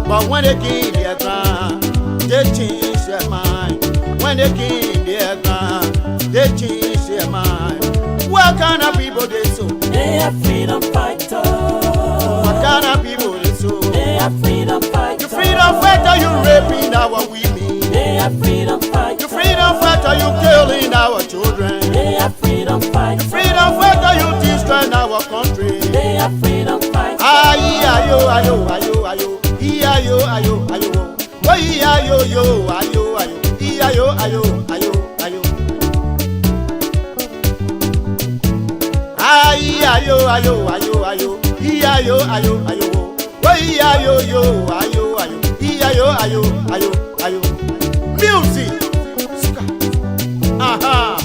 But when they kill their ground, they change their mind. When they kill their ground, they change their mind. What kind of people they so? They are freedom fighters. What kind of people they so? They are freedom fighters. You freedom fighter, you raping our women. They are freedom fighters. You freedom fighter, you killing our children. They are freedom fighters. Freedom fighter, you destroying our country. They are freedom fighters. Aye, ayo, ayo, ayo, ayo, ayo, ayo, ayo, oh, ayo, yo, ayo, ayo, ayo, ayo, ayo, ayo. Aye, ayo, ayo, ayo, ayo, ayo, ayo, ayo, oh, ayo, yo, ayo, ayo, ayo, ayo, ayo. Music. Aha.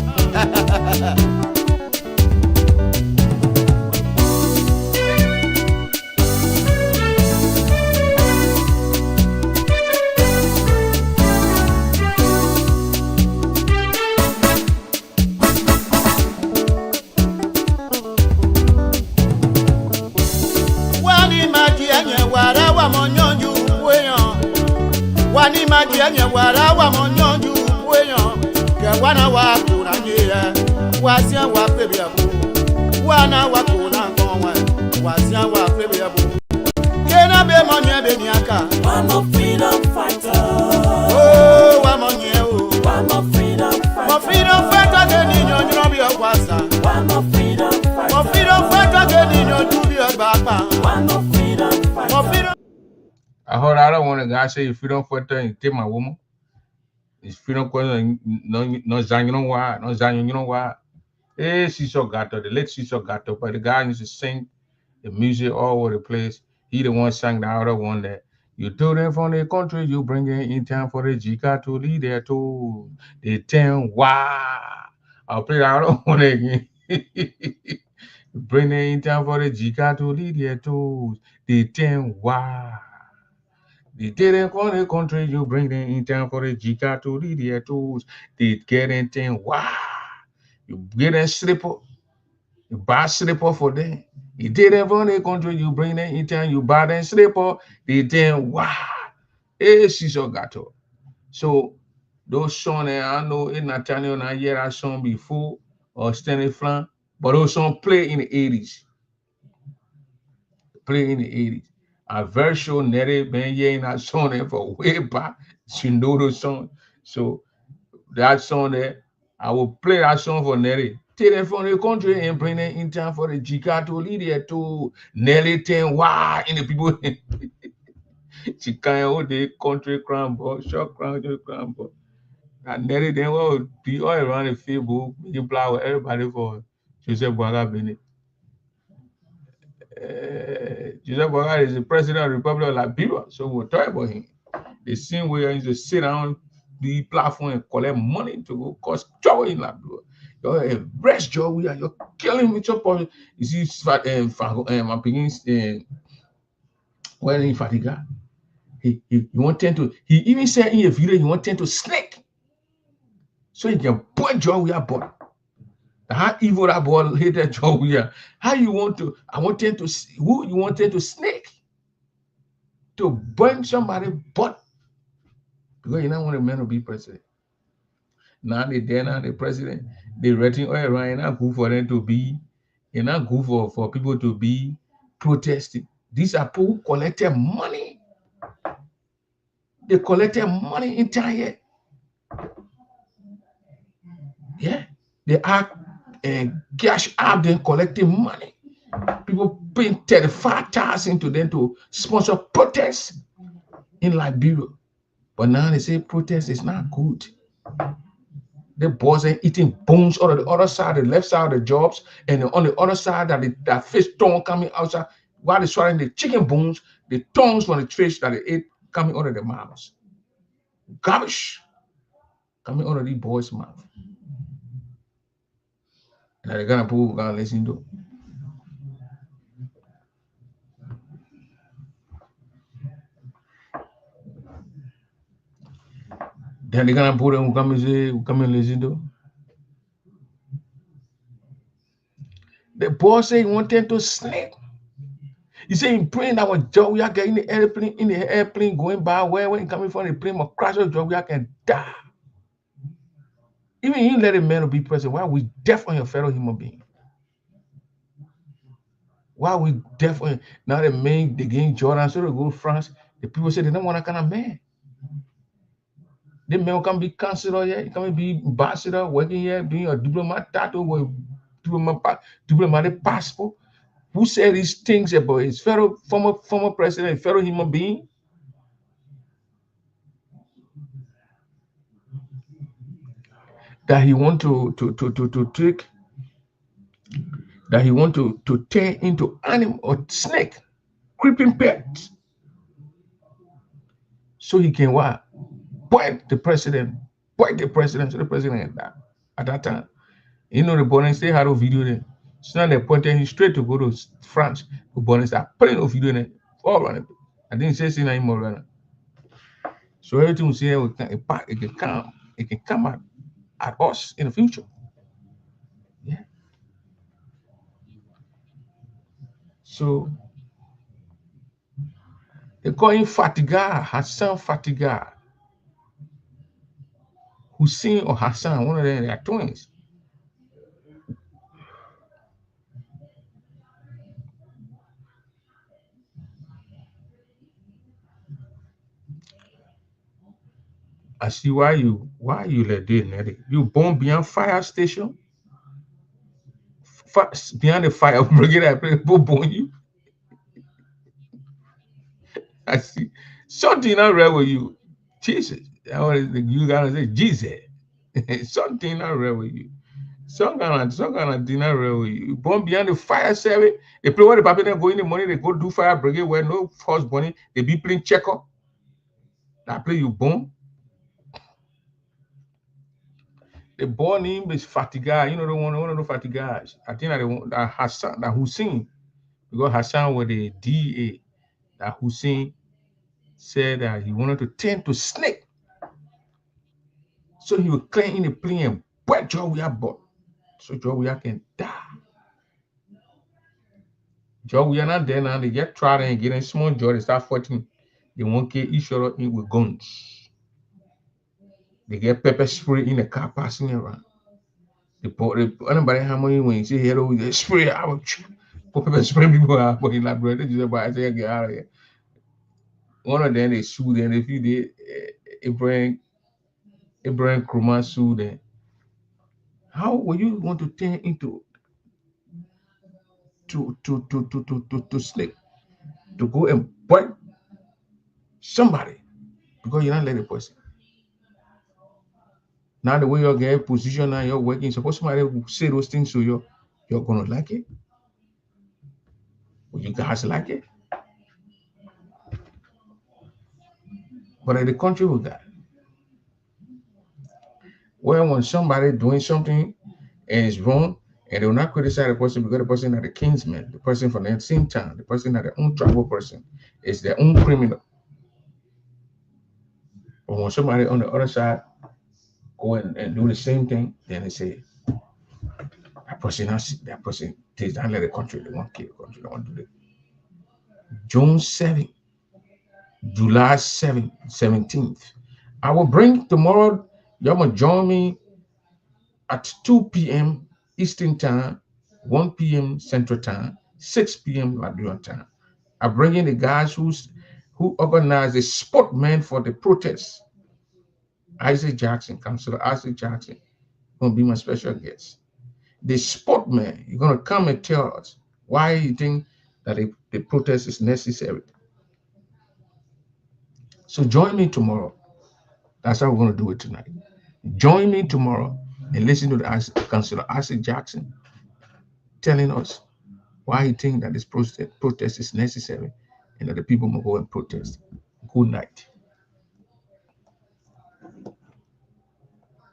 Wani maji enye wara wa monyoju bueyan ke wana wa kuna nyere wasia wa pebi abu wana wa kuna konwa wasia wa pebi abu kena be monye be niaka I'm a freedom fighter. oh wa monye oh I'm a freedom fighter. mo freedom fighter ke ni nyonyo bi okwasa I'm a freedom fighter. mo freedom fighter ke ni nyonyo bi ogbapa I'm a freedom fighter. mo freedom I heard I don't want to guy say if you don't fight and take my woman. It's freedom question no zang you know why, no zang you know why. Eh, Shisho Gato, the late Shisho Gato, but the guy used to sing the music all over the place. He the one sang the other one that you do them from the country, you bring it in time for the Jika to lead there too. They tell why. I'll play the other one again. Bring it in time for the Jika to lead there too. They tell why. They didn't call the country, you bring them in time for the Jika to lead their tools. They get anything, wow. You get a slipper, you buy slipper for them. You didn't run the country, you bring them in time, you buy them slipper. They then, wow. Eh, she's your gato. So, those songs, I know in Nathaniel, I hear that song before, or Stanley Flan, but those songs play in the 80s. Play in the 80s. I'm very sure Nettie been hearing that song there for way back. She know the song. So that song there, I will play that song for Nettie. Take them from the country and bring them in time for the Jika to lead there to Nelly 10 why in the people. She can't hold the country crown boy, short crown, boy. And Nelly then will be all around the field, you plow with everybody for Joseph Boaga Bennett. Joseph Boaga is the president of the Republic of Liberia, so we'll talk about him. The scene where he used to sit on the platform and collect money to go cause trouble in Liberia. You're a breast job, you're killing with your policy. You see, I'm beginning when in Fatiga, he wanted to, he even said in a video, he wanted to snake. So he can put job we are born. How evil that boy hate that job we are. How you want to, I wanted to, who you wanted to snake? to burn somebody butt because you don't want a man to be president. Now they there now the president, they rating oil right now good for them to be, and not good for people to be protesting. These are people who collected money. They collected money in here. Yeah, they are cash out there collecting money. People paying 35,000 to them to sponsor protests in Liberia. But now they say protest is not good. The boys are eating bones on the other side, the left side of the jobs, and on the other side that fish tongue coming outside while they're swallowing the chicken bones, the tongues from the fish that they ate coming out of their mouths. Garbage coming out of these boys' mouth. And they're gonna put listen to. Then they're gonna put them who come and listen to. The boss say he wanted to sleep. He say he praying that when Joe we are getting the airplane going by where when coming from the plane will crash of Joe we can die. Even you let a man be president, why are we deaf on your fellow human being? Why are we deaf on now the man they gain Jordan so they go to France? The people say they don't want that kind of man. The man can be counselor here, he can be ambassador, working here, being a diplomat, diplomatic passport. Who said these things about his fellow former president, fellow human being? That he want to take, that he want to turn into animal or snake, creeping pets, so he can what? Point the president, so the president at that time. You know the Bonnet they had a video there. So now they pointed him straight to go to France. The Bonnet start putting a video there all on it. I didn't say anything anymore. So everything we say it can come out at us in the future. Yeah. So they call him Fatiga, Hassan Fatiga. Hussein or Hassan, one of them, they are twins. I see why you let it. You born beyond fire station, beyond the fire brigade. People born you. I see something not right with you, Jesus. You gotta say Jesus. Something not right with you. Some kind of dinner right with you. Born beyond the fire service. They play what the people they go in the morning. They go do fire brigade where no first born. They be playing checker. That play you born. The boy name is Fatiga. You know the one of the Fatigas. I think that Hassan, that Hussein, because Hassan was the DA. That Hussein said that he wanted to turn to snake. So he would clean in the plane and bite Joe butt. So Joe can die. Joe not there now. They get tried and getting small Joe. They start fighting. They won't kill each other in with guns. They get pepper spray in the car passing around. Anybody how many when you see hero with the spray out, put pepper spray people out, but in like brother, just about I say get out of here. One of them they sue them. If you did Ibrahim Krumah sue them. How will you want to turn into to snake to go and bite somebody because you're not letting the person? Now the way you're getting position now, you're working. Suppose somebody will say those things to you, you're gonna like it. Will you guys like it? But in the country with that, well, when somebody doing something and it's wrong, and they will not criticize the person because the person that the kinsman, the person from the same town, the person that their own tribal person is their own criminal. But when somebody on the other side go and do the same thing, then they say that person they don't let the country, they won't kill the country, they won't do it. June 7, July 17th. I will bring tomorrow, y'all gonna join me at 2 p.m. Eastern Time, 1 p.m. Central Time, 6 p.m. Liberian Time. I bring in the guys who organized the spokesman for the protest. Isaac Jackson, Councilor Isaac Jackson, gonna be my special guest. The spokesman, you're gonna come and tell us why you think that the protest is necessary. So join me tomorrow. That's how we're gonna do it tonight. Join me tomorrow and listen to the Councilor Isaac Jackson telling us why he thinks that this protest is necessary and that the people will go and protest. Good night.